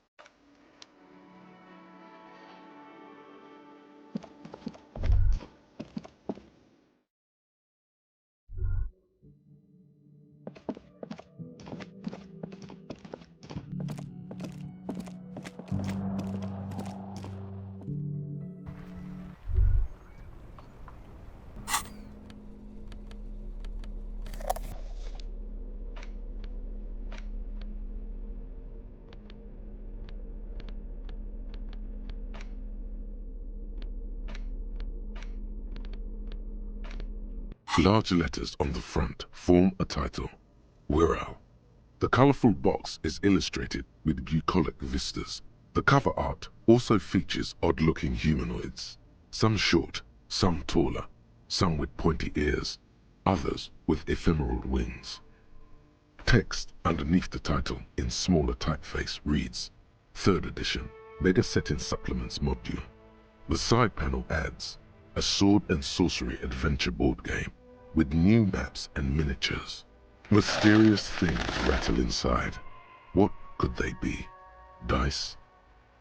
Large letters on the front form a title, Wirral. The colorful box is illustrated with bucolic vistas. The cover art also features odd-looking humanoids, some short, some taller, some with pointy ears, others with ephemeral wings. Text underneath the title in smaller typeface reads, 3rd edition, Mega Setting Supplements Module. The side panel adds, a sword and sorcery adventure board game with new maps and miniatures. Mysterious things rattle inside. What could they be? Dice?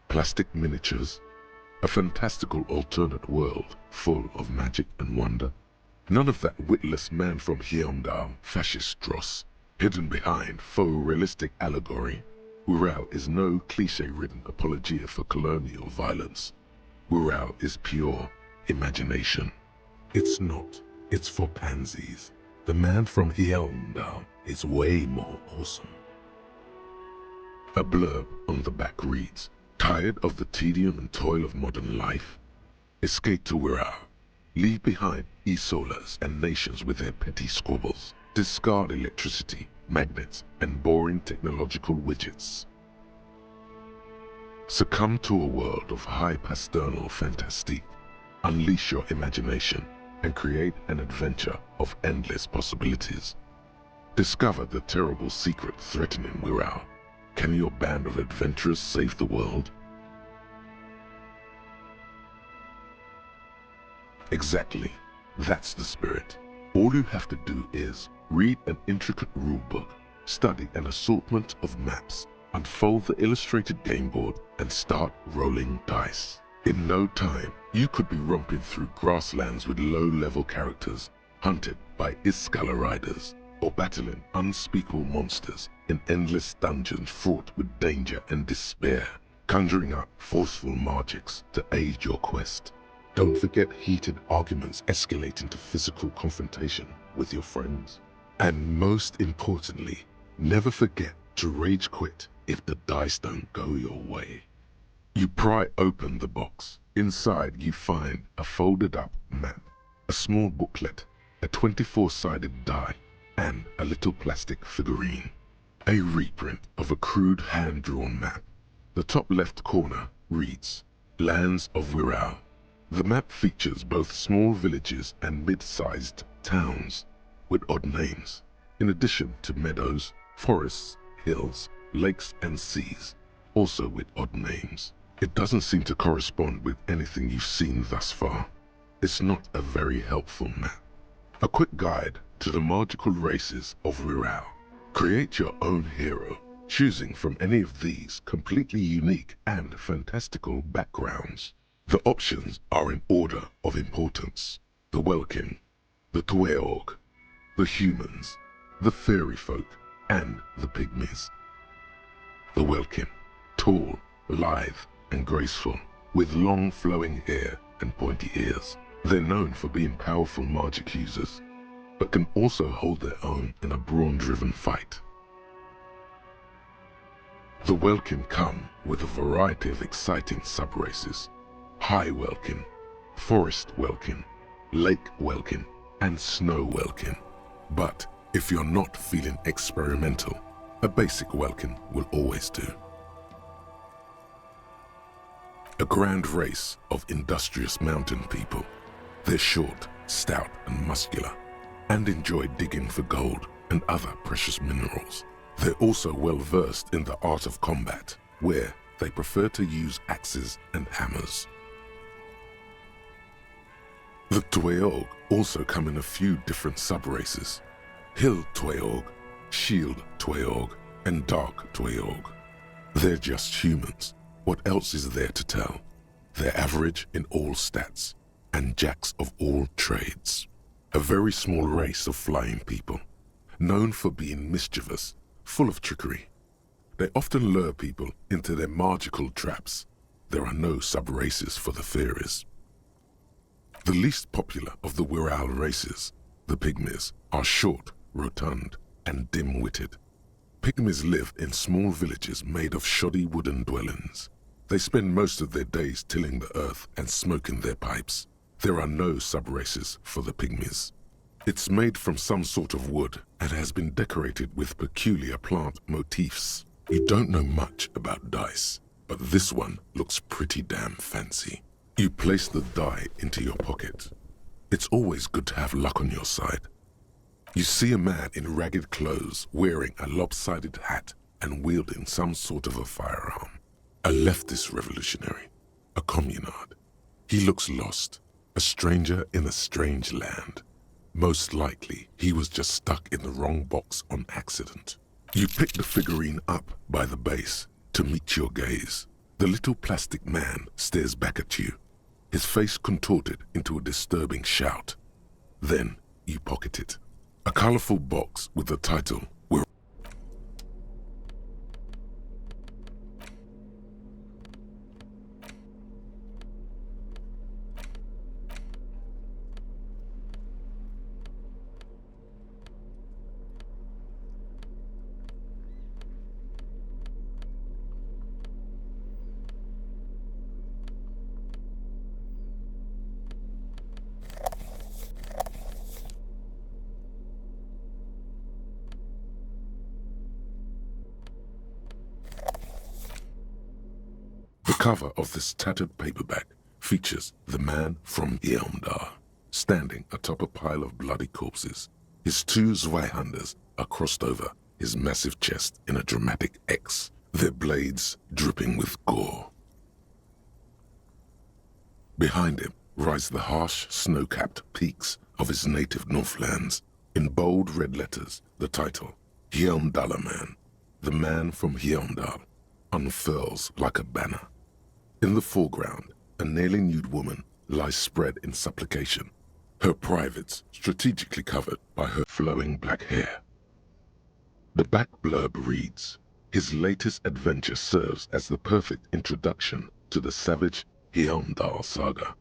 Plastic miniatures? A fantastical alternate world full of magic and wonder? None of that witless man from Hyundai fascist dross, hidden behind faux realistic allegory. Wirral is no cliché-ridden apologia for colonial violence. Wirral is pure imagination. It's not. It's for pansies. The man from Hyundai is way more awesome. A blurb on the back reads, tired of the tedium and toil of modern life? Escape to Wirral. Leave behind e-solas and nations with their petty squabbles. Discard electricity, magnets, and boring technological widgets. Succumb to a world of high pasternal fantastique. Unleash your imagination and create an adventure of endless possibilities. Discover the terrible secret threatening Wirral. Can your band of adventurers save the world? Exactly. That's the spirit. All you have to do is read an intricate rulebook, study an assortment of maps, unfold the illustrated game board, and start rolling dice. In no time, you could be romping through grasslands with low-level characters, hunted by Iskala riders, or battling unspeakable monsters in endless dungeons fraught with danger and despair, conjuring up forceful magics to aid your quest. Don't forget heated arguments escalate into physical confrontation with your friends. And most importantly, never forget to rage quit if the dice don't go your way. You pry open the box. Inside you find a folded up map, a small booklet, a 24-sided die, and a little plastic figurine. A reprint of a crude hand-drawn map. The top left corner reads, Lands of Wirral. The map features both small villages and mid-sized towns with odd names, in addition to meadows, forests, hills, lakes, and seas, also with odd names. It doesn't seem to correspond with anything you've seen thus far. It's not a very helpful map. A quick guide to the magical races of Wirral. Create your own hero, choosing from any of these completely unique and fantastical backgrounds. The options are in order of importance. The Welkin, the Tweorg, the humans, the fairy folk, and the pygmies. The Welkin, tall, lithe, and graceful, with long flowing hair and pointy ears. They're known for being powerful magic users, but can also hold their own in a brawn-driven fight. The Welkin come with a variety of exciting sub-races. High Welkin, Forest Welkin, Lake Welkin, and Snow Welkin. But if you're not feeling experimental, a basic Welkin will always do. A grand race of industrious mountain people. They're short, stout and muscular, and enjoy digging for gold and other precious minerals. They're also well versed in the art of combat, where they prefer to use axes and hammers. The Tueog also come in a few different sub-races: Hill Tueog, Shield Tueog, and Dark Tueog. They're just humans. What else is there to tell? They're average in all stats, and jacks of all trades. A very small race of flying people, known for being mischievous, full of trickery. They often lure people into their magical traps. There are no sub-races for the fairies. The least popular of the Wirral races, the Pygmies, are short, rotund, and dim-witted. Pygmies live in small villages made of shoddy wooden dwellings. They spend most of their days tilling the earth and smoking their pipes. There are no sub-races for the Pygmies. It's made from some sort of wood and has been decorated with peculiar plant motifs. You don't know much about dice, but this one looks pretty damn fancy. You place the die into your pocket. It's always good to have luck on your side. You see a man in ragged clothes wearing a lopsided hat and wielding some sort of a firearm. A leftist revolutionary, a communard. He looks lost, a stranger in a strange land. Most likely, he was just stuck in the wrong box on accident. You pick the figurine up by the base to meet your gaze. The little plastic man stares back at you, his face contorted into a disturbing shout. Then you pocket it. A colorful box with the title, "We're..." The cover of this tattered paperback features the man from Yeomdar, standing atop a pile of bloody corpses. His two Zweihanders are crossed over his massive chest in a dramatic X, their blades dripping with gore. Behind him rise the harsh, snow-capped peaks of his native Northlands. In bold red letters, the title, Heomdallaman, the man from Heomdal, unfurls like a banner. In the foreground, a nearly nude woman lies spread in supplication, her privates strategically covered by her flowing black hair. The back blurb reads, "His latest adventure serves as the perfect introduction to the savage Heomdal saga.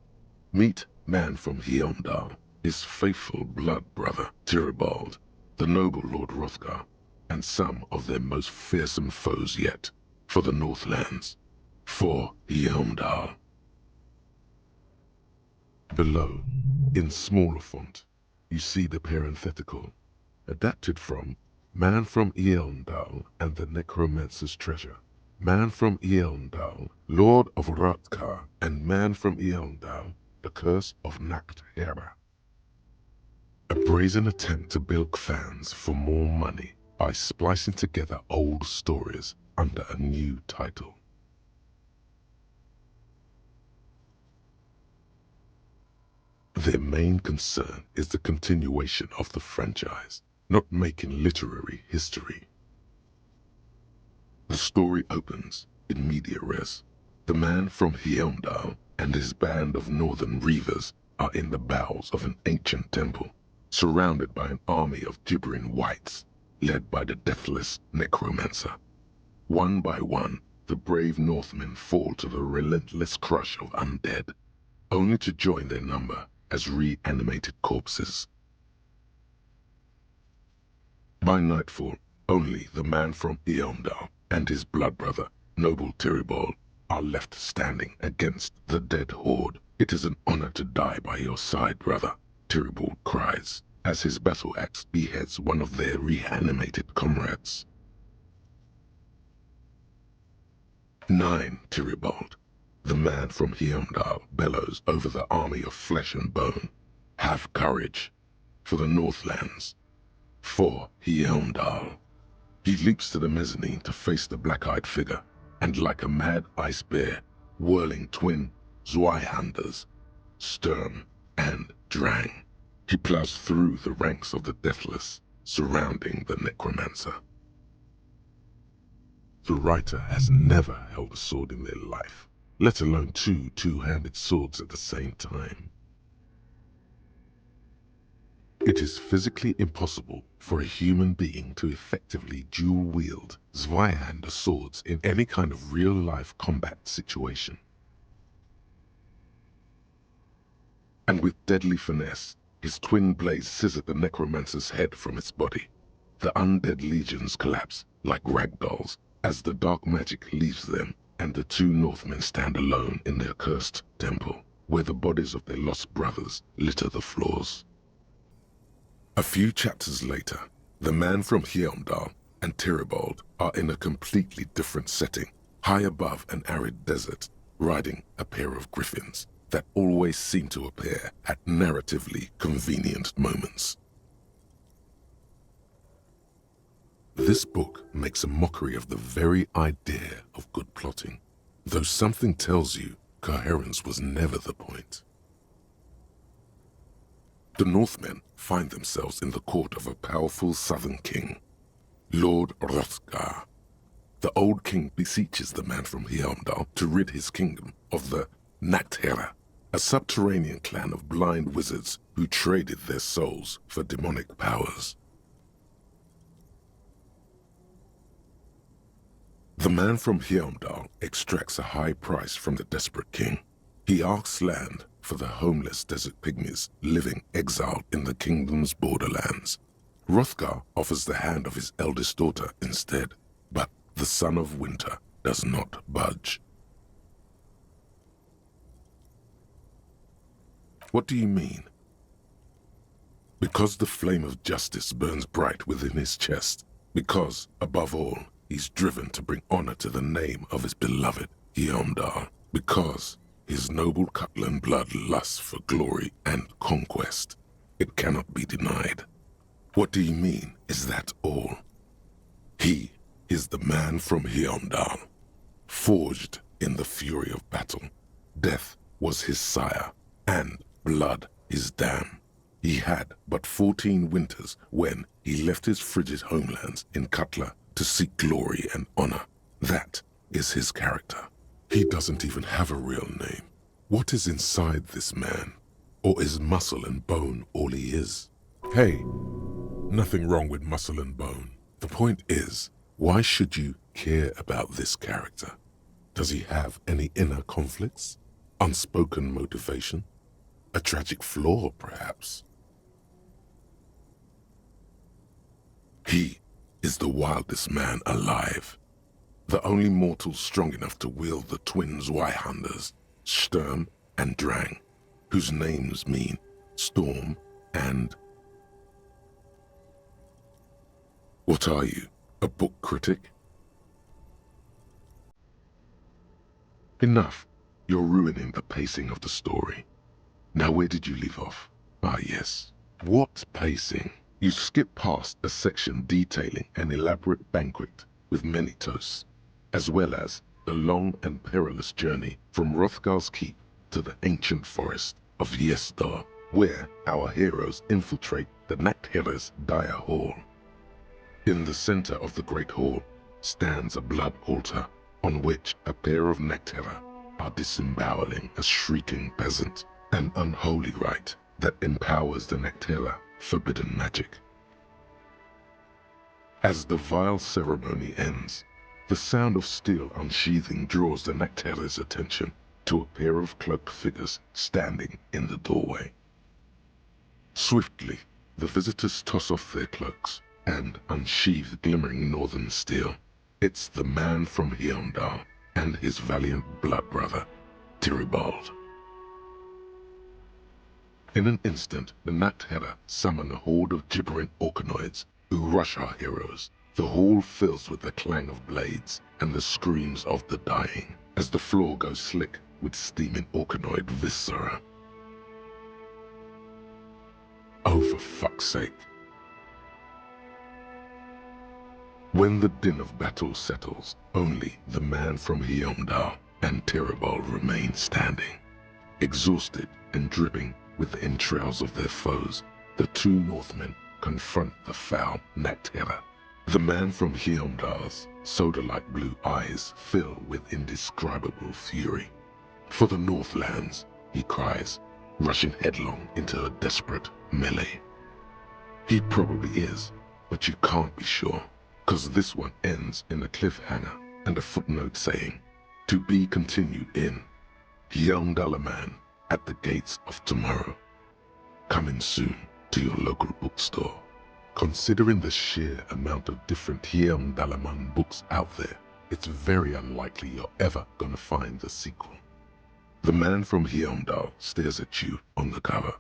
Meet man from Heomdal, his faithful blood brother Tyribald, the noble Lord Hrothgar, and some of their most fearsome foes yet, for the Northlands, for Heomdal." Below, in smaller font, you see the parenthetical, adapted from Man from Eondal and the Necromancer's Treasure, Man from Eondal, Lord of Hrothgar, and Man from Eondal, the Curse of Nacht Hera. A brazen attempt to bilk fans for more money by splicing together old stories under a new title. Their main concern is the continuation of the franchise, not making literary history. The story opens in media res. The man from Heomdal and his band of northern reavers are in the bowels of an ancient temple, surrounded by an army of gibbering whites, led by the deathless necromancer. One by one, the brave Northmen fall to the relentless crush of undead, only to join their number as reanimated corpses. By nightfall, only the man from Eondal and his blood brother, noble Tyribald, are left standing against the dead horde. "It is an honor to die by your side, brother," Tyribald cries, as his battle axe beheads one of their reanimated comrades. "9, Tyribald," the man from Heomdal bellows over the army of flesh and bone. Have courage. For the Northlands. For Hjelmdal. He leaps to the mezzanine to face the black-eyed figure, and like a mad ice bear, whirling twin Zweihanders, Sturm and Drang, he plows through the ranks of the deathless, surrounding the necromancer. The writer has never held a sword in their life, let alone two two-handed swords at the same time. It is physically impossible for a human being to effectively dual-wield Zweihander swords in any kind of real-life combat situation. And with deadly finesse, his twin blades scissor the necromancer's head from its body. The undead legions collapse like ragdolls as the dark magic leaves them, and the two Northmen stand alone in their cursed temple, where the bodies of their lost brothers litter the floors. A few chapters later, the man from Hjelmdal and Tyribald are in a completely different setting, high above an arid desert, riding a pair of griffins that always seem to appear at narratively convenient moments. This book makes a mockery of the very idea of good plotting, though something tells you coherence was never the point. The Northmen find themselves in the court of a powerful southern king, Lord Hrothgar. The old king beseeches the man from Hjelmdal to rid his kingdom of the Nachtherra, a subterranean clan of blind wizards who traded their souls for demonic powers. The man from Hjelmdal extracts a high price from the desperate king. He asks land for the homeless desert pygmies living exiled in the kingdom's borderlands. Hrothgar offers the hand of his eldest daughter instead, but the son of winter does not budge. What do you mean? Because the flame of justice burns bright within his chest, because, above all, he's driven to bring honor to the name of his beloved Hjelmdal, because his noble Cutlan blood lusts for glory and conquest. It cannot be denied. What do you mean, is that all? He is the man from Hjelmdal, forged in the fury of battle. Death was his sire, and blood his dam. He had but 14 winters when he left his frigid homelands in Cutla to seek glory and honor. That is his character. He doesn't even have a real name. What is inside this man? Or is muscle and bone all he is? Hey, nothing wrong with muscle and bone. The point is, why should you care about this character? Does he have any inner conflicts? Unspoken motivation? A tragic flaw, perhaps? He is the wildest man alive. The only mortal strong enough to wield the twin Zweihanders, Sturm and Drang, whose names mean storm and... What are you, a book critic? Enough. You're ruining the pacing of the story. Now where did you leave off? Ah yes. What pacing? You skip past a section detailing an elaborate banquet with many toasts, as well as the long and perilous journey from Hrothgar's keep to the ancient forest of Yesdar, where our heroes infiltrate the Nachtherra's dire hall. In the center of the great hall stands a blood altar on which a pair of Nachtherra are disemboweling a shrieking peasant, an unholy rite that empowers the Nachtherra forbidden magic. As the vile ceremony ends, the sound of steel unsheathing draws the Nachtherra's attention to a pair of cloaked figures standing in the doorway. Swiftly, the visitors toss off their cloaks and unsheathe glimmering northern steel. It's the man from Hjelmdal and his valiant blood brother, Tyribald. In an instant, the Nachtherra summon a horde of gibbering orcanoids who rush our heroes. The hall fills with the clang of blades and the screams of the dying as the floor goes slick with steaming orcanoid viscera. fuck's sake. When the din of battle settles, only the man from Hyamdal and Tirabol remain standing. Exhausted and dripping with the entrails of their foes, the two Northmen confront the foul Naktera. The man from Hyamdal's soda-like blue eyes fill with indescribable fury. For the Northlands, he cries, rushing headlong into a desperate melee. He probably is, but you can't be sure, cause this one ends in a cliffhanger and a footnote saying, to be continued in Hyamdalaman at the gates of tomorrow. Coming soon to your local bookstore. Considering the sheer amount of different Hyamdalaman books out there, it's very unlikely you're ever gonna find the sequel. The man from Hyamdal stares at you on the cover,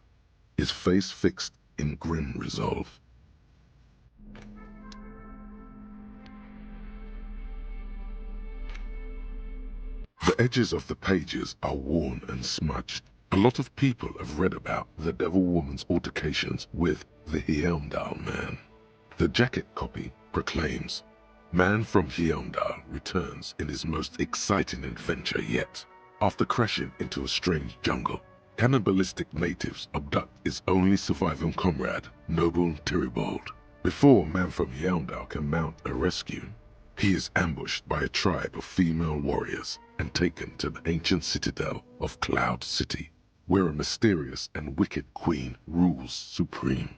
his face fixed in grim resolve. The edges of the pages are worn and smudged. A lot of people have read about the Devil Woman's altercations with the Hyamdal man. The jacket copy proclaims, "Man from Hyamdal returns in his most exciting adventure yet. After crashing into a strange jungle, cannibalistic natives abduct his only surviving comrade, noble Tiribold. Before Man from Hyamdal can mount a rescue, he is ambushed by a tribe of female warriors and taken to the ancient citadel of Cloud City, where a mysterious and wicked queen rules supreme.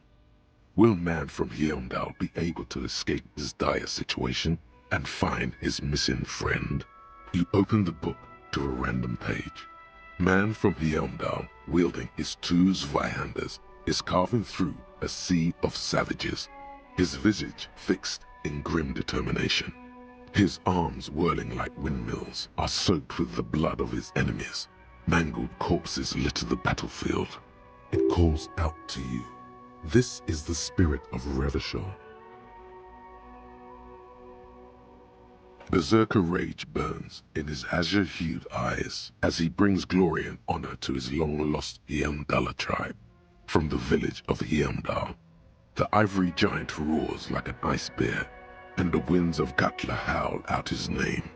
Will Man from Hyamdal be able to escape his dire situation and find his missing friend?" You open the book to a random page. Man from Hyamdal, wielding his two Zweihanders, is carving through a sea of savages, his visage fixed in grim determination. His arms, whirling like windmills, are soaked with the blood of his enemies. Mangled corpses litter the battlefield. It calls out to you. This is the spirit of Revachol. Berserker rage burns in his azure-hued eyes as he brings glory and honor to his long-lost Hyamdala tribe. From the village of Hyamdal, the ivory giant roars like an ice bear, and the winds of Gatla howl out his name.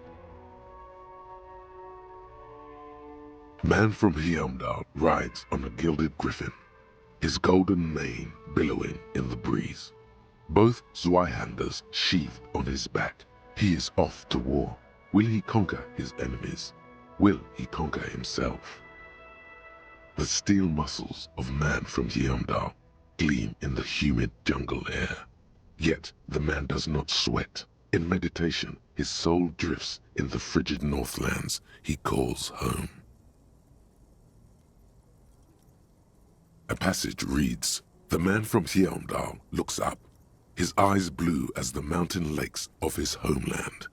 Man from Hyamdal rides on a gilded griffin, his golden mane billowing in the breeze. Both Zweihanders sheathed on his back. He is off to war. Will he conquer his enemies? Will he conquer himself? The steel muscles of Man from Hyamdal gleam in the humid jungle air. Yet the man does not sweat. In meditation, his soul drifts in the frigid northlands he calls home. A passage reads, "The man from Hyamdal looks up, his eyes blue as the mountain lakes of his homeland.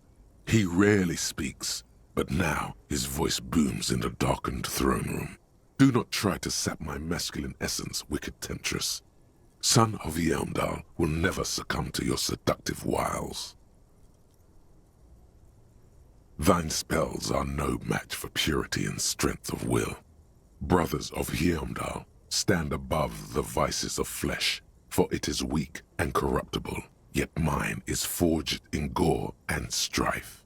He rarely speaks, but now his voice booms in the darkened throne room. Do not try to sap my masculine essence, wicked temptress. Son of Hyamdal will never succumb to your seductive wiles. Thine spells are no match for purity and strength of will. Brothers of Hyamdal, stand above the vices of flesh, for it is weak and corruptible, yet mine is forged in gore and strife."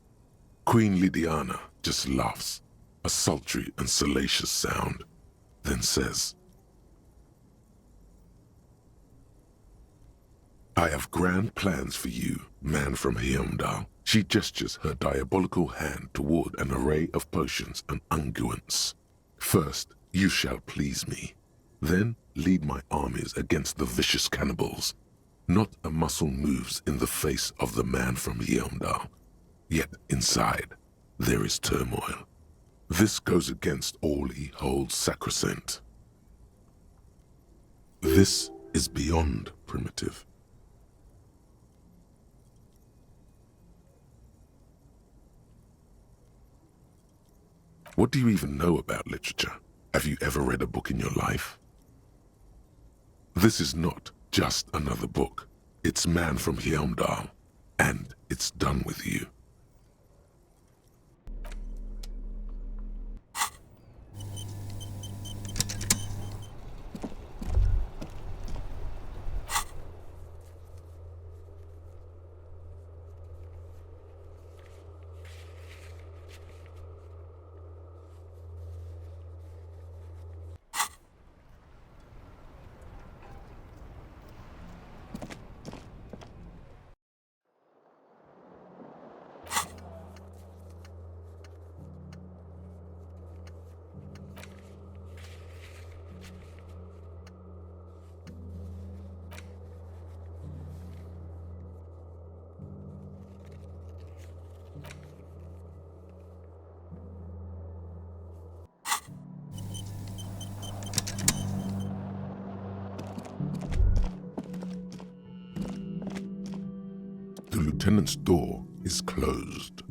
Queen Lydiana just laughs, a sultry and salacious sound, then says, "I have grand plans for you, Man from Hyamdal." She gestures her diabolical hand toward an array of potions and unguents. "First, you shall please me. Then lead my armies against the vicious cannibals. Not a muscle moves in the face of the Man from Hyamdal. Yet inside, there is turmoil. This goes against all he holds sacrosanct. This is beyond primitive." What do you even know about literature? Have you ever read a book in your life? This is not just another book. It's Man from Hyamdal, and it's done with you. lieutenant's door is closed.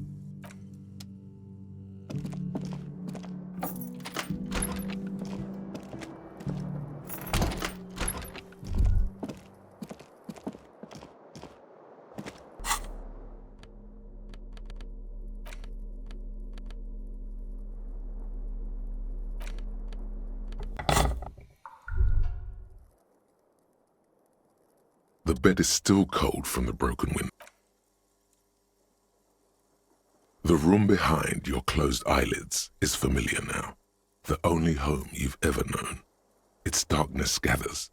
The bed is still cold from the broken window. The room behind your closed eyelids is familiar now. The only home you've ever known. Its darkness gathers.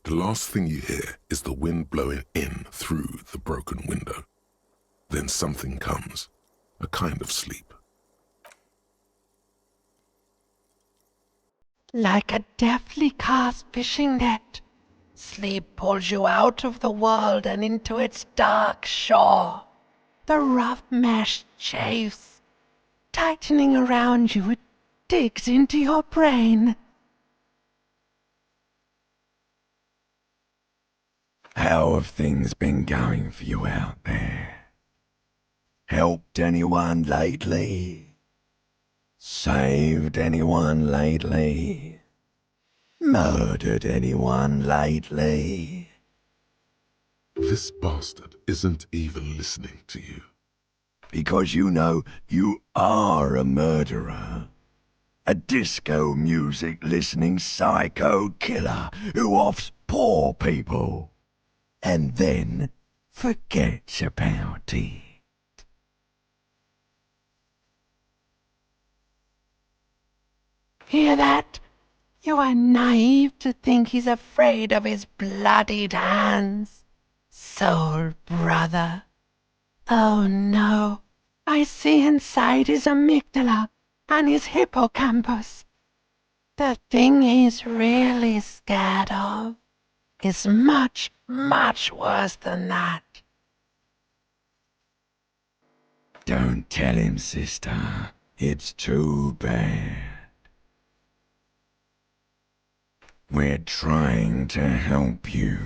The last thing you hear is the wind blowing in through the broken window. Then something comes, a kind of sleep. Like a deftly cast fishing net, sleep pulls you out of the world and into its dark shore. The rough mesh chafes, tightening around you, it digs into your brain. How have things been going for you out there? Helped anyone lately? Saved anyone lately? Murdered anyone lately? This bastard isn't even listening to you. Because you know you are a murderer. A disco music listening psycho killer who offs poor people and then forgets about it. Hear that? You are naive to think he's afraid of his bloodied hands. Soul brother. Oh no, I see inside his amygdala and his hippocampus. The thing he's really scared of is much, much worse than that. Don't tell him, sister. It's too bad. We're trying to help you.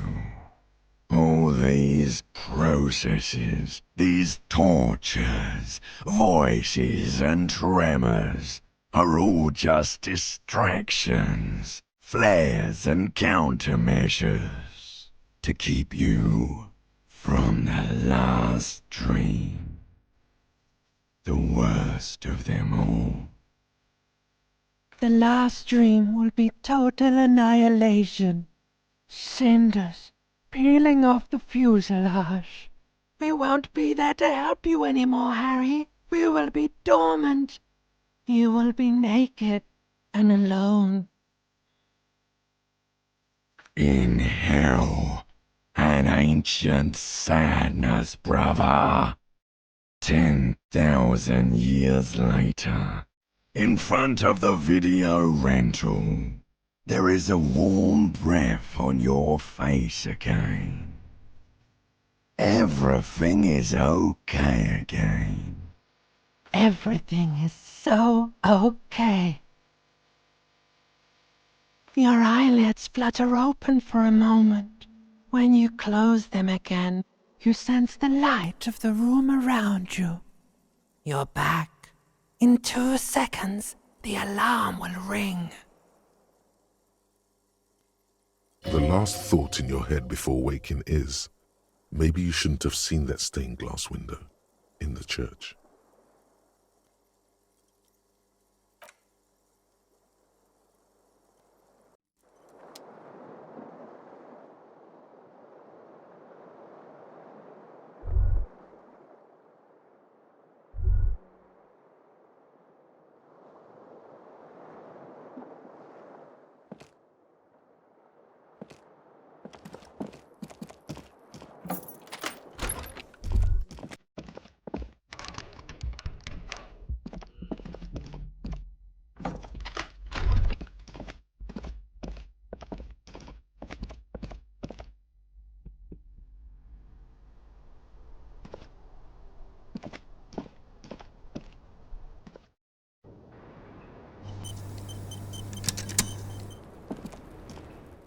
All these processes, these tortures, voices and tremors are all just distractions, flares and countermeasures to keep you from the last dream. The worst of them all. The last dream will be total annihilation. Cinders peeling off the fuselage. We won't be there to help you anymore, Harry. We will be dormant. You will be naked and alone. In hell, an ancient sadness, brother. 10,000 years later, in front of the video rental, there is a warm breath on your face again. Everything is okay again. Everything is so okay. Your eyelids flutter open for a moment. When you close them again, you sense the light of the room around you. You're back. In 2 seconds, the alarm will ring. The last thought in your head before waking is, maybe you shouldn't have seen that stained glass window in the church.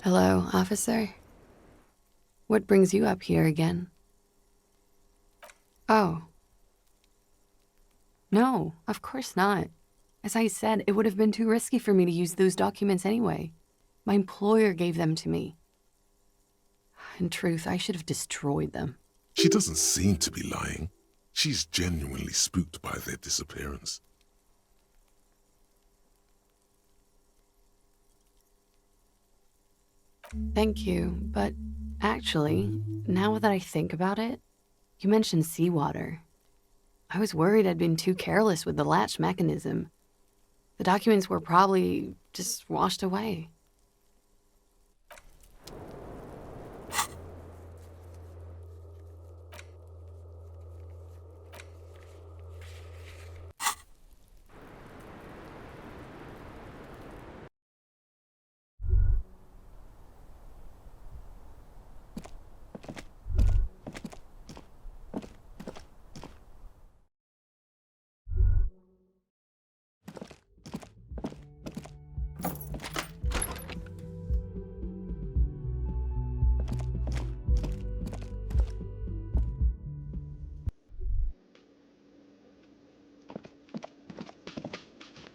Hello, officer. What brings you up here again? Oh. No, of course not. As I said, it would have been too risky for me to use those documents anyway. My employer gave them to me. In truth, I should have destroyed them. She doesn't seem to be lying. She's genuinely spooked by their disappearance. Thank you, but actually, now that I think about it, you mentioned seawater. I was worried I'd been too careless with the latch mechanism. The documents were probably just washed away.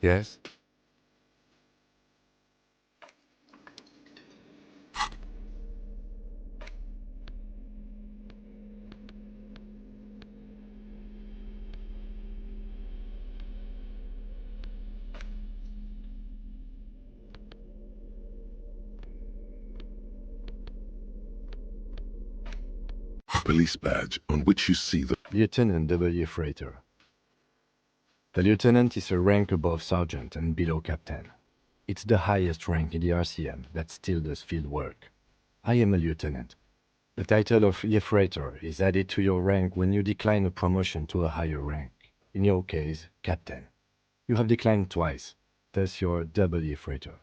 Yes? A police badge on which you see the Lieutenant W. Freighter. The lieutenant is a rank above sergeant and below captain. It's the highest rank in the RCM that still does field work. I am a lieutenant. The title of Freighter is added to your rank when you decline a promotion to a higher rank. In your case, captain. You have declined twice, thus you're W. Freighter.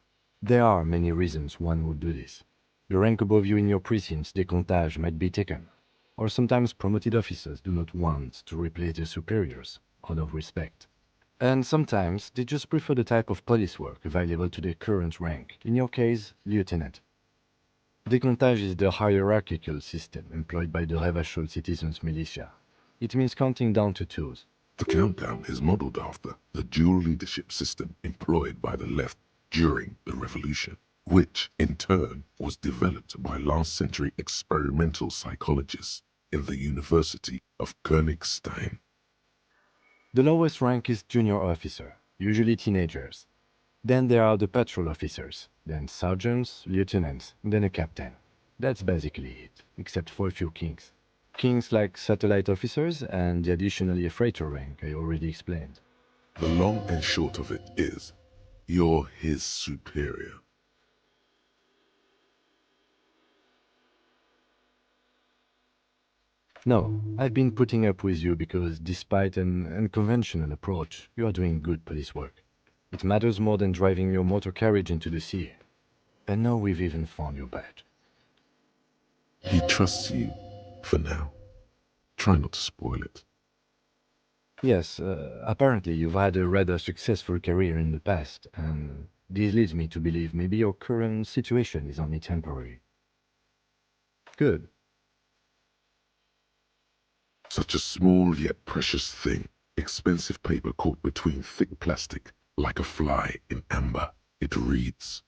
There are many reasons one would do this. The rank above you in your precinct's decomptage might be taken, or sometimes promoted officers do not want to replace their superiors, out of respect. And sometimes they just prefer the type of police work available to their current rank, in your case, lieutenant. Decomptage is the hierarchical system employed by the Revachol citizens' militia. It means counting down to twos. The countdown is modeled after the dual leadership system employed by the left during the revolution, which in turn was developed by last century experimental psychologists in the University of Königstein. The lowest rank is junior officer, usually teenagers. Then there are the patrol officers, then sergeants, lieutenants, then a captain. That's basically it, except for a few kings. Kings like satellite officers and the additionally a freighter rank I already explained. The long and short of it is, you're his superior. No, I've been putting up with you because despite an unconventional approach, you are doing good police work. It matters more than driving your motor carriage into the sea. And now we've even found your badge. He trusts you, for now. Try not to spoil it. Yes, apparently you've had a rather successful career in the past, and this leads me to believe maybe your current situation is only temporary. Good. Such a small yet precious thing, expensive paper caught between thick plastic, like a fly in amber. It reads.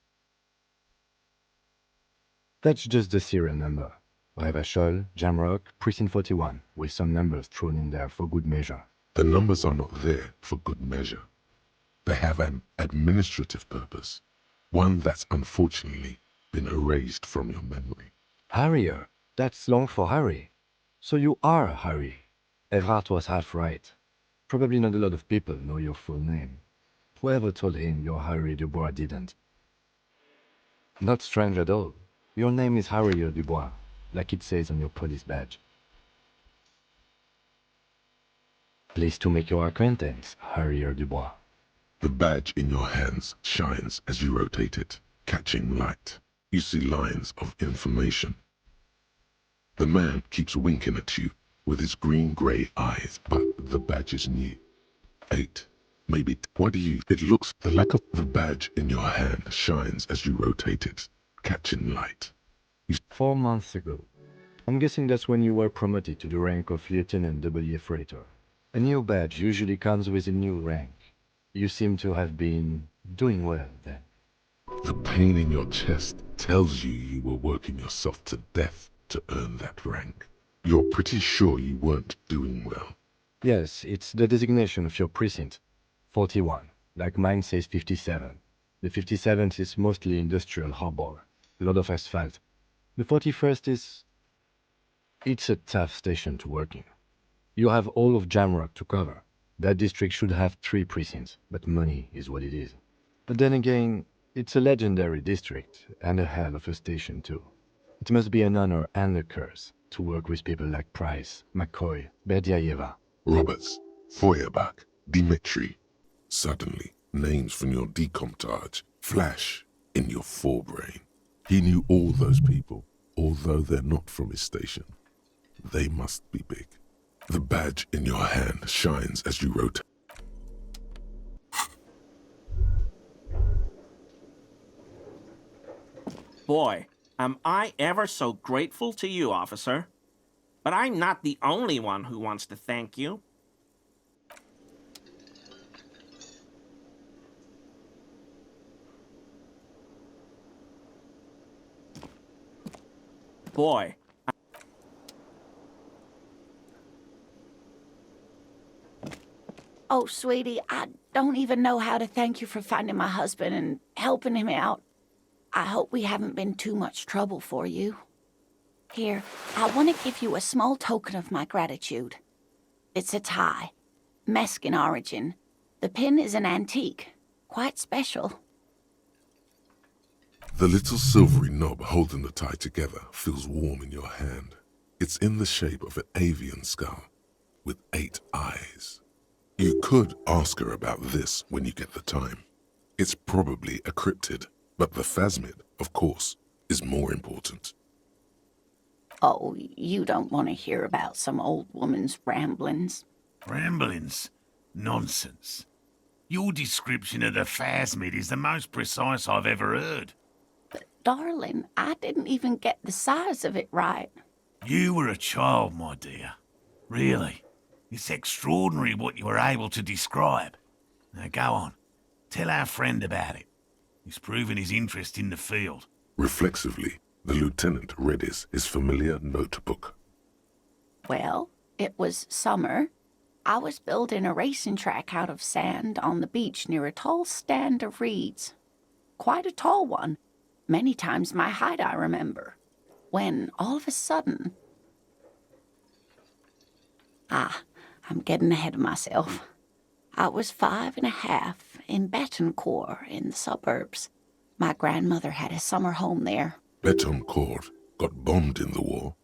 That's just the serial number. Revachol, Jamrock, Precinct 41, with some numbers thrown in there for good measure. The numbers are not there for good measure. They have an administrative purpose, one that's unfortunately been erased from your memory. Harrier. That's long for Harry. So you are Harry. Evrard was half right. Probably not a lot of people know your full name. Whoever told him you're Harry Dubois didn't. Not strange at all. Your name is Harrier Dubois, like it says on your police badge. Pleased to make your acquaintance, Harrier Dubois. The badge in your hands shines as you rotate it, catching light. You see lines of information. The man keeps winking at you with his green-gray eyes, but the badge is new. 8, maybe. What do you? It looks the lack of the badge in your hand shines as you rotate it, catching light. 4 months ago. I'm guessing that's when you were promoted to the rank of Lieutenant W. Freighter. A new badge usually comes with a new rank. You seem to have been doing well then. The pain in your chest tells you were working yourself to death to earn that rank. You're pretty sure you weren't doing well. Yes, it's the designation of your precinct. 41. Like mine says 57. The 57th is mostly industrial harbor. A lot of asphalt. The 41st is... It's a tough station to work in. You have all of Jamrock to cover. That district should have 3 precincts, but money is what it is. But then again, it's a legendary district, and a hell of a station too. It must be an honor and a curse to work with people like Price, McCoy, Berdiaeva. Roberts, Feuerbach, Dimitri. Suddenly, names from your decomptage flash in your forebrain. He knew all those people, although they're not from his station. They must be big. The badge in your hand shines as you rotate. Boy, am I ever so grateful to you, officer. But I'm not the only one who wants to thank you. Boy, Oh, sweetie, I don't even know how to thank you for finding my husband and helping him out. I hope we haven't been too much trouble for you. Here, I want to give you a small token of my gratitude. It's a tie, Mexican origin. The pin is an antique, quite special. The little silvery knob holding the tie together feels warm in your hand. It's in the shape of an avian skull with 8 eyes. You could ask her about this when you get the time. It's probably a cryptid, but the phasmid, of course, is more important. Oh, you don't want to hear about some old woman's ramblings. Ramblings? Nonsense. Your description of the phasmid is the most precise I've ever heard. But, darling, I didn't even get the size of it right. You were a child, my dear. Really. It's extraordinary what you were able to describe. Now go on. Tell our friend about it. He's proven his interest in the field. Reflexively, the lieutenant read his familiar notebook. Well, it was summer. I was building a racing track out of sand on the beach near a tall stand of reeds. Quite a tall one. Many times my height, I remember. When, all of a sudden... I'm getting ahead of myself. I was 5.5 in Betancourt in the suburbs. My grandmother had a summer home there. Betancourt got bombed in the war.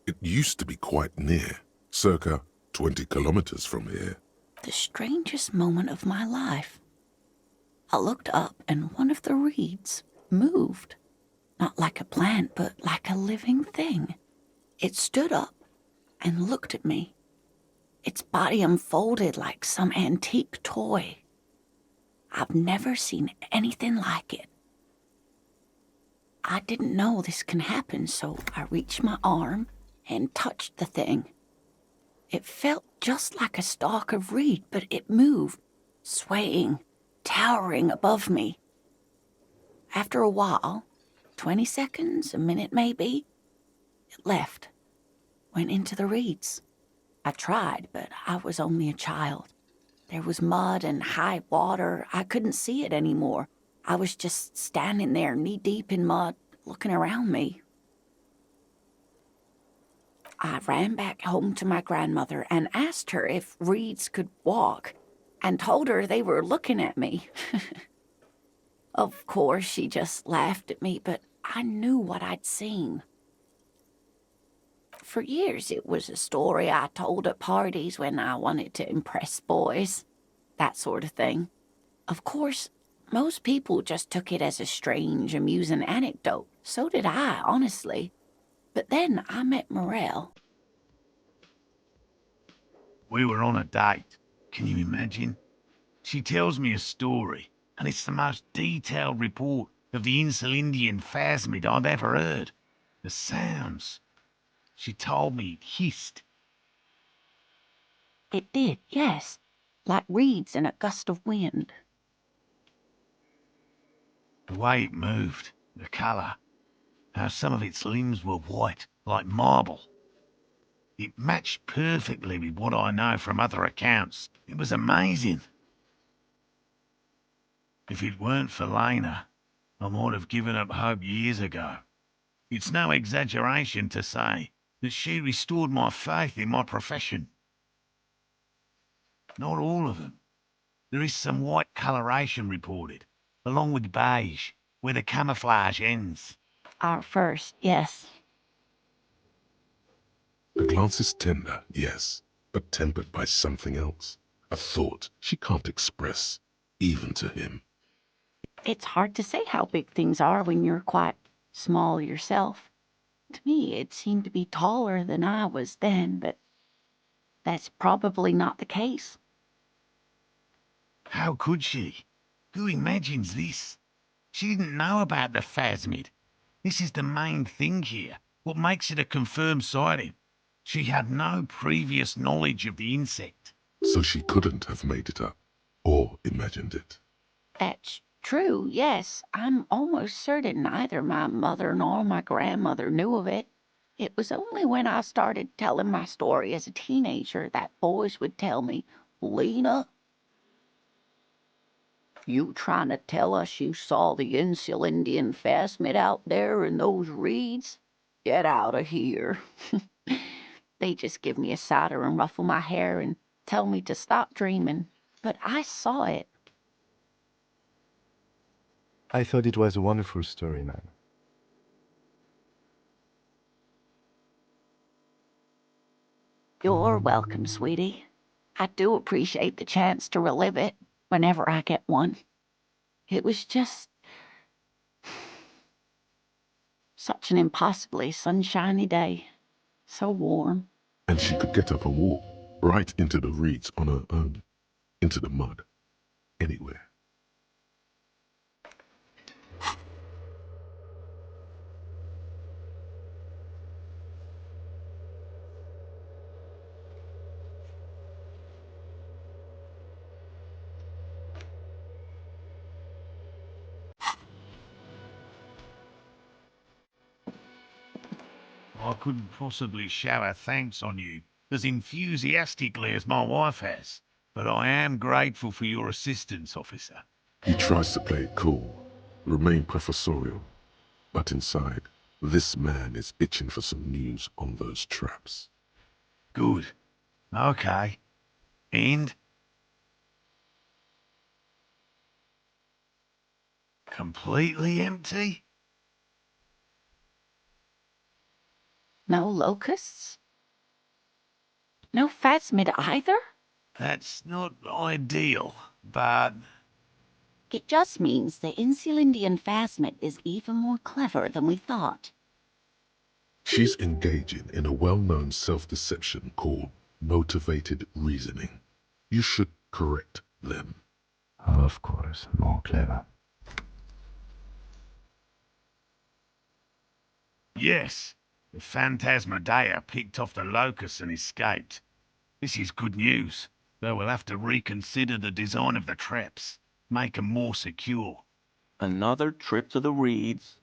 It used to be quite near, circa 20 kilometers from here. The strangest moment of my life. I looked up and one of the reeds moved. Not like a plant, but like a living thing. It stood up and looked at me. Its body unfolded like some antique toy. I've never seen anything like it. I didn't know this can happen, so I reached my arm and touched the thing. It felt just like a stalk of reed, but it moved, swaying, towering above me. After a while, 20 seconds, a minute maybe, it left, went into the reeds. I tried, but I was only a child. There was mud and high water. I couldn't see it anymore. I was just standing there knee-deep in mud, looking around me. I ran back home to my grandmother and asked her if reeds could walk, and told her they were looking at me. Of course, she just laughed at me, but I knew what I'd seen. For years, it was a story I told at parties when I wanted to impress boys. That sort of thing. Of course, most people just took it as a strange, amusing anecdote. So did I, honestly. But then I met Morel. We were on a date. Can you imagine? She tells me a story, and it's the most detailed report of the Insulindian phasmid I've ever heard. The sounds. She told me it hissed. It did, yes. Like reeds in a gust of wind. The way it moved, the colour, how some of its limbs were white, like marble. It matched perfectly with what I know from other accounts. It was amazing. If it weren't for Lena, I might have given up hope years ago. It's no exaggeration to say that she restored my faith in my profession. Not all of them. There is some white coloration reported, along with beige, where the camouflage ends. Our first, yes. The glance is tender, yes, but tempered by something else. A thought she can't express, even to him. It's hard to say how big things are when you're quite small yourself. To me, it seemed to be taller than I was then, but that's probably not the case. How could she? Who imagines this? She didn't know about the phasmid. This is the main thing here, what makes it a confirmed sighting. She had no previous knowledge of the insect. So she couldn't have made it up, or imagined it. That's true, yes. I'm almost certain neither my mother nor my grandmother knew of it. It was only when I started telling my story as a teenager that boys would tell me, "Lena, you trying to tell us you saw the Insulindian phasmid out there in those reeds? Get out of here." They just give me a cider and ruffle my hair and tell me to stop dreaming. But I saw it. I thought it was a wonderful story, man. You're welcome, sweetie. I do appreciate the chance to relive it whenever I get one. It was just such an impossibly sunshiny day. So warm. And she could get up and walk right into the reeds on her own, into the mud, anywhere. I couldn't possibly shower thanks on you as enthusiastically as my wife has, but I am grateful for your assistance, officer. He tries to play it cool, remain professorial, but inside, this man is itching for some news on those traps. Good. Okay. And? Completely empty? No locusts? No phasmid either? That's not ideal, but... It just means the Insulindian phasmid is even more clever than we thought. She's engaging in a well-known self-deception called motivated reasoning. You should correct them. Of course, more clever. Yes, the Phantasmadeia picked off the locusts and escaped. This is good news, though we'll have to reconsider the design of the traps, make them more secure. Another trip to the reeds.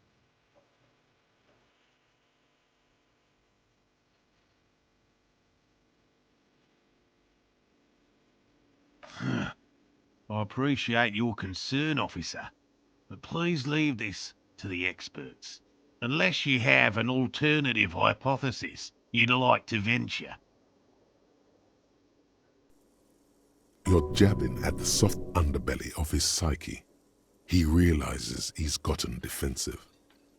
I appreciate your concern, officer, but please leave this to the experts. Unless you have an alternative hypothesis you'd like to venture. You're jabbing at the soft underbelly of his psyche. He realizes he's gotten defensive.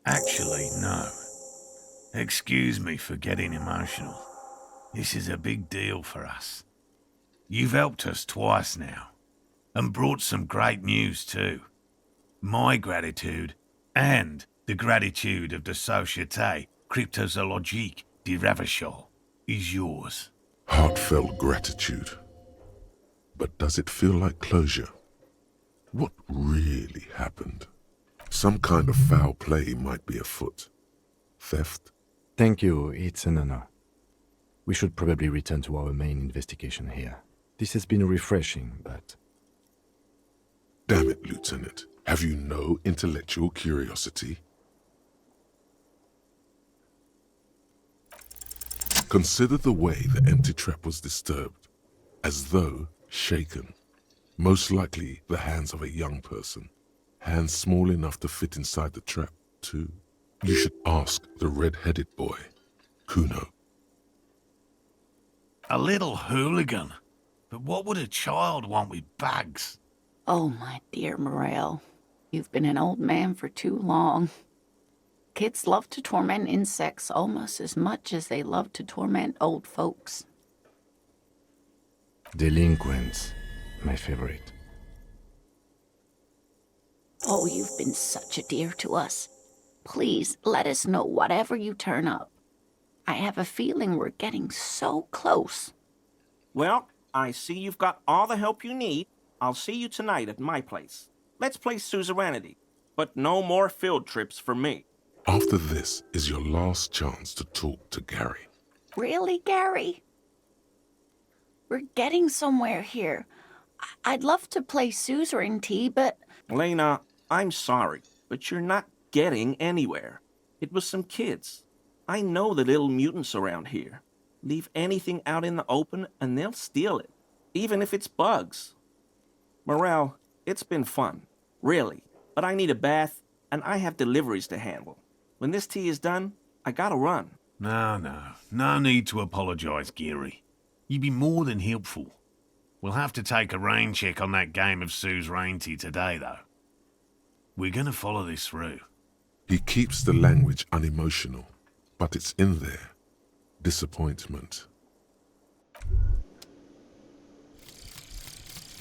Actually, no. Excuse me for getting emotional. This is a big deal for us. You've helped us twice now, and brought some great news too. My gratitude, and the gratitude of the Société Cryptozoologique de Ravachol, is yours. Heartfelt gratitude. But does it feel like closure? What really happened? Some kind of foul play might be afoot. Theft, Thank you, it's an honor. We should probably return to our main investigation here. This has been refreshing, but... Damn it, Lieutenant. Have you no intellectual curiosity? Consider the way the empty trap was disturbed, as though shaken. Most likely the hands of a young person. Hands small enough to fit inside the trap, too. You should ask the red-headed boy, Kuno. A little hooligan. But what would a child want with bags? Oh, my dear Morel. You've been an old man for too long. Kids love to torment insects almost as much as they love to torment old folks. Delinquents, my favorite. Oh, you've been such a dear to us. Please, let us know whatever you turn up. I have a feeling we're getting so close. Well, I see you've got all the help you need. I'll see you tonight at my place. Let's play suzerainty, but no more field trips for me. After this is your last chance to talk to Gary. Really, Gary? We're getting somewhere here. I'd love to play suzerainty, but... Lena, I'm sorry, but you're not getting anywhere. It was some kids. I know the little mutants around here. Leave anything out in the open and they'll steal it, even if it's bugs. Morel, it's been fun, really, but I need a bath and I have deliveries to handle. When this tea is done, I gotta run. No need to apologise, Geary. You'd be more than helpful. We'll have to take a rain check on that game of suzerainty today, though. We're gonna follow this through. He keeps the language unemotional, but it's in there. Disappointment.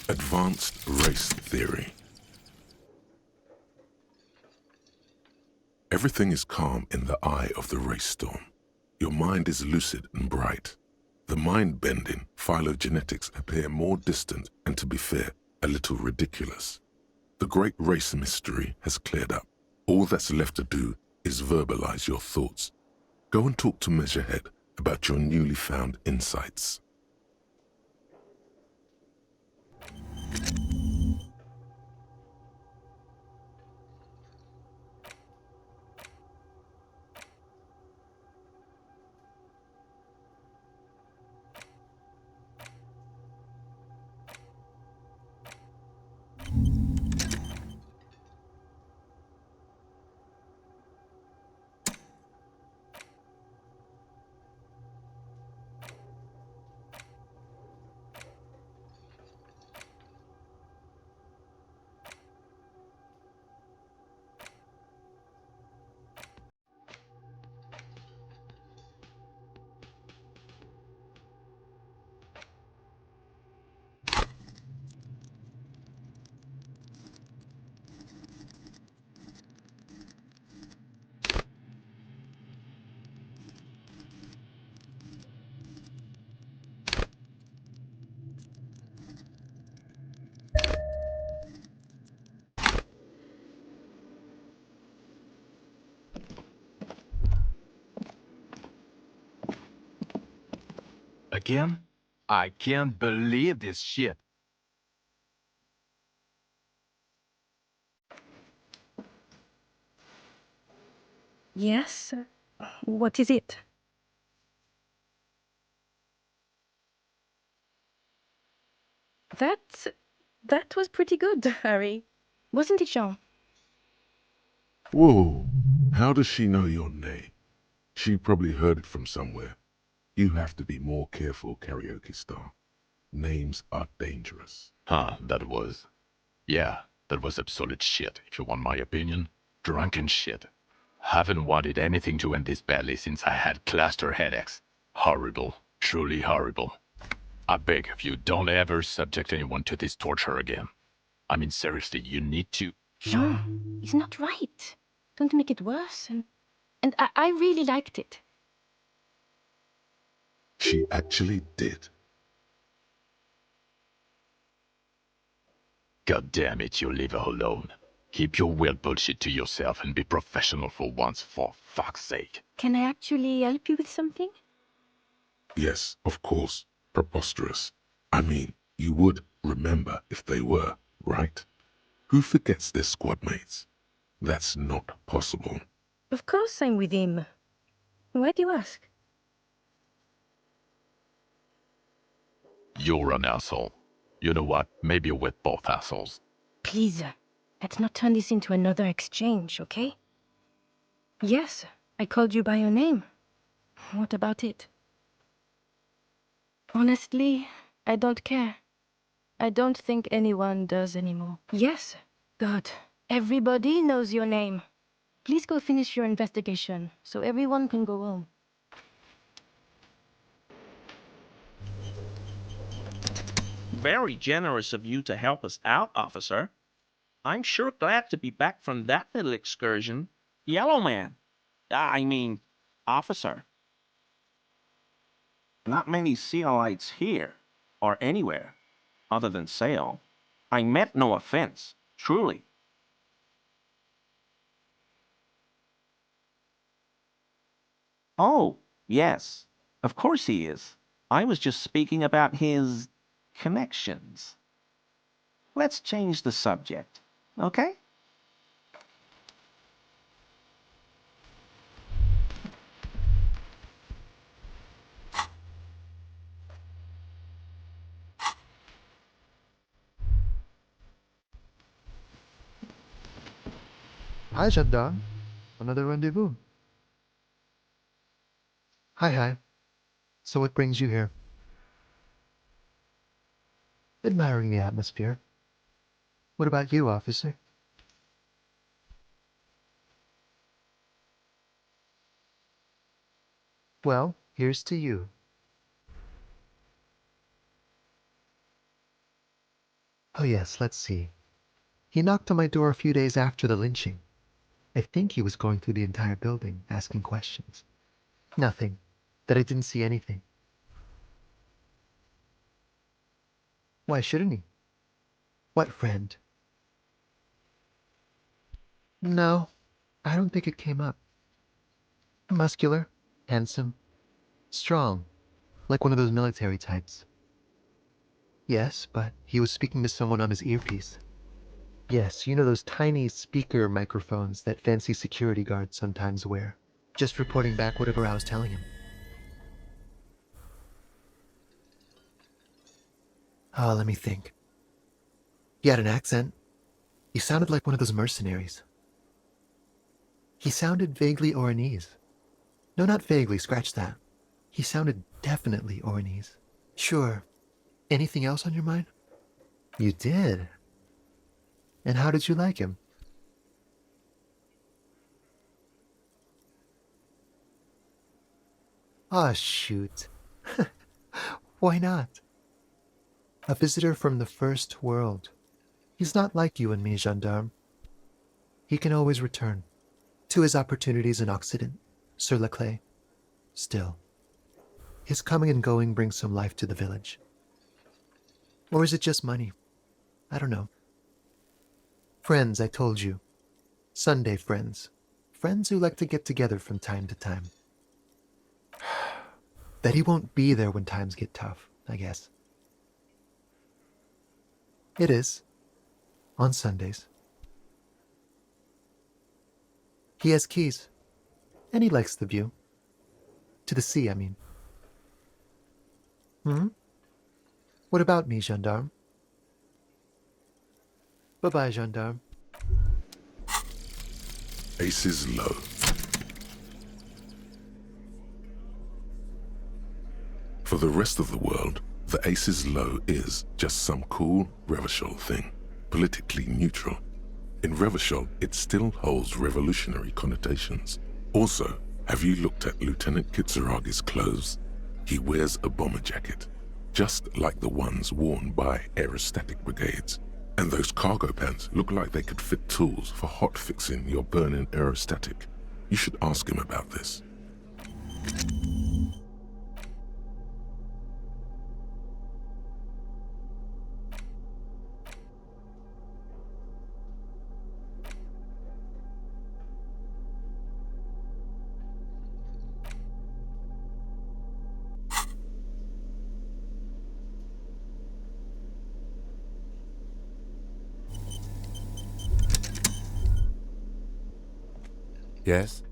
Advanced race theory. Everything is calm in the eye of the race storm. Your mind is lucid and bright. The mind-bending phylogenetics appear more distant and, to be fair, a little ridiculous. The great race mystery has cleared up. All that's left to do is verbalize your thoughts. Go and talk to Measurehead about your newly found insights. Again? I can't believe this shit. Yes? What is it? That was pretty good, Harry. Wasn't it, Jean? Whoa, how does she know your name? She probably heard it from somewhere. You have to be more careful, karaoke star. Names are dangerous. That was absolute shit, if you want my opinion. Drunken shit. Haven't wanted anything to end this badly since I had cluster headaches. Horrible. Truly horrible. I beg of you, don't ever subject anyone to this torture again. I mean, seriously, you need to... Jean, it's not right. Don't make it worse. And I really liked it. She actually did. God damn it, you leave her alone. Keep your weird bullshit to yourself and be professional for once, for fuck's sake. Can I actually help you with something? Yes, of course. Preposterous. I mean, you would remember if they were, right? Who forgets their squad mates? That's not possible. Of course I'm with him. Why do you ask? You're an asshole. You know what? Maybe we're both assholes. Please, let's not turn this into another exchange, okay? Yes, I called you by your name. What about it? Honestly, I don't care. I don't think anyone does anymore. Yes, God, everybody knows your name. Please go finish your investigation so everyone can go home. Very generous of you to help us out, officer. I'm sure glad to be back from that little excursion. Yellow man. I mean, officer. Not many Sealites here, or anywhere, other than Sale. I meant no offense, truly. Oh, yes, of course he is. I was just speaking about his connections. Let's change the subject, okay? Hi, gendarme. Another rendezvous. Hi. So what brings you here? Admiring the atmosphere. What about you, officer? Well, here's to you. Oh yes, let's see. He knocked on my door a few days after the lynching. I think he was going through the entire building, asking questions. Nothing. That I didn't see anything. Why shouldn't he? What friend? No, I don't think it came up. Muscular, handsome, strong, like one of those military types. Yes, but he was speaking to someone on his earpiece. Yes, you know those tiny speaker microphones that fancy security guards sometimes wear. Just reporting back whatever I was telling him. Oh, let me think. He had an accent. He sounded like one of those mercenaries. He sounded vaguely Oranese. No, not vaguely, scratch that. He sounded definitely Oranese. Sure. Anything else on your mind? You did? And how did you like him? Ah, shoot. Why not? A visitor from the first world. He's not like you and me, gendarme. He can always return to his opportunities in Occident, sur la clé. Still, his coming and going brings some life to the village. Or is it just money? I don't know. Friends, I told you. Sunday friends. Friends who like to get together from time to time. That he won't be there when times get tough, I guess. It is. On Sundays. He has keys. And he likes the view. To the sea, I mean. What about me, gendarme? Bye-bye, gendarme. Aces low. For the rest of the world, the aces low is just some cool Revachol thing, politically neutral. In Revachol, it still holds revolutionary connotations. Also, have you looked at Lieutenant Kitsuragi's clothes? He wears a bomber jacket, just like the ones worn by aerostatic brigades. And those cargo pants look like they could fit tools for hot fixing your burning aerostatic. You should ask him about this. Yes?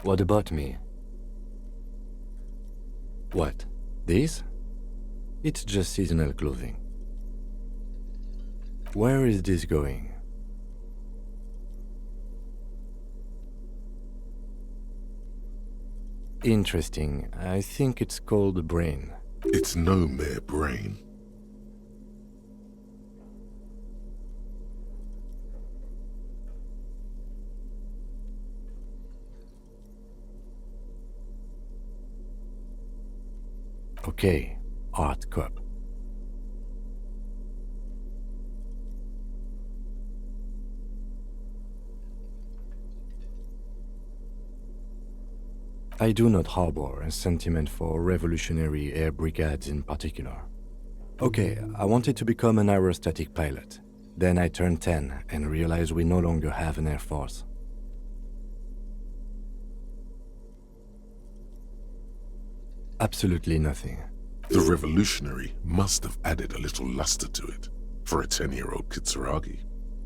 What about me? What? This? It's just seasonal clothing. Where is this going? Interesting. I think it's called a brain. It's no mere brain. Okay, art cup. I do not harbor a sentiment for revolutionary air brigades in particular. Okay, I wanted to become an aerostatic pilot. Then I turned 10 and realized we no longer have an air force. Absolutely nothing. The revolutionary must have added a little luster to it for a 10-year-old Kitsuragi.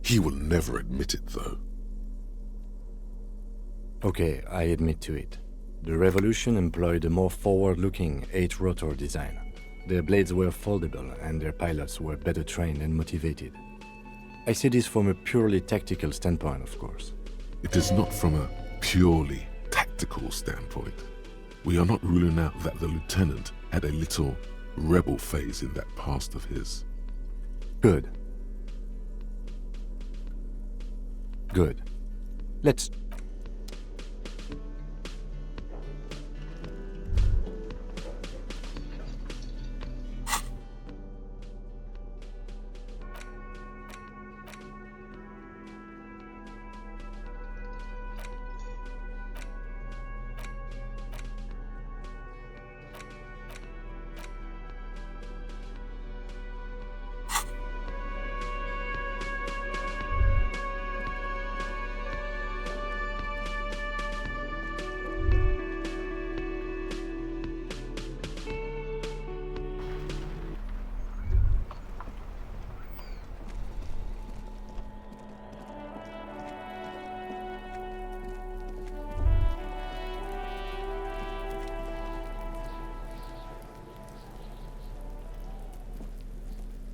He will never admit it, though. Okay, I admit to it. The revolution employed a more forward-looking 8-rotor design. Their blades were foldable and their pilots were better trained and motivated. I see this from a purely tactical standpoint, of course. It is not from a purely tactical standpoint. We are not ruling out that the lieutenant had a little rebel phase in that past of his. Good. Good. Let's...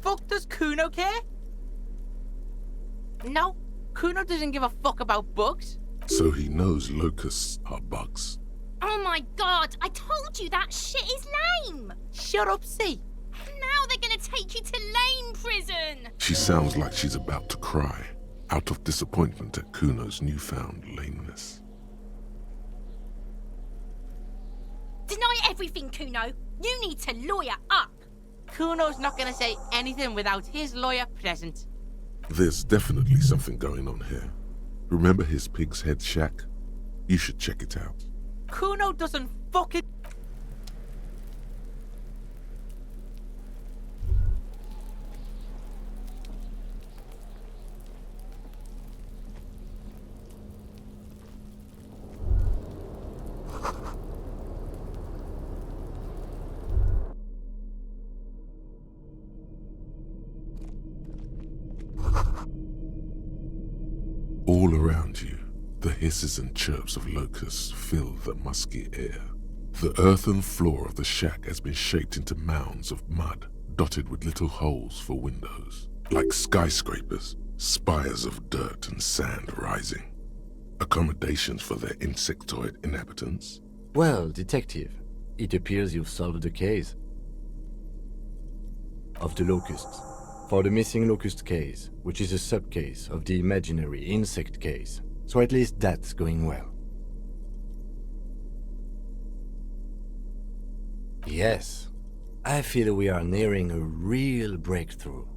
Fuck does Kuno care? No, Kuno doesn't give a fuck about bugs. So he knows locusts are bugs. Oh my god, I told you that shit is lame! Shut up, C. Now they're gonna take you to lame prison! She sounds like she's about to cry, out of disappointment at Kuno's newfound lameness. Deny everything, Kuno. You need to lawyer up. Kuno's not gonna say anything without his lawyer present. There's definitely something going on here. Remember his pig's head shack? You should check it out. Kuno doesn't fucking... All around you, the hisses and chirps of locusts fill the musky air. The earthen floor of the shack has been shaped into mounds of mud, dotted with little holes for windows. Like skyscrapers, spires of dirt and sand rising. Accommodations for their insectoid inhabitants. Well, detective, it appears you've solved the case of the locusts. For the missing locust case, which is a sub-case of the imaginary insect case. So at least that's going well. Yes, I feel we are nearing a real breakthrough.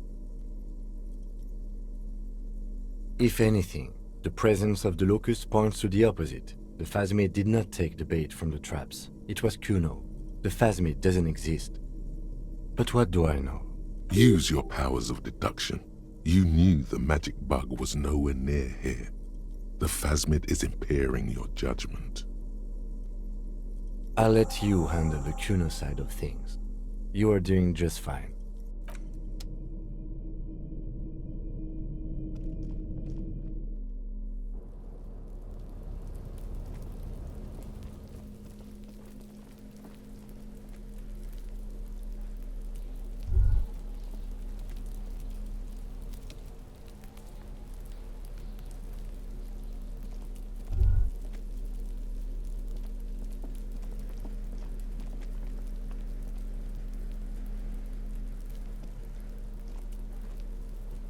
If anything, the presence of the locust points to the opposite. The phasmid did not take the bait from the traps. It was Kuno. The phasmid doesn't exist. But what do I know? Use your powers of deduction. You knew the magic bug was nowhere near here. The phasmid is impairing your judgment. I'll let you handle the Kuno side of things. You are doing just fine.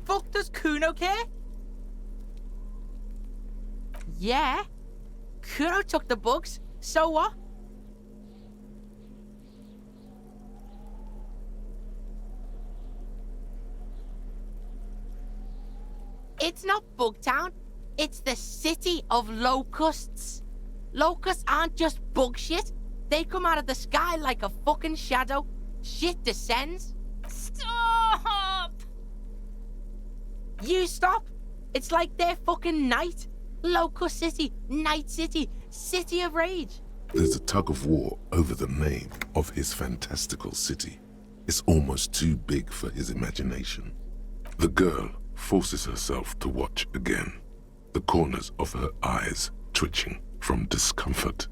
Fuck does Kuno care? Yeah. Kuno took the bugs, so what? It's not Bugtown. It's the city of locusts. Locusts aren't just bug shit. They come out of the sky like a fucking shadow. Shit descends. Stop! You stop. It's like their fucking night. Locust City, Night City, City of Rage. There's a tug of war over the name of his fantastical city. It's almost too big for his imagination. The girl forces herself to watch again, the corners of her eyes twitching from discomfort.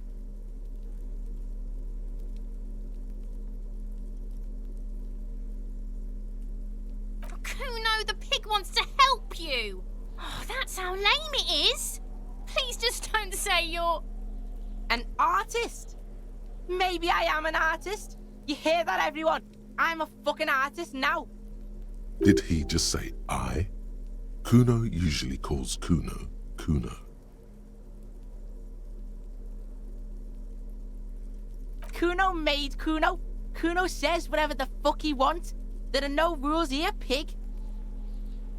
Kuno, the pig wants to help you. Oh, that's how lame it is. Please just don't say you're... An artist? Maybe I am an artist. You hear that, everyone? I'm a fucking artist now. Did he just say I? Kuno usually calls Kuno, Kuno. Kuno made Kuno. Kuno says whatever the fuck he wants. There are no rules here, pig.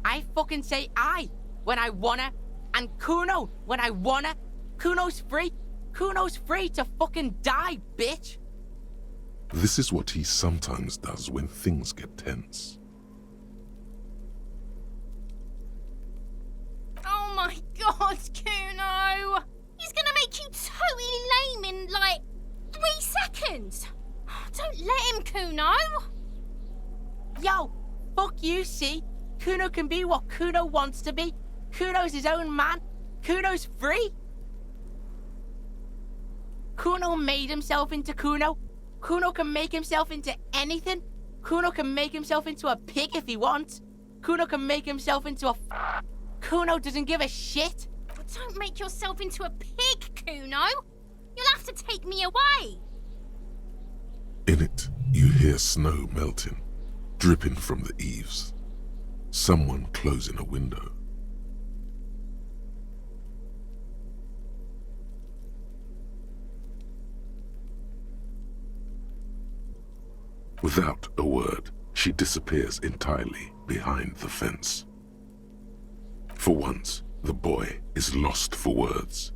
I fucking say I when I wanna, and Kuno when I wanna. Kuno's free. Kuno's free to fucking die, bitch. This is what he sometimes does when things get tense. Oh my god, Kuno! He's gonna make you totally lame in, like, 3 seconds! Don't let him, Kuno! Yo, fuck you, see? Kuno can be what Kuno wants to be. Kuno's his own man. Kuno's free. Kuno made himself into Kuno. Kuno can make himself into anything. Kuno can make himself into a pig if he wants. Kuno can make himself into a... Kuno doesn't give a shit. But don't make yourself into a pig, Kuno. You'll have to take me away. In it, you hear snow melting, dripping from the eaves. Someone closing a window. Without a word, she disappears entirely behind the fence. For once, the boy is lost for words.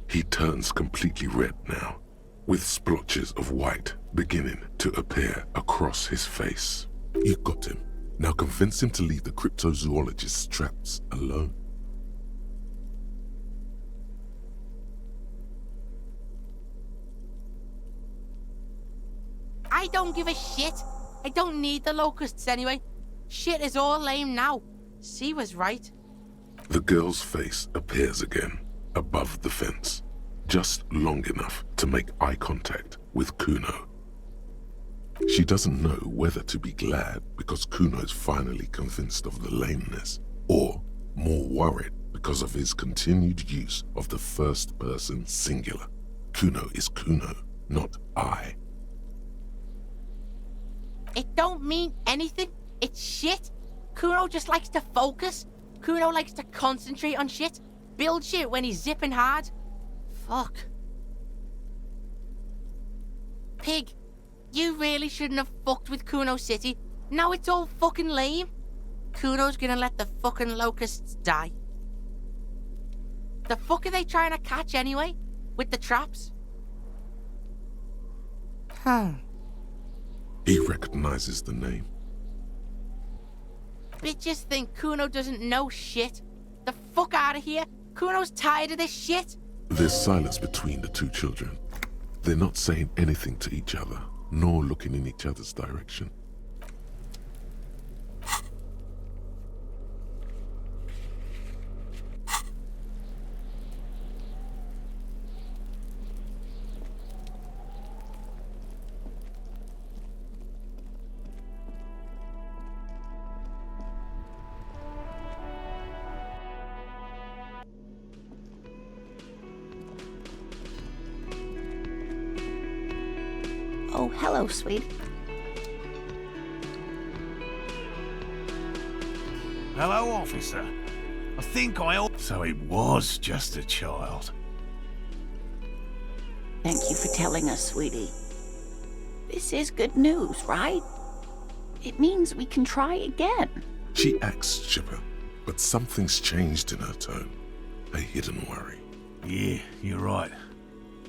He turns completely red now, with splotches of white beginning to appear across his face. You got him. Now convince him to leave the cryptozoologist's traps alone. I don't give a shit. I don't need the locusts anyway. Shit is all lame now. C was right. The girl's face appears again, above the fence, just long enough to make eye contact with Kuno. She doesn't know whether to be glad because Kuno's finally convinced of the lameness, or more worried because of his continued use of the first-person singular. Kuno is Kuno, not I. It don't mean anything. It's shit. Kuno just likes to focus. Kuno likes to concentrate on shit. Build shit when he's zipping hard. Fuck. Pig, you really shouldn't have fucked with Kuno City. Now it's all fucking lame. Kuno's gonna let the fucking locusts die. The fuck are they trying to catch anyway? With the traps? Huh. He recognizes the name. Bitches think Kuno doesn't know shit. The fuck out of here. Kuno's tired of this shit. There's silence between the two children. They're not saying anything to each other, nor looking in each other's direction. Oh, hello, sweet. Hello, officer. I think I... So it was just a child. Thank you for telling us, sweetie. This is good news, right? It means we can try again. She acts chipper, but something's changed in her tone. A hidden worry. Yeah, you're right.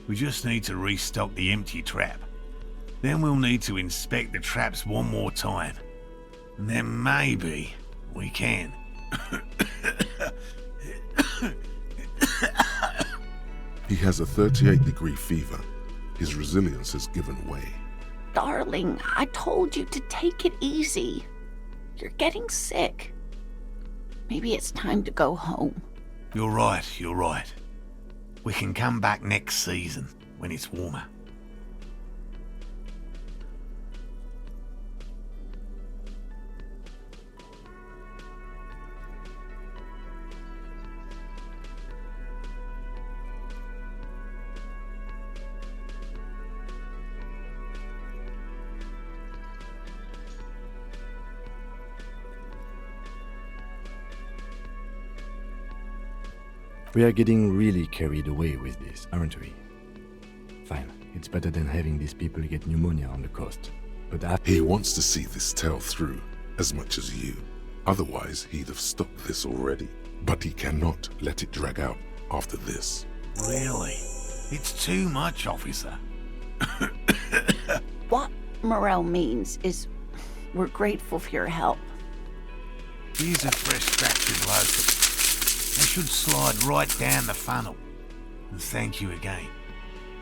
We just need to restock the empty trap. Then we'll need to inspect the traps one more time. And then maybe we can. He has a 38-degree fever. His resilience has given way. Darling, I told you to take it easy. You're getting sick. Maybe it's time to go home. You're right, you're right. We can come back next season, when it's warmer. We are getting really carried away with this, aren't we? Fine, it's better than having these people get pneumonia on the coast. But he wants to see this tale through as much as you. Otherwise, he'd have stopped this already. But he cannot let it drag out after this. Really? It's too much, officer. What Morel means is we're grateful for your help. Here's a fresh fractured locust. They should slide right down the funnel. And thank you again.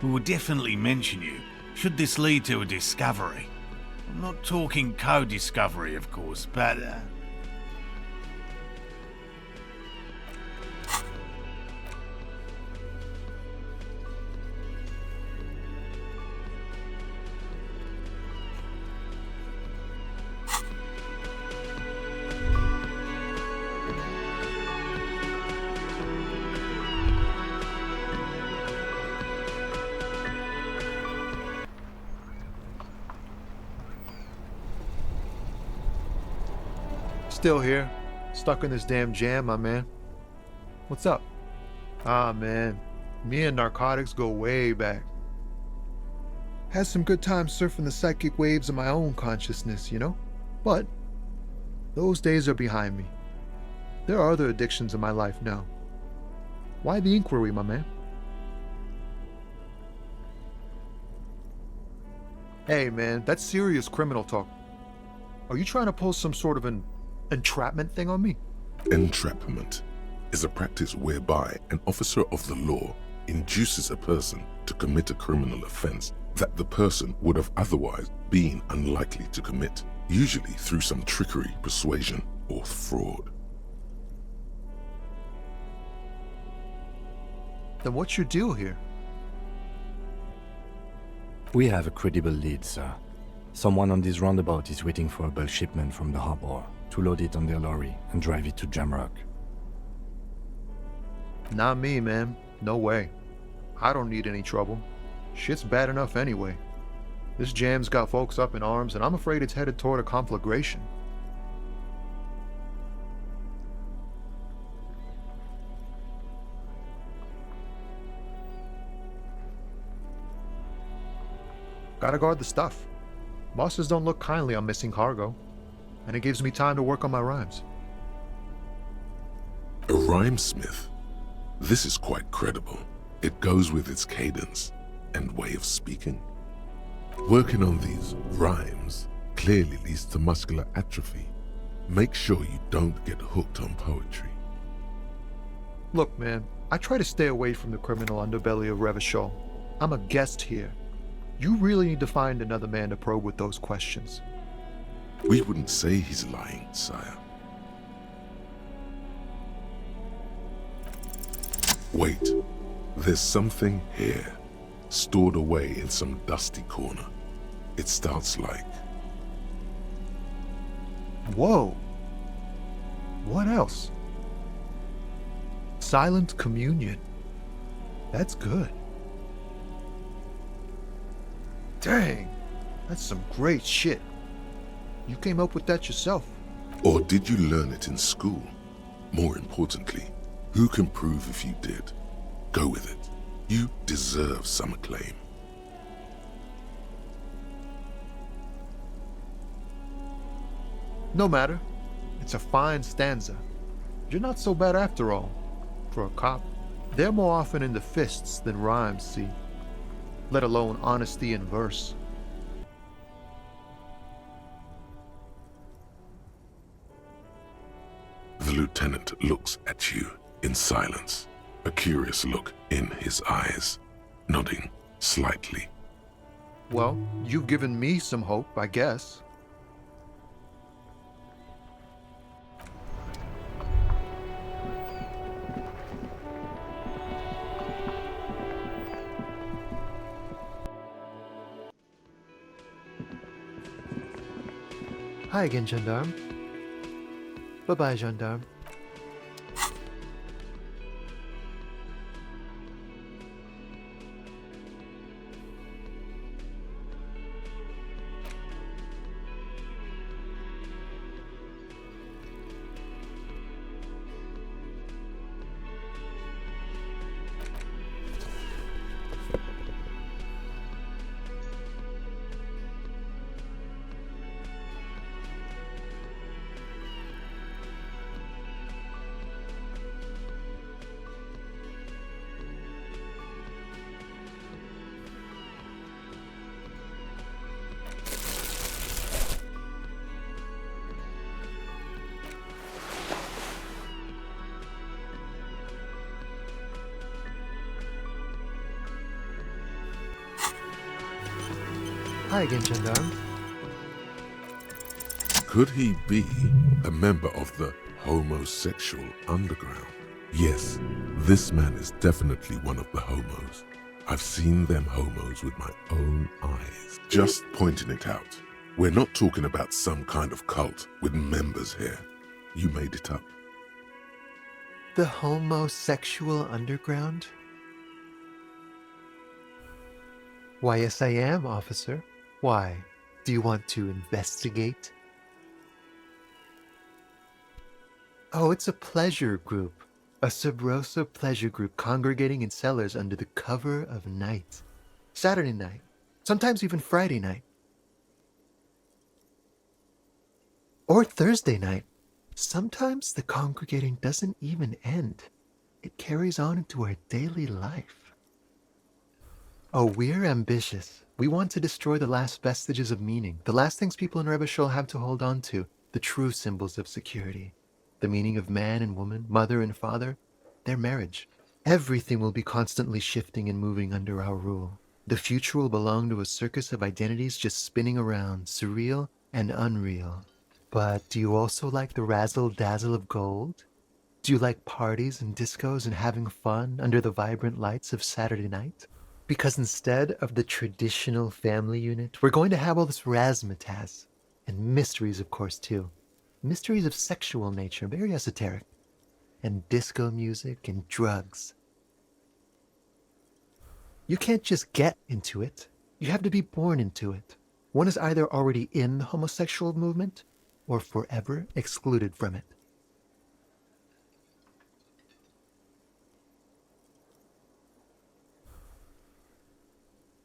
We will definitely mention you, should this lead to a discovery. I'm not talking co-discovery, of course, but... Still here, stuck in this damn jam, my man. What's up? Ah, man, me and narcotics go way back. Had some good times surfing the psychic waves of my own consciousness, you know? But those days are behind me. There are other addictions in my life now. Why the inquiry, my man? Hey, man, that's serious criminal talk. Are you trying to pull some sort of an entrapment thing on me? Entrapment is a practice whereby an officer of the law induces a person to commit a criminal offense that the person would have otherwise been unlikely to commit, usually through some trickery, persuasion, or fraud. Then what's your deal here? We have a credible lead, sir. Someone on this roundabout is waiting for a bulk shipment from the harbor to load it on their lorry and drive it to Jamrock. Not me, man. No way. I don't need any trouble. Shit's bad enough anyway. This jam's got folks up in arms, and I'm afraid it's headed toward a conflagration. Gotta guard the stuff. Bosses don't look kindly on missing cargo, and it gives me time to work on my rhymes. A rhymesmith? This is quite credible. It goes with its cadence and way of speaking. Working on these rhymes clearly leads to muscular atrophy. Make sure you don't get hooked on poetry. Look, man, I try to stay away from the criminal underbelly of Revachol. I'm a guest here, You really need to find another man to probe with those questions. We wouldn't say he's lying, sire. Wait, there's something here, stored away in some dusty corner. It starts like... Whoa! What else? Silent communion. That's good. Dang, that's some great shit. You came up with that yourself. Or did you learn it in school? More importantly, who can prove if you did? Go with it. You deserve some acclaim. No matter. It's a fine stanza. You're not so bad after all. For a cop. They're more often in the fists than rhymes, see? Let alone honesty in verse. The lieutenant looks at you in silence, a curious look in his eyes, nodding slightly. Well, you've given me some hope, I guess. Hi again, gendarme. Bye-bye, gendarme. Hi again, gendarme. Could he be a member of the homosexual underground? Yes, this man is definitely one of the homos. I've seen them homos with my own eyes. Just pointing it out. We're not talking about some kind of cult with members here. You made it up. The homosexual underground? Why, yes I am, officer. Why? Do you want to investigate? Oh, it's a pleasure group. A Sub Rosa pleasure group congregating in cellars under the cover of night. Saturday night. Sometimes even Friday night. Or Thursday night. Sometimes the congregating doesn't even end. It carries on into our daily life. Oh, we're ambitious. We want to destroy the last vestiges of meaning, the last things people in Rebishol have to hold on to, the true symbols of security. The meaning of man and woman, mother and father, their marriage. Everything will be constantly shifting and moving under our rule. The future will belong to a circus of identities just spinning around, surreal and unreal. But do you also like the razzle-dazzle of gold? Do you like parties and discos and having fun under the vibrant lights of Saturday night? Because instead of the traditional family unit, we're going to have all this razzmatazz. And mysteries, of course, too. Mysteries of sexual nature, very esoteric. And disco music and drugs. You can't just get into it. You have to be born into it. One is either already in the homosexual movement or forever excluded from it.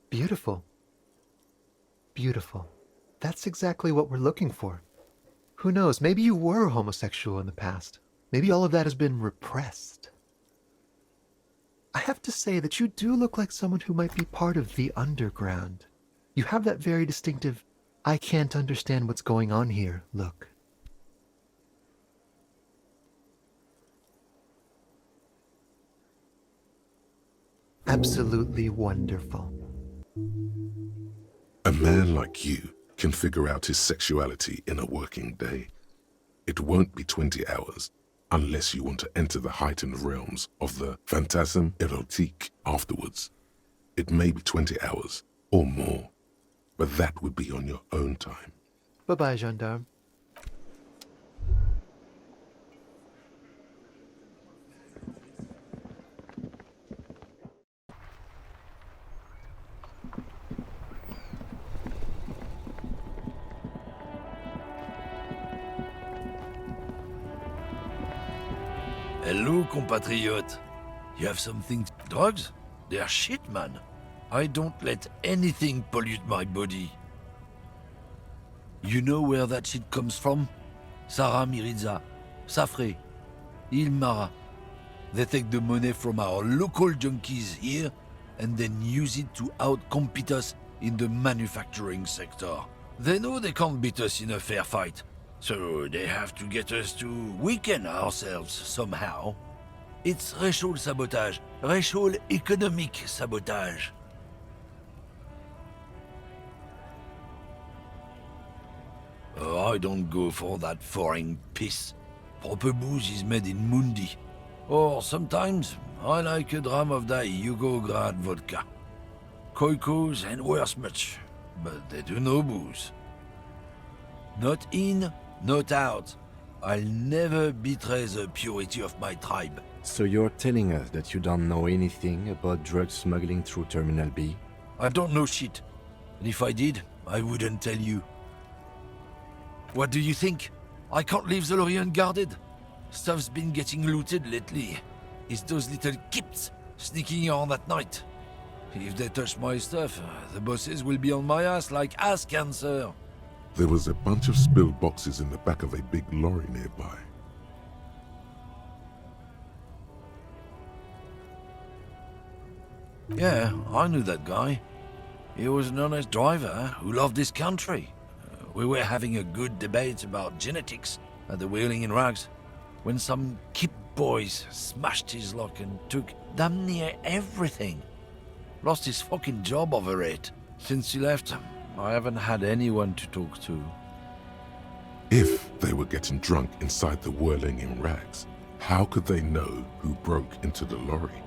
Beautiful. Beautiful. That's exactly what we're looking for. Who knows, maybe you were homosexual in the past. Maybe all of that has been repressed. I have to say that you do look like someone who might be part of the underground. You have that very distinctive, I can't understand what's going on here look. Absolutely wonderful. man like you can figure out his sexuality in a working day. It won't be 20 hours unless you want to enter the heightened realms of the phantasme érotique afterwards. It may be 20 hours or more, but that would be on your own time. Bye-bye, gendarme. Hello, compatriot. You have something? Drugs? They're shit, man. I don't let anything pollute my body. You know where that shit comes from? Sarah Miriza, Safre, Ilmara. They take the money from our local junkies here and then use it to outcompete us in the manufacturing sector. They know they can't beat us in a fair fight, so they have to get us to weaken ourselves somehow. It's racial sabotage, racial economic sabotage. I don't go for that foreign piss. Proper booze is made in Mundi. Or sometimes, I like a dram of that Yugograd vodka. Koikos and worse much, but they do no booze. Not in, not out. I'll never betray the purity of my tribe. So you're telling us that you don't know anything about drug smuggling through Terminal B? I don't know shit. And if I did, I wouldn't tell you. What do you think? I can't leave the lorry unguarded. Stuff's been getting looted lately. It's those little kips sneaking around at night. If they touch my stuff, the bosses will be on my ass like ass cancer. There was a bunch of spilled boxes in the back of a big lorry nearby. Yeah, I knew that guy. He was an honest driver who loved his country. We were having a good debate about genetics at the Wheeling in Rags when some kip boys smashed his lock and took damn near everything. Lost his fucking job over it. Since he left, I haven't had anyone to talk to. If they were getting drunk inside the Whirling in Rags, how could they know who broke into the lorry?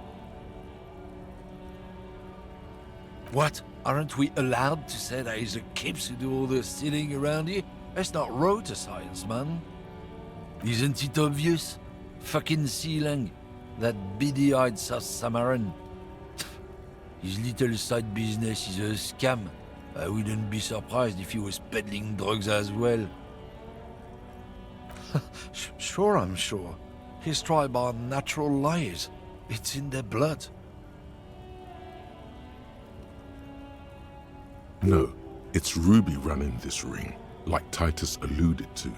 What? Aren't we allowed to say that he's the kips who do all the stealing around here? That's not road to science, man. Isn't it obvious? Fucking Sealang, that beady-eyed South Samaran. His little side business is a scam. I wouldn't be surprised if he was peddling drugs as well. Sure, I'm sure. His tribe are natural liars. It's in their blood. No, it's Ruby running this ring, like Titus alluded to.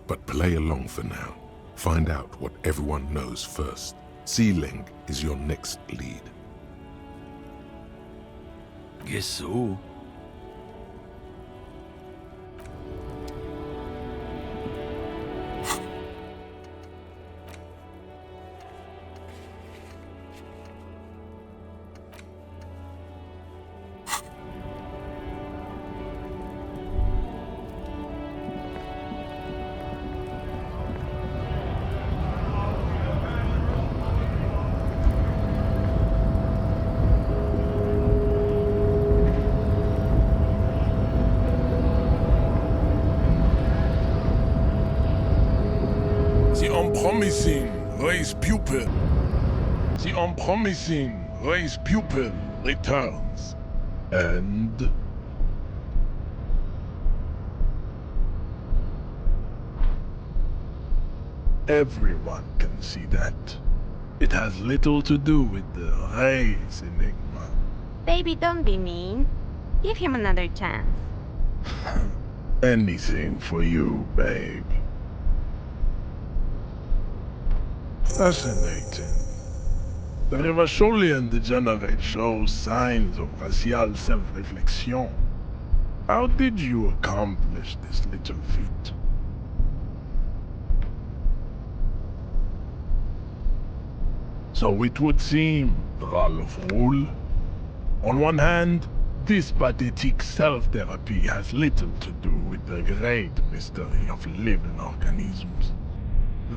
But play along for now. Find out what everyone knows first. Sealing is your next lead. Guess so. The unpromising race pupil returns. And everyone can see that. It has little to do with the race enigma. Baby, don't be mean. Give him another chance. Anything for you, babe. Fascinating. The Revacholian degenerate shows signs of racial self-reflection. How did you accomplish this little feat? So it would seem, Ralph Rule. On one hand, This pathetic self-therapy has little to do with the great mystery of living organisms.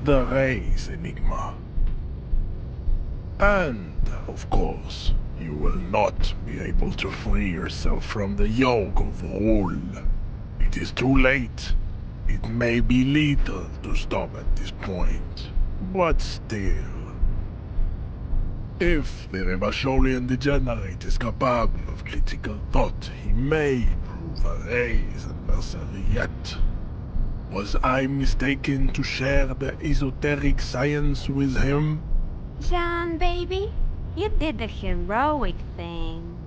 The race enigma. And, of course, you will not be able to free yourself from the yoke of rule. It is too late. It may be lethal to stop at this point, but still. If the Revacholian degenerate is capable of critical thought, he may prove a race adversary yet. Was I mistaken to share the esoteric science with him? John, baby, you did the heroic thing.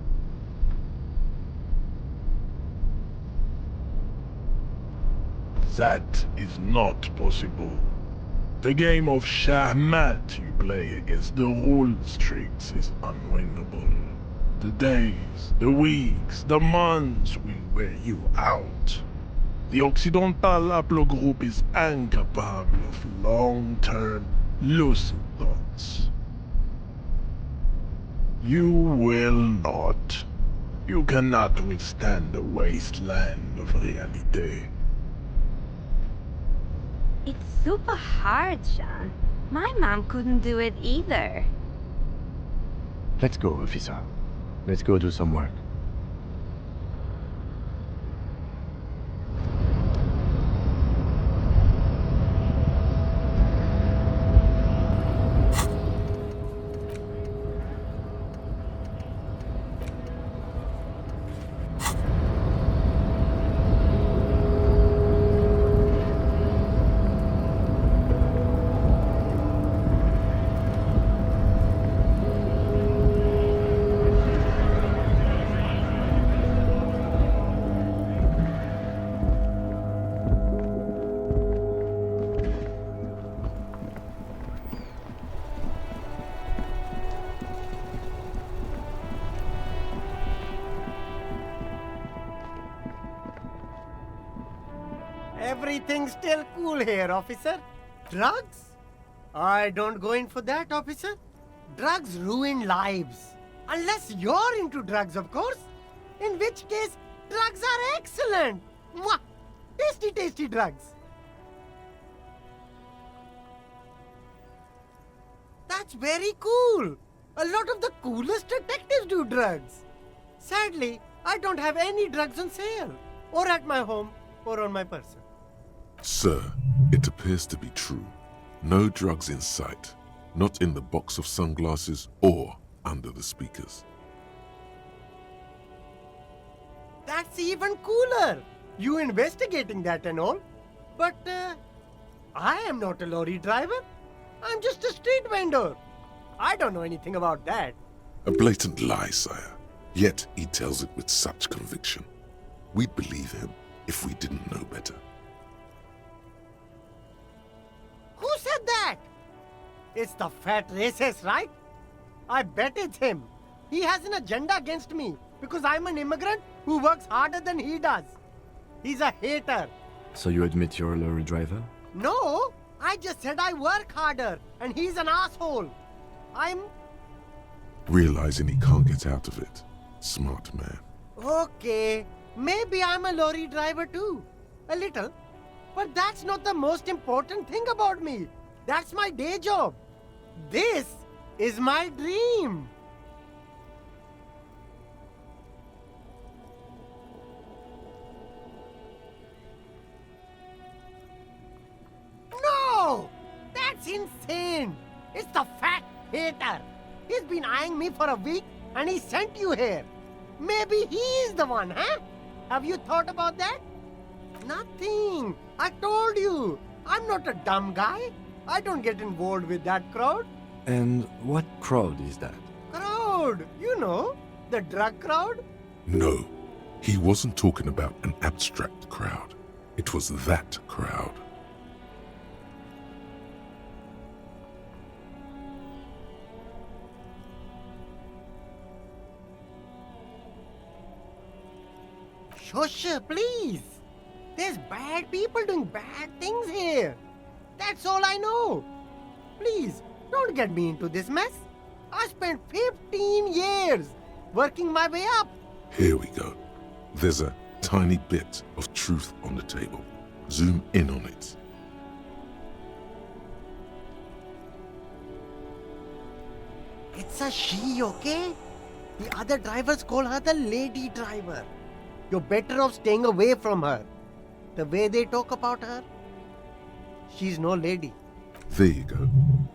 That is not possible. The game of Shahmat you play against the rule streaks is unwinnable. The days, the weeks, the months will wear you out. The Occidental haplogroup is incapable of long-term, lucid thoughts. You will not. You cannot withstand the wasteland of reality. It's super hard, John. My mom couldn't do it either. Let's go, officer. Let's go do some work. Everything's still cool here, officer. Drugs? I don't go in for that, officer. Drugs ruin lives. Unless you're into drugs, of course. In which case, drugs are excellent. Mwah! Tasty, tasty drugs. That's very cool. A lot of the coolest detectives do drugs. Sadly, I don't have any drugs on sale. Or at my home, or on my person. Sir, it appears to be true. No drugs in sight. Not in the box of sunglasses or under the speakers. That's even cooler. You investigating that and all. But, I am not a lorry driver. I'm just a street vendor. I don't know anything about that. A blatant lie, sire. Yet he tells it with such conviction. We'd believe him if we didn't know better. Who said that? It's the fat racist, right? I bet it's him. He has an agenda against me because I'm an immigrant who works harder than he does. He's a hater. So you admit you're a lorry driver? No, I just said I work harder and he's an asshole. Realizing he can't get out of it. Smart man. Okay, maybe I'm a lorry driver too. A little. But that's not the most important thing about me. That's my day job. This is my dream. No! That's insane! It's the fat hater. He's been eyeing me for a week and he sent you here. Maybe he's the one, huh? Have you thought about that? Nothing. I told you. I'm not a dumb guy. I don't get involved with that crowd. And what crowd is that? Crowd? You know, the drug crowd? No, he wasn't talking about an abstract crowd. It was that crowd. Shush, please. There's bad people doing bad things here. That's all I know. Please, don't get me into this mess. I spent 15 years working my way up Here we go. There's a tiny bit of truth on the table. Zoom in on it. It's a she, okay? The other drivers call her the lady driver. You're better off staying away from her. The way they talk about her, she's no lady. There you go.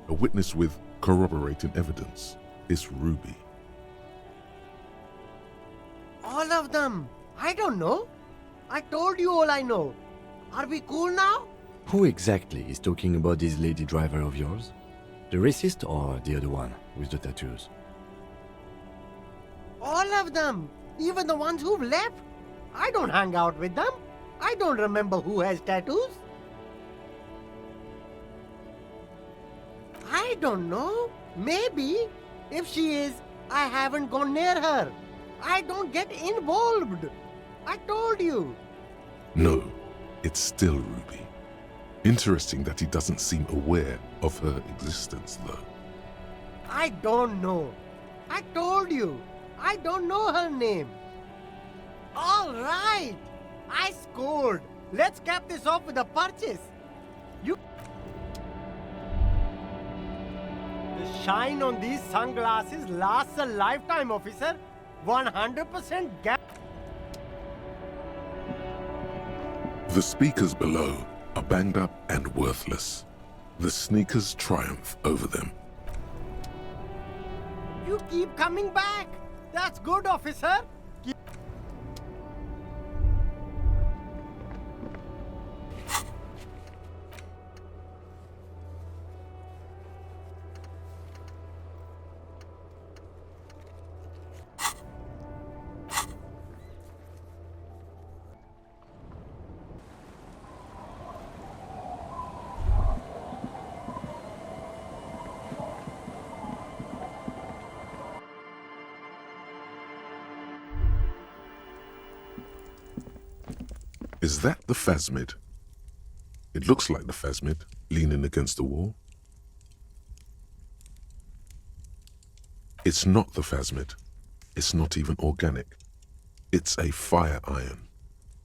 A witness with corroborating evidence. It's Ruby. All of them. I don't know. I told you all I know. Are we cool now? Who exactly is talking about this lady driver of yours? The racist or the other one with the tattoos? All of them. Even the ones who've left. I don't hang out with them. I don't remember who has tattoos. I don't know. Maybe. If she is, I haven't gone near her. I don't get involved. I told you. No, it's still Ruby. Interesting that he doesn't seem aware of her existence, though. I don't know. I told you. I don't know her name. All right. I scored. Let's cap this off with a purchase. You. The shine on these sunglasses lasts a lifetime, officer. 100% gap. The speakers below are banged up and worthless. The sneakers triumph over them. You keep coming back. That's good, officer. Is that the phasmid? It looks like the phasmid, leaning against the wall. It's not the phasmid. It's not even organic. It's a fire iron.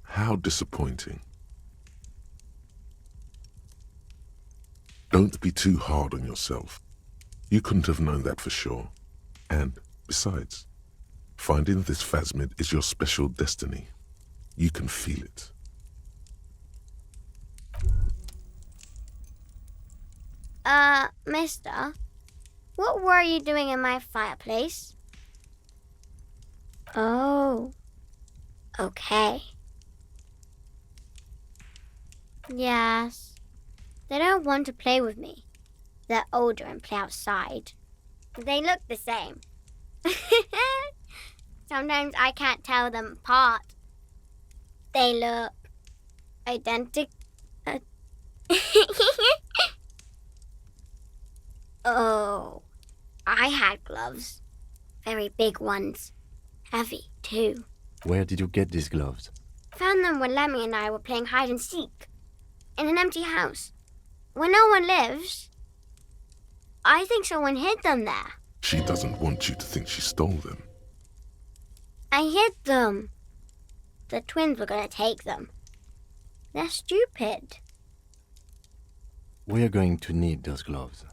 How disappointing. Don't be too hard on yourself. You couldn't have known that for sure. And besides, finding this phasmid is your special destiny. You can feel it. Mister, what were you doing in my fireplace? Oh, okay. Yes, they don't want to play with me. They're older and play outside. They look the same. Sometimes I can't tell them apart. They look identical. Oh, I had gloves. Very big ones. Heavy, too. Where did you get these gloves? Found them when Lemmy and I were playing hide and seek. In an empty house. Where no one lives. I think someone hid them there. She doesn't want you to think she stole them. I hid them. The twins were going to take them. They're stupid. We're going to need those gloves.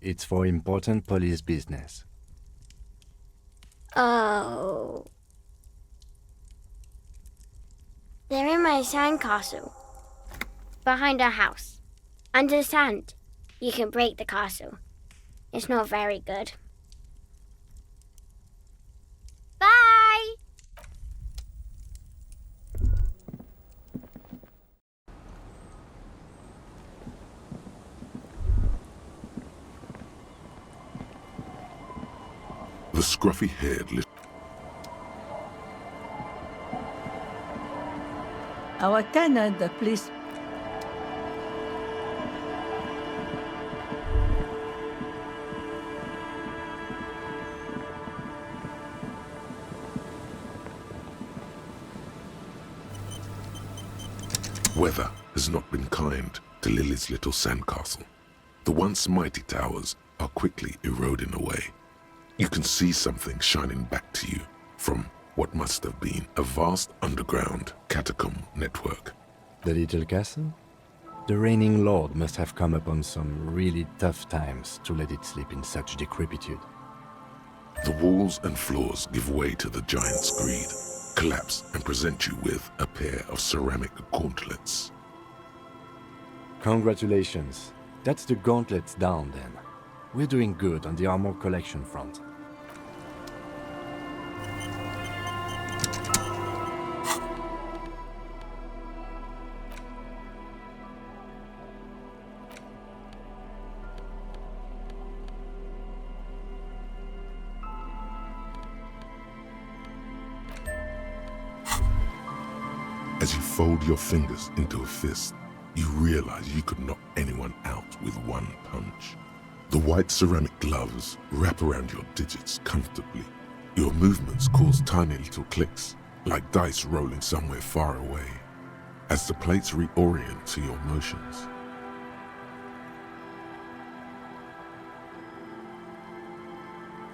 It's for important police business. Oh. They're in my sandcastle. Behind our house. Under the sand. You can break the castle. It's not very good. Bye! The scruffy-haired little... Our tenant, please. Weather has not been kind to Lily's little sandcastle. The once mighty towers are quickly eroding away. You can see something shining back to you from what must have been a vast underground catacomb network. The little castle? The reigning lord must have come upon some really tough times to let it sleep in such decrepitude. The walls and floors give way to the giant's greed, collapse and present you with a pair of ceramic gauntlets. Congratulations. That's the gauntlets down then. We're doing good on the armor collection front. As you fold your fingers into a fist, you realize you could knock anyone out with one punch. The white ceramic gloves wrap around your digits comfortably. Your movements cause tiny little clicks, like dice rolling somewhere far away, as the plates reorient to your motions.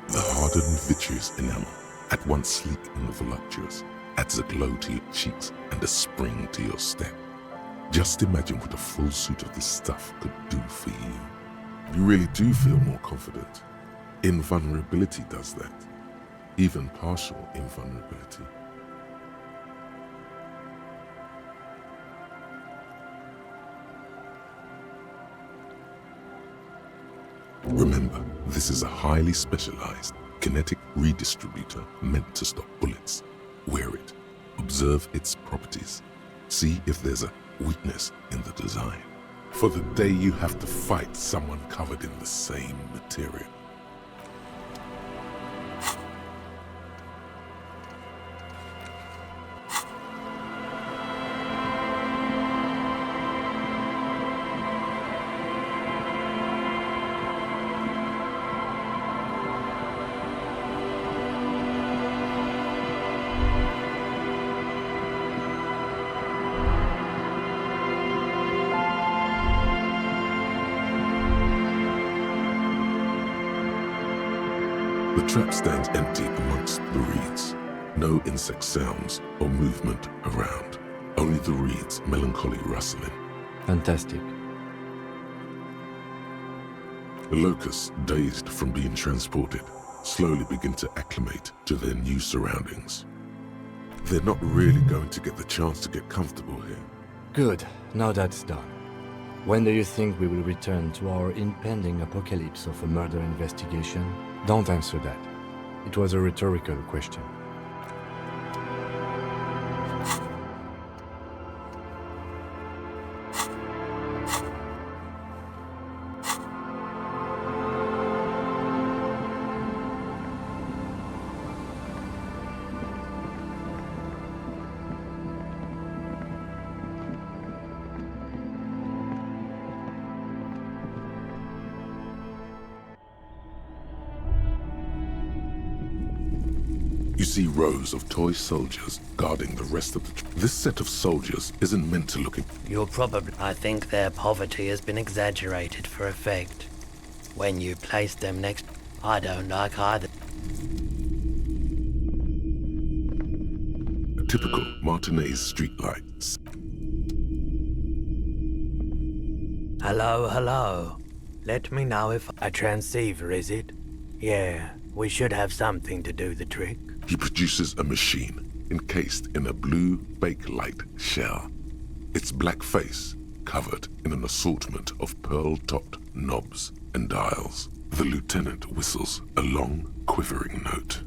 The hardened vitreous enamel, at once sleek and voluptuous, adds a glow to your cheeks and a spring to your step. Just imagine what a full suit of this stuff could do for you. You really do feel more confident. Invulnerability does that. Even partial invulnerability. Remember, this is a highly specialized kinetic redistributor meant to stop bullets. Wear it, observe its properties, see if there's a weakness in the design. For the day you have to fight someone covered in the same material. The trap stands empty amongst the reeds. No insect sounds or movement around. Only the reeds' melancholy rustling. Fantastic. The locusts, dazed from being transported, slowly begin to acclimate to their new surroundings. They're not really going to get the chance to get comfortable here. Good. Now that's done. When do you think we will return to our impending apocalypse of a murder investigation? Don't answer that. It was a rhetorical question. You see rows of toy soldiers guarding the rest of the This set of soldiers isn't meant to look. You're probably... I think their poverty has been exaggerated for effect. When you place them next... I don't like either. Typical Martinez streetlights. Hello, hello. Let me know if... A transceiver, is it? Yeah, we should have something to do the trick. He produces a machine encased in a blue bakelite shell. Its black face covered in an assortment of pearl-topped knobs and dials. The lieutenant whistles a long, quivering note.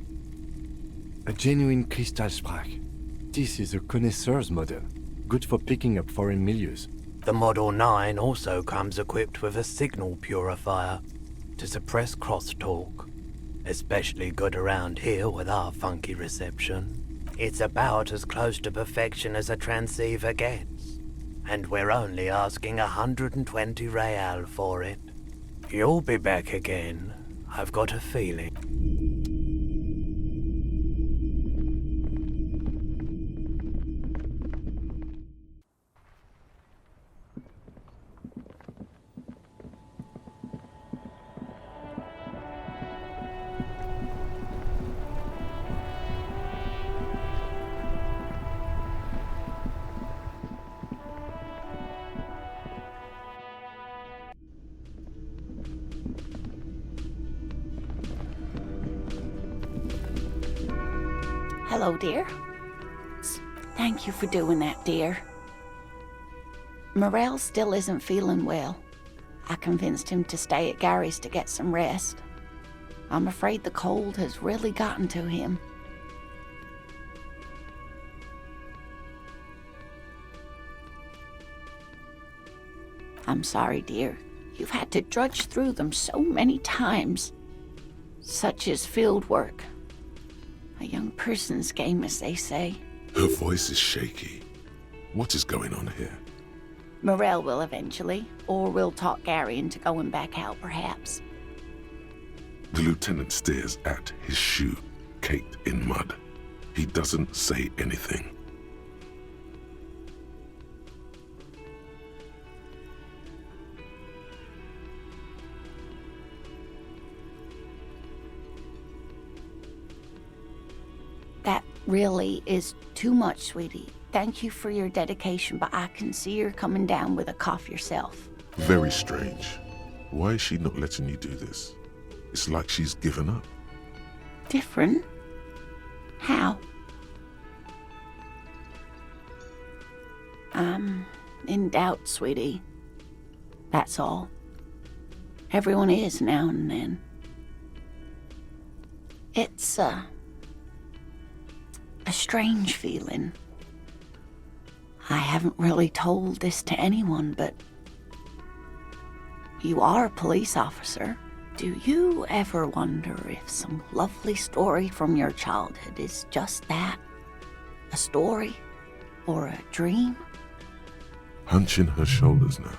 A genuine crystal sprach. This is a connoisseur's model, good for picking up foreign milieus. The Model 9 also comes equipped with a signal purifier to suppress crosstalk. Especially good around here with our funky reception. It's about as close to perfection as a transceiver gets. And we're only asking 120 real for it. You'll be back again, I've got a feeling. Hello, dear. Thank you for doing that, dear. Morel still isn't feeling well. I convinced him to stay at Gary's to get some rest. I'm afraid the cold has really gotten to him. I'm sorry, dear. You've had to drudge through them so many times. Such is field work. A young person's game, as they say. Her voice is shaky. What is going on here? Morel will eventually, or we'll talk Gary into going back out, perhaps. The lieutenant stares at his shoe, caked in mud. He doesn't say anything. That really is too much, sweetie. Thank you for your dedication, but I can see you're coming down with a cough yourself. Very strange. Why is she not letting you do this? It's like she's given up. Different? How? I'm in doubt, sweetie. That's all. Everyone is now and then. It's a strange feeling. I haven't really told this to anyone, but you are a police officer. Do you ever wonder if some lovely story from your childhood is just that? A story? Or a dream? Hunching her shoulders now.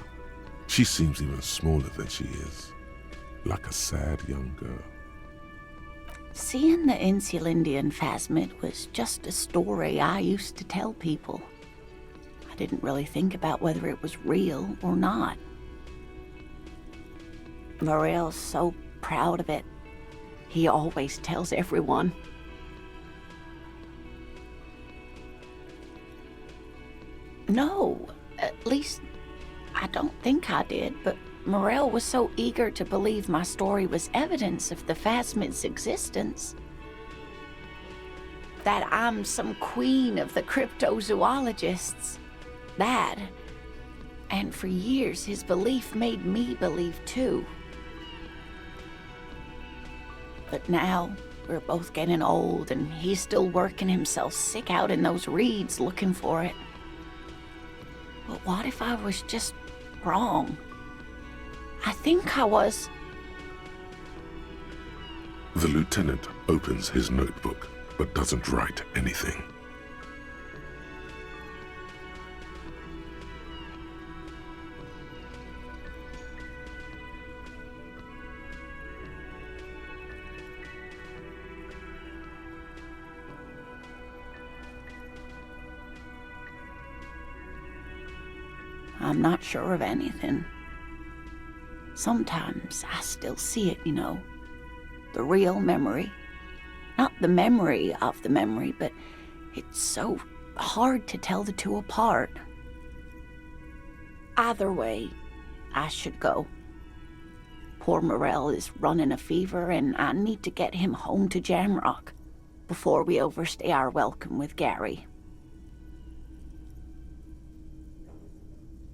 She seems even smaller than she is. Like a sad young girl. Seeing the Insulindian Phasmid was just a story I used to tell people. I didn't really think about whether it was real or not. Morel's so proud of it. He always tells everyone. No, at least I don't think I did, but Morel was so eager to believe my story was evidence of the Phasmid's existence. That I'm some queen of the cryptozoologists. That. And for years, his belief made me believe too. But now, we're both getting old, and he's still working himself sick out in those reeds looking for it. But what if I was just wrong? I think I was. The lieutenant opens his notebook, but doesn't write anything. I'm not sure of anything. Sometimes I still see it, you know. The real memory. Not the memory of the memory, but it's so hard to tell the two apart. Either way, I should go. Poor Morel is running a fever, and I need to get him home to Jamrock before we overstay our welcome with Gary.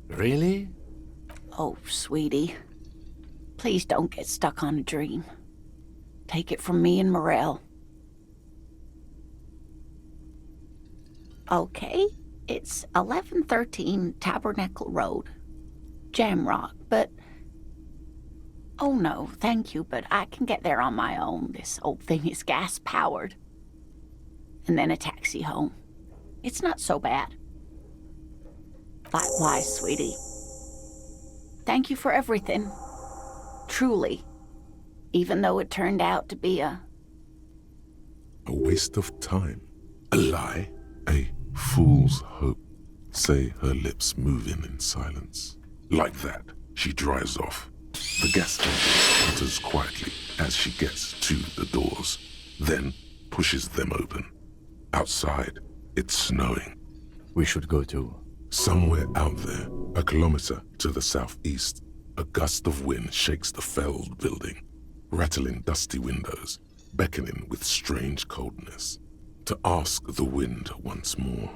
Really? Oh, sweetie. Please don't get stuck on a dream. Take it from me and Morel. Okay, it's 1113 Tabernacle Road, Jamrock, but... Oh no, thank you, but I can get there on my own. This old thing is gas-powered. And then a taxi home. It's not so bad. Likewise, sweetie. Thank you for everything. Truly. Even though it turned out to be a waste of time. A lie. A fool's hope. Say her lips moving in silence. Like that, she drives off. The gas engine sputters quietly as she gets to the doors, then pushes them open. Outside, it's snowing. We should go too. Somewhere out there, a kilometer to the southeast, a gust of wind shakes the felled building, rattling dusty windows, beckoning with strange coldness. to ask the wind once more.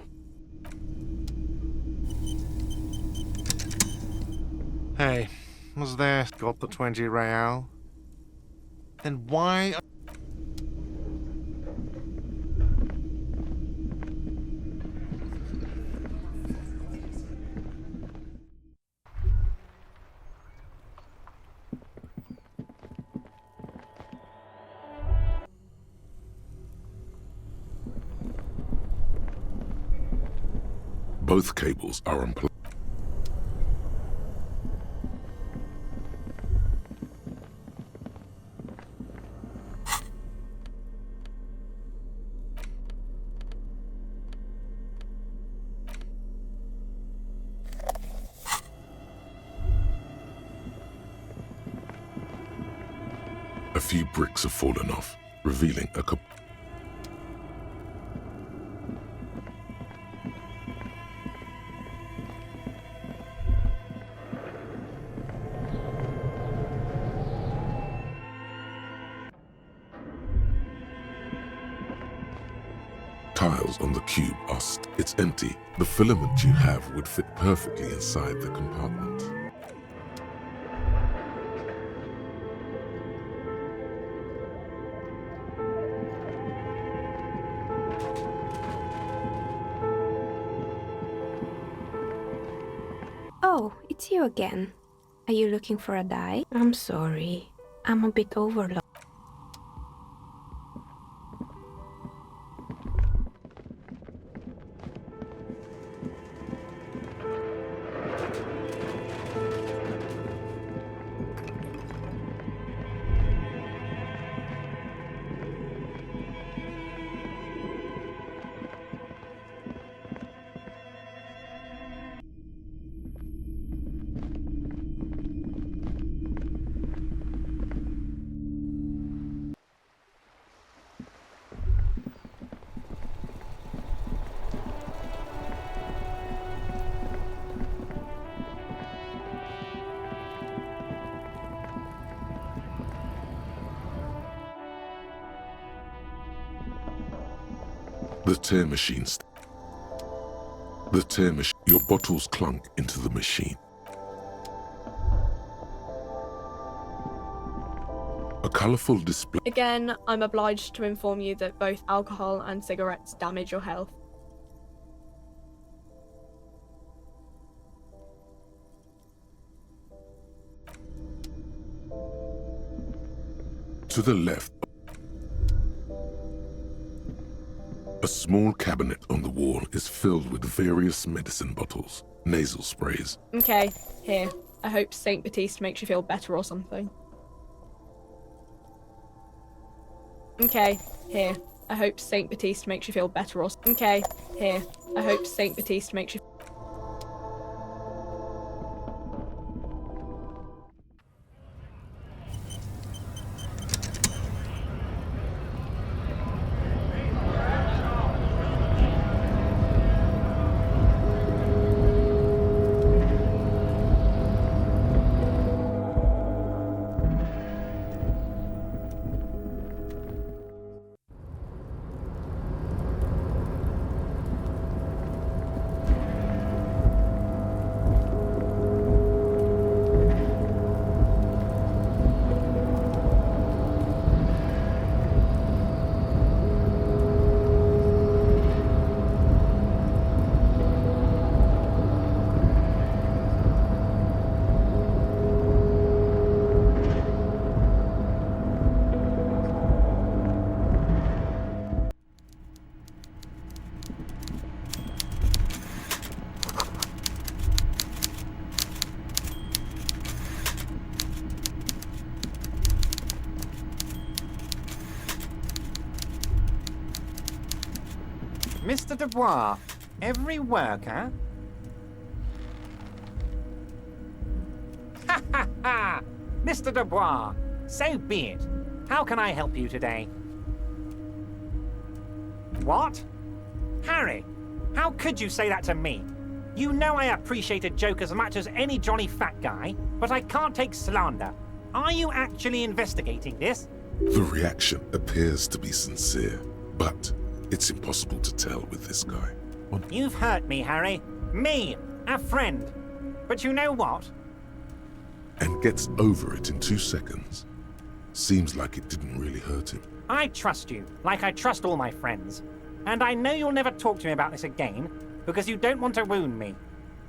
Hey, was there got the 20 real? Then why... Both cables are unplugged. A few bricks have fallen off, revealing a tiles on the cube are it's empty. The filament you have would fit perfectly inside the compartment. Oh, it's you again. Are you looking for a dye? I'm sorry. I'm a bit overloaded. The tear machine. Your bottles clunk into the machine. A colourful display. Again, I'm obliged to inform you that both alcohol and cigarettes damage your health. To the left, a small cabinet on the wall is filled with various medicine bottles, nasal sprays. Okay, here. I hope Saint Baptiste makes you feel better or something. Okay, here. I hope Saint Baptiste makes you feel better or... Okay, here. I hope Saint Baptiste makes you... Mr. Dubois, every worker... Ha ha ha! Mr. Dubois, so be it. How can I help you today? What? Harry, how could you say that to me? You know I appreciate a joke as much as any jolly fat guy, but I can't take slander. Are you actually investigating this? The reaction appears to be sincere, but It's impossible to tell with this guy. You've hurt me, Harry. Me, a friend. But you know what? And gets over it in 2 seconds. Seems like it didn't really hurt him. I trust you, like I trust all my friends. And I know you'll never talk to me about this again, because you don't want to wound me.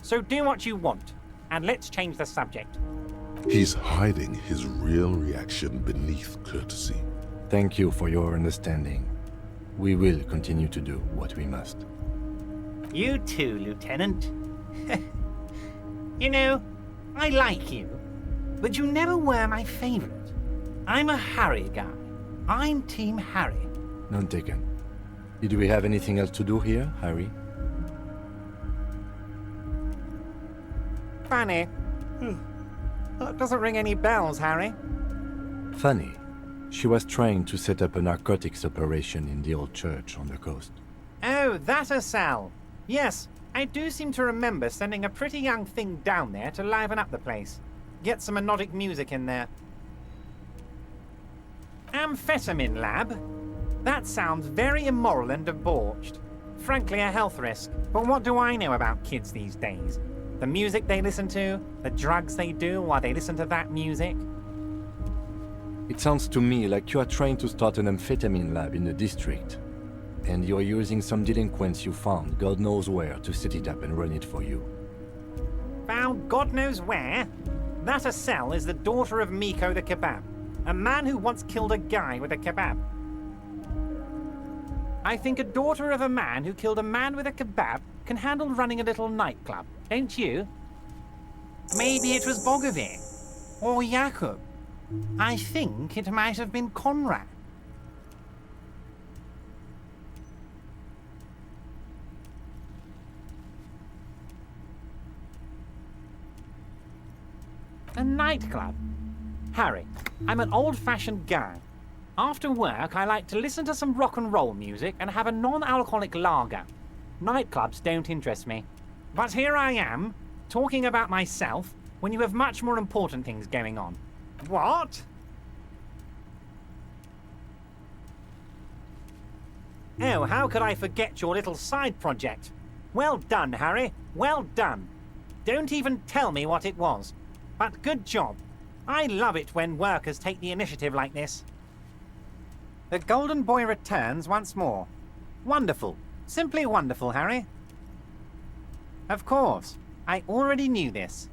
So do what you want, and let's change the subject. He's hiding his real reaction beneath courtesy. Thank you for your understanding. We will continue to do what we must. You too, Lieutenant. You know, I like you, but you never were my favorite. I'm a Harry guy. I'm Team Harry. None taken. Did we have anything else to do here, Harry? Funny. That doesn't ring any bells, Harry. Funny. She was trying to set up a narcotics operation in the old church on the coast. Oh, that a Sal. Yes, I do seem to remember sending a pretty young thing down there to liven up the place. Get some hypnotic music in there. Amphetamine lab? That sounds very immoral and debauched. Frankly, a health risk. But what do I know about kids these days? The music they listen to, the drugs they do while they listen to that music. It sounds to me like you are trying to start an amphetamine lab in the district. And you're using some delinquents you found, God knows where, to set it up and run it for you. Found God knows where? That Asel is the daughter of Miko the Kebab, a man who once killed a guy with a kebab. I think a daughter of a man who killed a man with a kebab can handle running a little nightclub, don't you? Maybe it was Bogovir. Or Jakub. I think it might have been Conrad. A nightclub? Harry, I'm an old-fashioned guy. After work, I like to listen to some rock and roll music and have a non-alcoholic lager. Nightclubs don't interest me. But here I am, talking about myself, when you have much more important things going on. What? Oh, how could I forget your little side project? Well done, Harry. Well done. Don't even tell me what it was. But good job. I love it when workers take the initiative like this. The Golden Boy returns once more. Wonderful. Simply wonderful, Harry. Of course. I already knew this.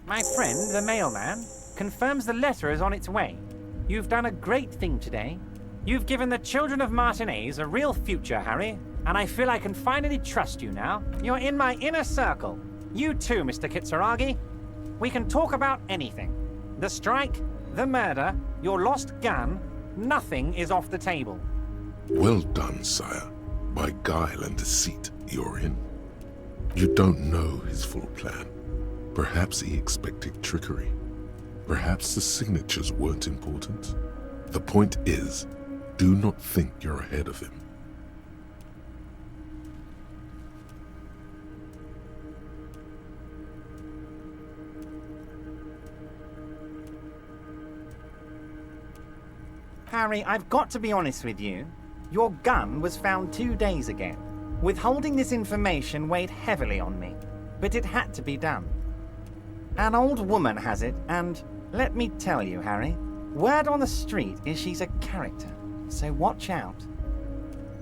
My friend, the mailman, confirms the letter is on its way. You've done a great thing today. You've given the children of Martinez a real future, Harry, and I feel I can finally trust you now. You're in my inner circle. You too, Mr. Kitsuragi. We can talk about anything. The strike, the murder, your lost gun, nothing is off the table. Well done, sire. By guile and deceit, you're in. You don't know his full plan. Perhaps he expected trickery. Perhaps the signatures weren't important. The point is, do not think you're ahead of him. Harry, I've got to be honest with you. Your gun was found 2 days ago. Withholding this information weighed heavily on me, but it had to be done. An old woman has it, and let me tell you, Harry, word on the street is she's a character, so watch out.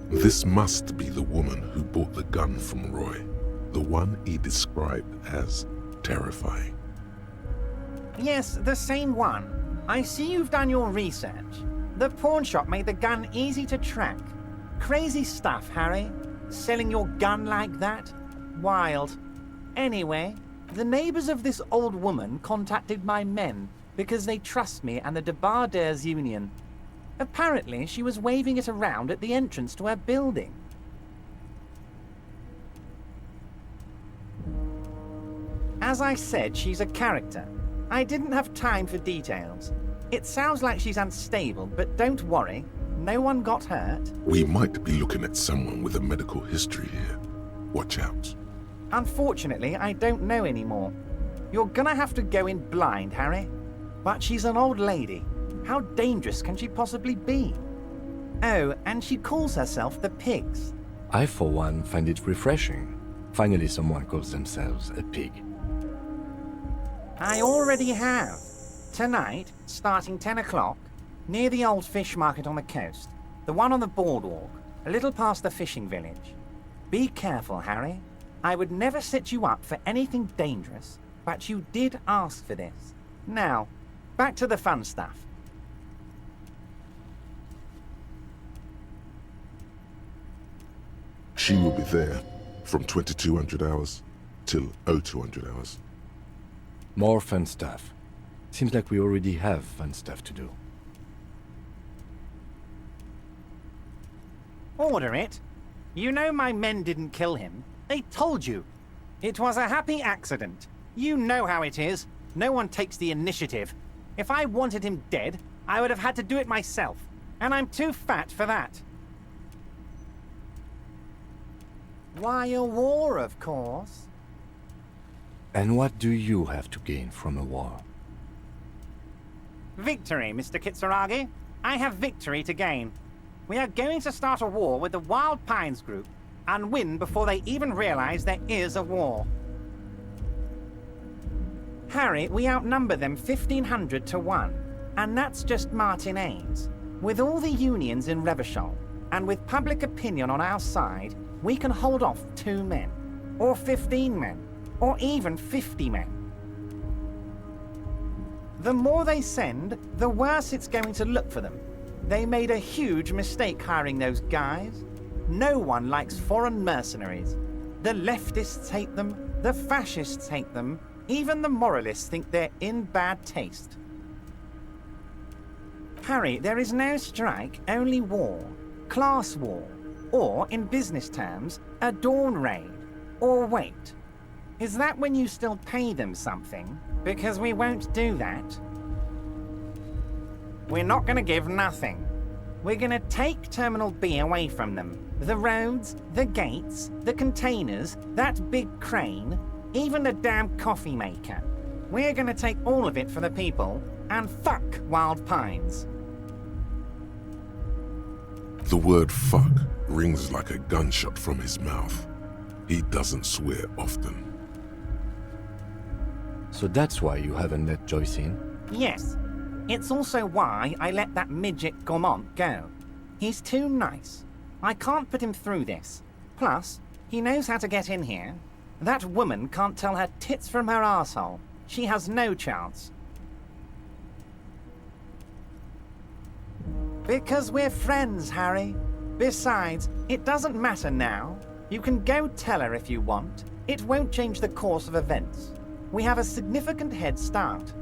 This must be the woman who bought the gun from Roy, the one he described as terrifying. Yes, the same one. I see you've done your research. The pawn shop made the gun easy to track. Crazy stuff, Harry. Selling your gun like that? Wild. Anyway, the neighbors of this old woman contacted my men because they trust me and the Debardeurs Union. Apparently, she was waving it around at the entrance to her building. As I said, she's a character. I didn't have time for details. It sounds like she's unstable, but don't worry. No one got hurt. We might be looking at someone with a medical history here. Watch out. Unfortunately, I don't know anymore. You're gonna have to go in blind, Harry. But she's an old lady. How dangerous can she possibly be? Oh, and she calls herself the Pigs. I, for one, find it refreshing. Finally, someone calls themselves a pig. I already have. Tonight, starting 10 o'clock, near the old fish market on the coast, the one on the boardwalk, a little past the fishing village. Be careful, Harry. I would never set you up for anything dangerous, but you did ask for this. Now, back to the fun stuff. She will be there from 2200 hours till 0200 hours. More fun stuff. Seems like we already have fun stuff to do. Order it. You know my men didn't kill him. They told you. It was a happy accident. You know how it is. No one takes the initiative. If I wanted him dead, I would have had to do it myself. And I'm too fat for that. Why a war, of course. And what do you have to gain from a war? Victory, Mr. Kitsuragi. I have victory to gain. We are going to start a war with the Wild Pines group and win before they even realize there is a war. Harry, we outnumber them 1,500 to 1, and that's just Martinez. With all the unions in Revachol, and with public opinion on our side, we can hold off 2 men, or 15 men, or even 50 men. The more they send, the worse it's going to look for them. They made a huge mistake hiring those guys. No one likes foreign mercenaries. The leftists hate them, the fascists hate them, even the moralists think they're in bad taste. Harry, there is no strike, only war. Class war. Or, in business terms, a dawn raid. Or wait. Is that when you still pay them something? Because we won't do that. We're not gonna give nothing. We're gonna take Terminal B away from them. The roads, the gates, the containers, that big crane, even the damn coffee maker. We're gonna take all of it for the people, and fuck Wild Pines. The word fuck rings like a gunshot from his mouth. He doesn't swear often. So that's why you haven't let Joyce in? Yes. It's also why I let that midget Gaumont go. He's too nice. I can't put him through this. Plus, he knows how to get in here. That woman can't tell her tits from her arsehole. She has no chance. Because we're friends, Harry. Besides, it doesn't matter now. You can go tell her if you want. It won't change the course of events. We have a significant head start.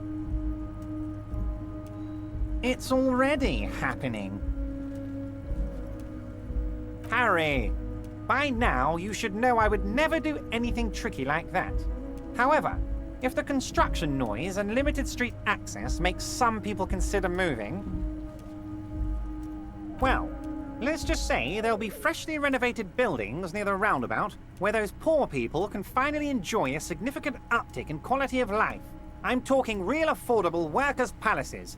It's already happening. Harry, by now you should know I would never do anything tricky like that. However, if the construction noise and limited street access makes some people consider moving, well, let's just say there'll be freshly renovated buildings near the roundabout where those poor people can finally enjoy a significant uptick in quality of life. I'm talking real affordable workers' palaces.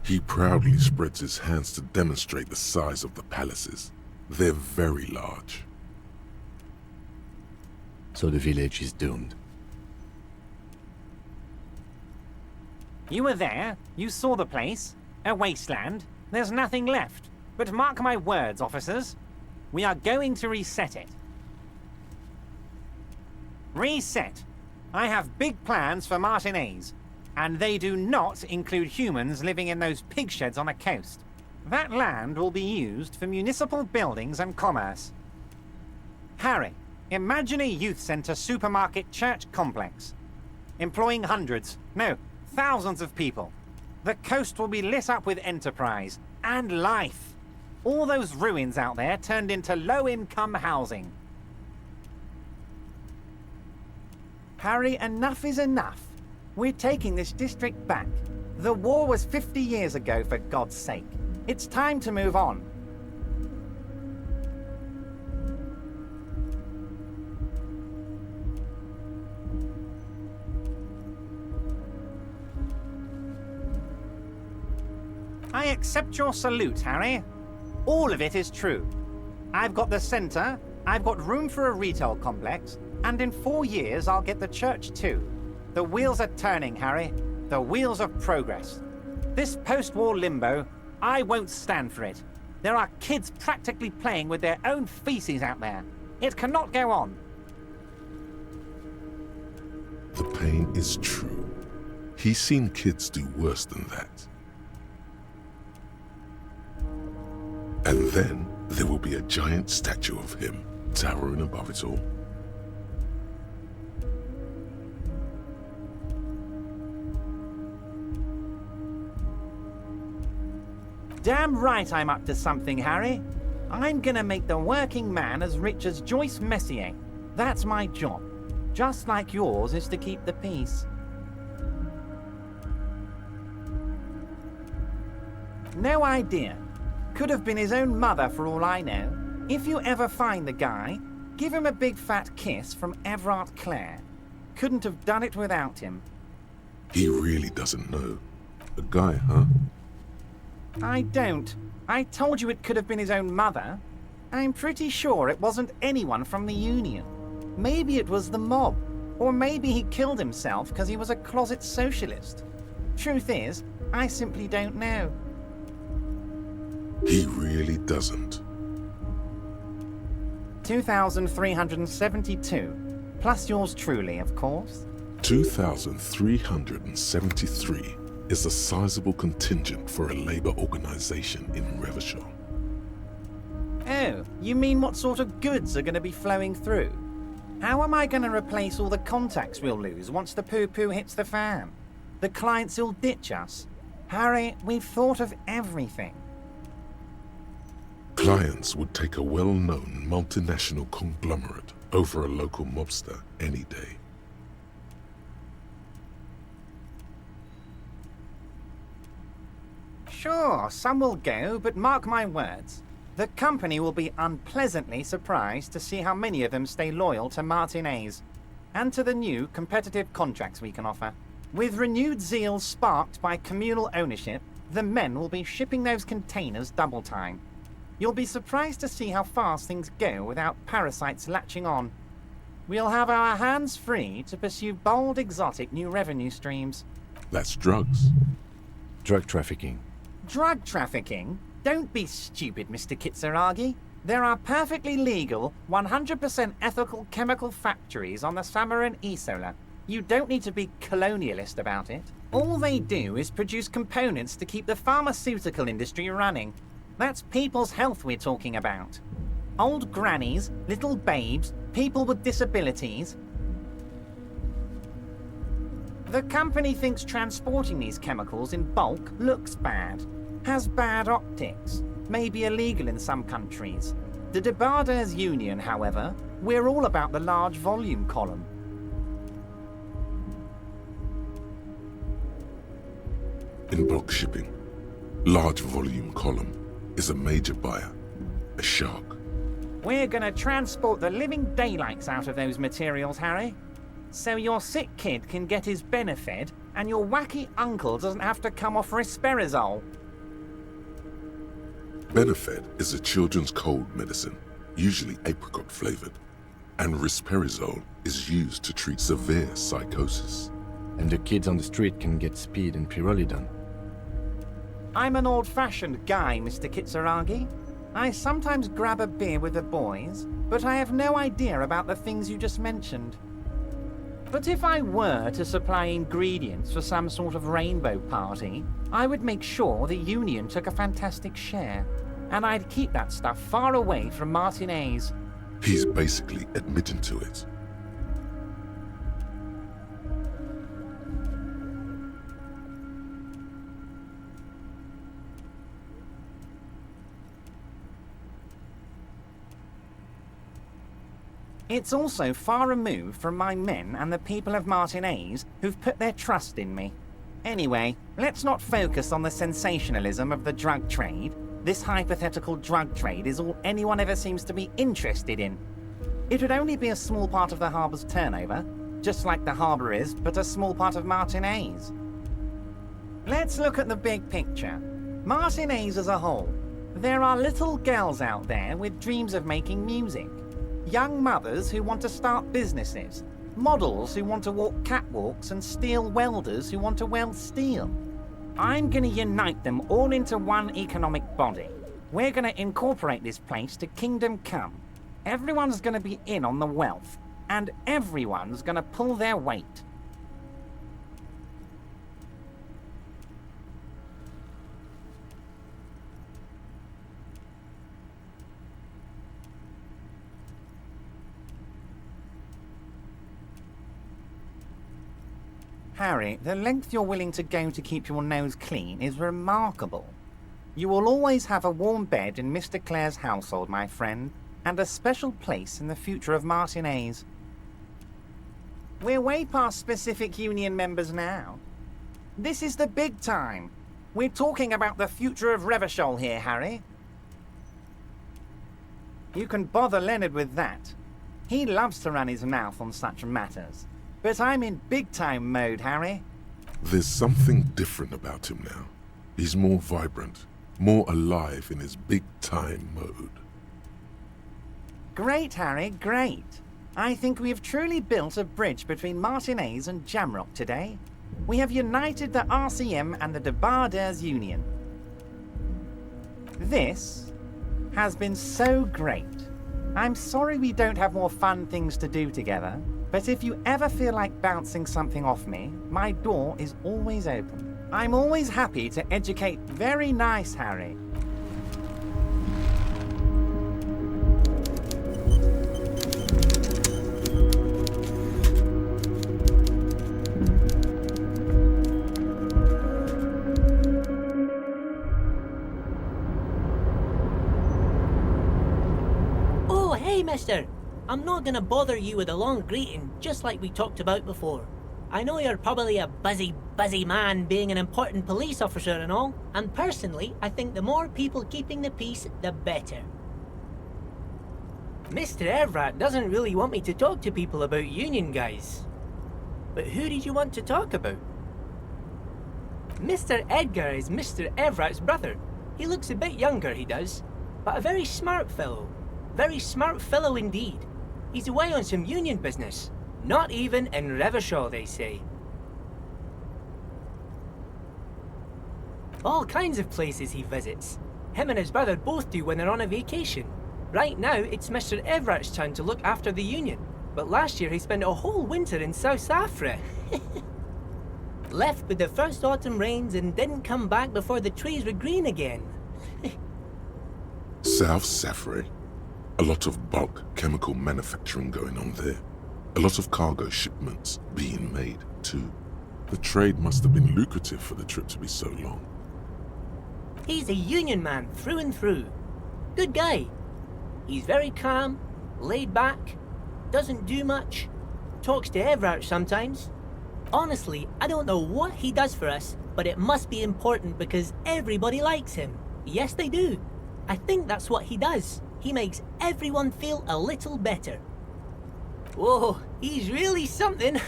He proudly spreads his hands to demonstrate the size of the palaces. They're very large. So the village is doomed. You were there. You saw the place. A wasteland. There's nothing left. But mark my words, officers. We are going to reset it. Reset. I have big plans for Martinez. And they do not include humans living in those pig sheds on the coast. That land will be used for municipal buildings and commerce. Harry, imagine a youth centre supermarket church complex. Employing hundreds, no, thousands of people. The coast will be lit up with enterprise and life. All those ruins out there turned into low-income housing. Harry, enough is enough. We're taking this district back. The war was 50 years ago, for God's sake. It's time to move on. I accept your salute, Harry. All of it is true. I've got the centre, I've got room for a retail complex, and in 4 years I'll get the church too. The wheels are turning, Harry. The wheels of progress. This post-war limbo, I won't stand for it. There are kids practically playing with their own feces out there. It cannot go on. The pain is true. He's seen kids do worse than that. And then there will be a giant statue of him towering above it all. Damn right I'm up to something, Harry. I'm gonna make the working man as rich as Joyce Messier. That's my job. Just like yours is to keep the peace. No idea. Could have been his own mother for all I know. If you ever find the guy, give him a big fat kiss from Everard Clare. Couldn't have done it without him. He really doesn't know. A guy, huh? I don't. I told you it could have been his own mother. I'm pretty sure it wasn't anyone from the Union. Maybe it was the mob. Or maybe he killed himself because he was a closet socialist. Truth is, I simply don't know. He really doesn't. 2,372. Plus yours truly, of course. 2,373 is a sizable contingent for a labor organization in Revachol. Oh, you mean what sort of goods are going to be flowing through? How am I going to replace all the contacts we'll lose once the poo-poo hits the fan? The clients will ditch us. Harry, we've thought of everything. Clients would take a well-known multinational conglomerate over a local mobster any day. Sure, some will go, but mark my words. The company will be unpleasantly surprised to see how many of them stay loyal to Martinez and to the new competitive contracts we can offer. With renewed zeal sparked by communal ownership, the men will be shipping those containers double time. You'll be surprised to see how fast things go without parasites latching on. We'll have our hands free to pursue bold, exotic new revenue streams. That's drugs. Drug trafficking. Drug trafficking? Don't be stupid, Mr. Kitsuragi. There are perfectly legal, 100% ethical chemical factories on the Samaran Isola. You don't need to be colonialist about it. All they do is produce components to keep the pharmaceutical industry running. That's people's health we're talking about. Old grannies, little babes, people with disabilities. The company thinks transporting these chemicals in bulk looks bad, has bad optics, may be illegal in some countries. The Debarders Union, however, we're all about the large volume column. In bulk shipping, large volume column is a major buyer, a shark. We're gonna transport the living daylights out of those materials, Harry. So your sick kid can get his Benefed and your wacky uncle doesn't have to come off risperidone. Benefed is a children's cold medicine, usually apricot flavored, and risperidone is used to treat severe psychosis. And the kids on the street can get speed and pyrrolidone. I'm an old-fashioned guy, Mr. Kitsuragi. I sometimes grab a beer with the boys, but I have no idea about the things you just mentioned. But if I were to supply ingredients for some sort of rainbow party, I would make sure the Union took a fantastic share. And I'd keep that stuff far away from Martinez. He's basically admitting to it. It's also far removed from my men and the people of Martinez who've put their trust in me. Anyway, let's not focus on the sensationalism of the drug trade. This hypothetical drug trade is all anyone ever seems to be interested in. It would only be a small part of the harbour's turnover, just like the harbour is, but a small part of Martinez. Let's look at the big picture. Martinez as a whole. There are little girls out there with dreams of making music. Young mothers who want to start businesses. Models who want to walk catwalks and steel welders who want to weld steel. I'm gonna unite them all into one economic body. We're gonna incorporate this place to Kingdom Come. Everyone's gonna be in on the wealth, and everyone's gonna pull their weight. Harry, the length you're willing to go to keep your nose clean is remarkable. You will always have a warm bed in Mr. Clare's household, my friend, and a special place in the future of Martinez. We're way past specific union members now. This is the big time. We're talking about the future of Revachol here, Harry. You can bother Leonard with that. He loves to run his mouth on such matters. But I'm in big-time mode, Harry. There's something different about him now. He's more vibrant, more alive in his big-time mode. Great, Harry, great. I think we have truly built a bridge between Martinez and Jamrock today. We have united the RCM and the Debardeurs Union. This has been so great. I'm sorry we don't have more fun things to do together, but if you ever feel like bouncing something off me, my door is always open. I'm always happy to educate. Very nice, Harry. Oh, hey, mister. I'm not gonna bother you with a long greeting, just like we talked about before. I know you're probably a busy man being an important police officer and all, and personally, I think the more people keeping the peace, the better. Mr. Evrat doesn't really want me to talk to people about union guys. But who did you want to talk about? Mr. Edgar is Mr. Evrat's brother. He looks a bit younger, he does, but a very smart fellow. Very smart fellow indeed. He's away on some union business. Not even in Revachol, they say. All kinds of places he visits. Him and his brother both do when they're on a vacation. Right now, it's Mr. Everett's turn to look after the union. But last year he spent a whole winter in South Safra. Left with the first autumn rains and didn't come back before the trees were green again. South Safra? A lot of bulk chemical manufacturing going on there. A lot of cargo shipments being made, too. The trade must have been lucrative for the trip to be so long. He's a union man through and through. Good guy. He's very calm, laid back, doesn't do much, talks to Everett sometimes. Honestly, I don't know what he does for us, but it must be important because everybody likes him. Yes, they do. I think that's what he does. He makes everyone feel a little better. Whoa, he's really something.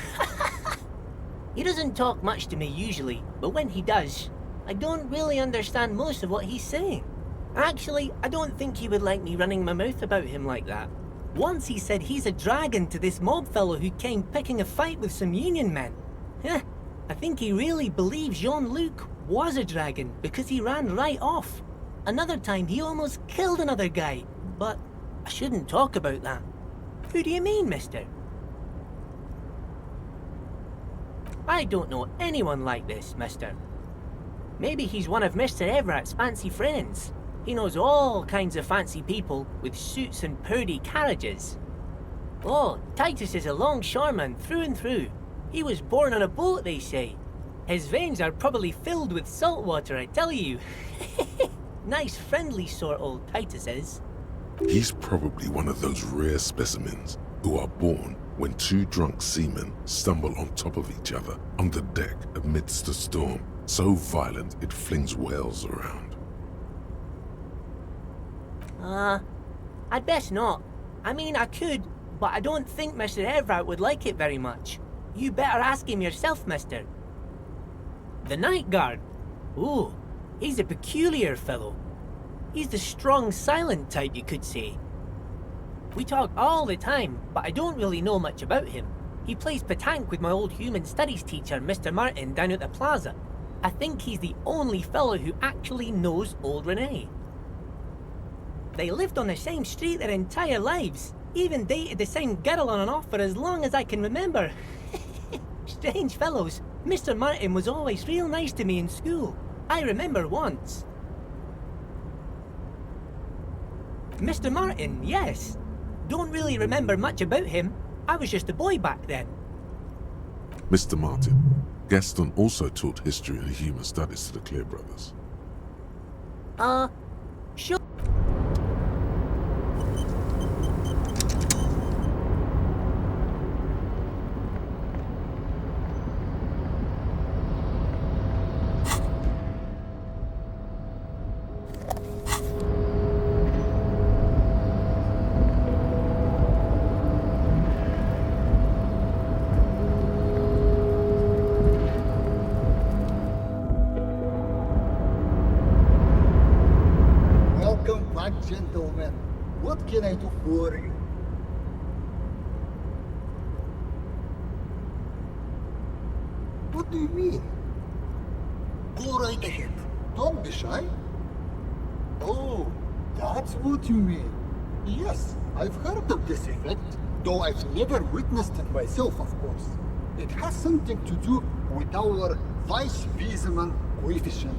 He doesn't talk much to me usually, but when he does, I don't really understand most of what he's saying. Actually, I don't think he would like me running my mouth about him like that. Once he said he's a dragon to this mob fellow who came picking a fight with some union men. I think he really believes Jean-Luc was a dragon because he ran right off. Another time he almost killed another guy, but I shouldn't talk about that. Who do you mean, mister? I don't know anyone like this, mister. Maybe he's one of Mr. Everett's fancy friends. He knows all kinds of fancy people with suits and purdy carriages. Oh, Titus is a longshoreman through and through. He was born on a boat, they say. His veins are probably filled with salt water, I tell you. Nice, friendly sort, old Titus is. He's probably one of those rare specimens who are born when two drunk seamen stumble on top of each other on the deck amidst a storm so violent it flings whales around. I'd best not. I mean, I could, but I don't think Mr. Everett would like it very much. You better ask him yourself, mister. The night guard? Ooh, He's a peculiar fellow. He's the strong, silent type, you could say. We talk all the time, but I don't really know much about him. He plays petanque with my old human studies teacher, Mr. Martin, down at the plaza. I think he's the only fellow who actually knows old Renee. They lived on the same street their entire lives. Even dated the same girl on and off for as long as I can remember. Strange fellows. Mr. Martin was always real nice to me in school. I remember once. Mr. Martin, yes. Don't really remember much about him. I was just a boy back then. Mr. Martin, Gaston also taught history and human studies to the Clear brothers. Sure. Welcome back, gentlemen. What can I do for you? What do you mean? Go right ahead. Don't be shy. Oh, that's what you mean. Yes, I've heard of this effect, though I've never witnessed it myself, of course. It has something to do with our Weiss-Wiesemann coefficient.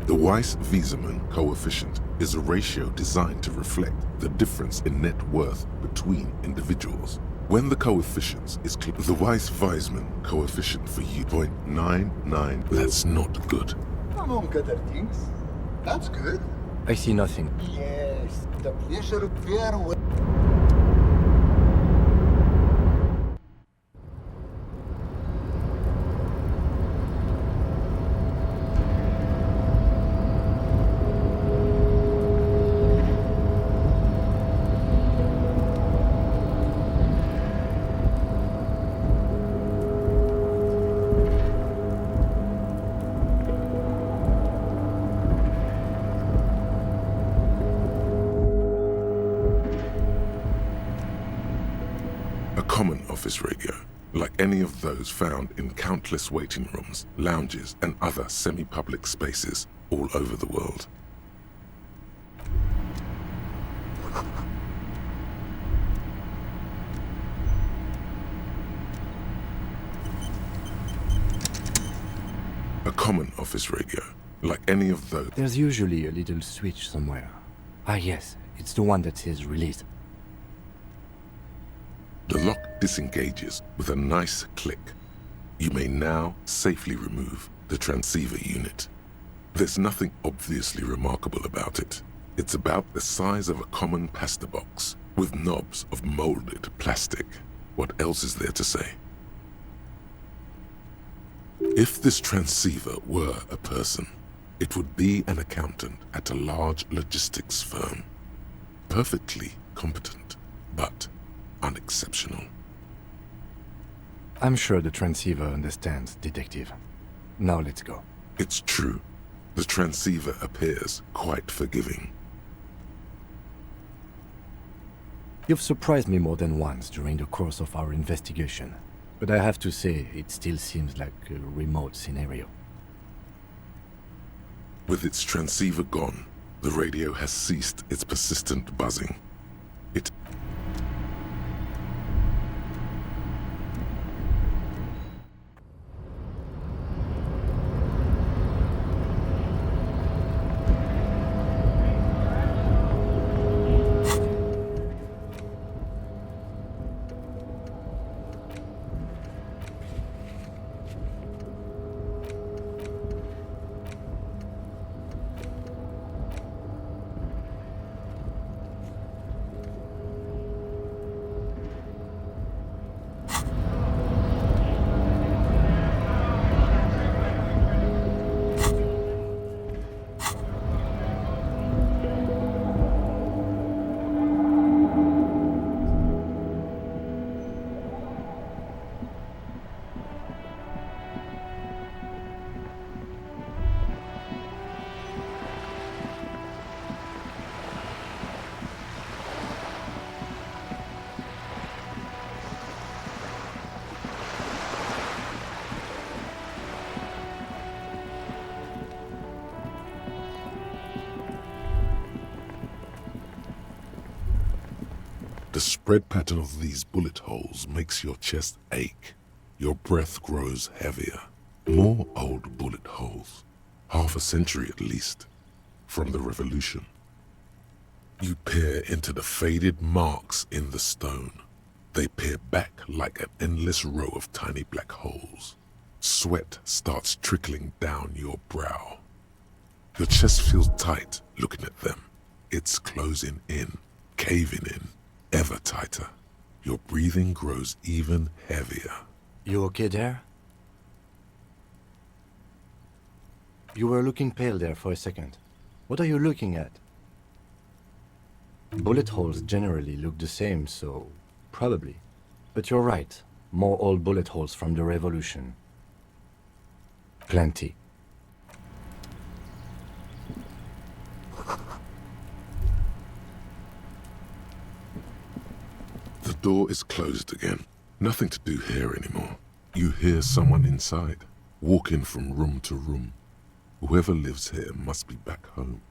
The Weiss-Wiesemann coefficient is a ratio designed to reflect the difference in net worth between individuals. When the coefficients is the Weiss-Wiesemann coefficient for you 0.99, that's not good. Among other things, that's good. I see nothing. Yes, the pleasure very well. Common office radio, like any of those found in countless waiting rooms, lounges, and other semi-public spaces all over the world. A common office radio, like any of those. There's usually a little switch somewhere. Ah yes, it's the one that says release. The lock disengages with a nice click. You may now safely remove the transceiver unit. There's nothing obviously remarkable about it. It's about the size of a common pasta box with knobs of molded plastic. What else is there to say? If this transceiver were a person, it would be an accountant at a large logistics firm. Perfectly competent, but unexceptional. I'm sure the transceiver understands, Detective. Now let's go. It's true. The transceiver appears quite forgiving. You've surprised me more than once during the course of our investigation, but I have to say it still seems like a remote scenario. With its transceiver gone, the radio has ceased its persistent buzzing. It The spread pattern of these bullet holes makes your chest ache. Your breath grows heavier. More old bullet holes. Half a century at least. From the revolution. You peer into the faded marks in the stone. They peer back like an endless row of tiny black holes. Sweat starts trickling down your brow. Your chest feels tight looking at them. It's closing in, caving in, ever tighter. Your breathing grows even heavier. You okay there? You were looking pale there for a second. What are you looking at? Bullet holes generally look the same, so probably. But you're right. More old bullet holes from the revolution. Plenty. The door is closed again. Nothing to do here anymore. You hear someone inside, walking from room to room. Whoever lives here must be back home.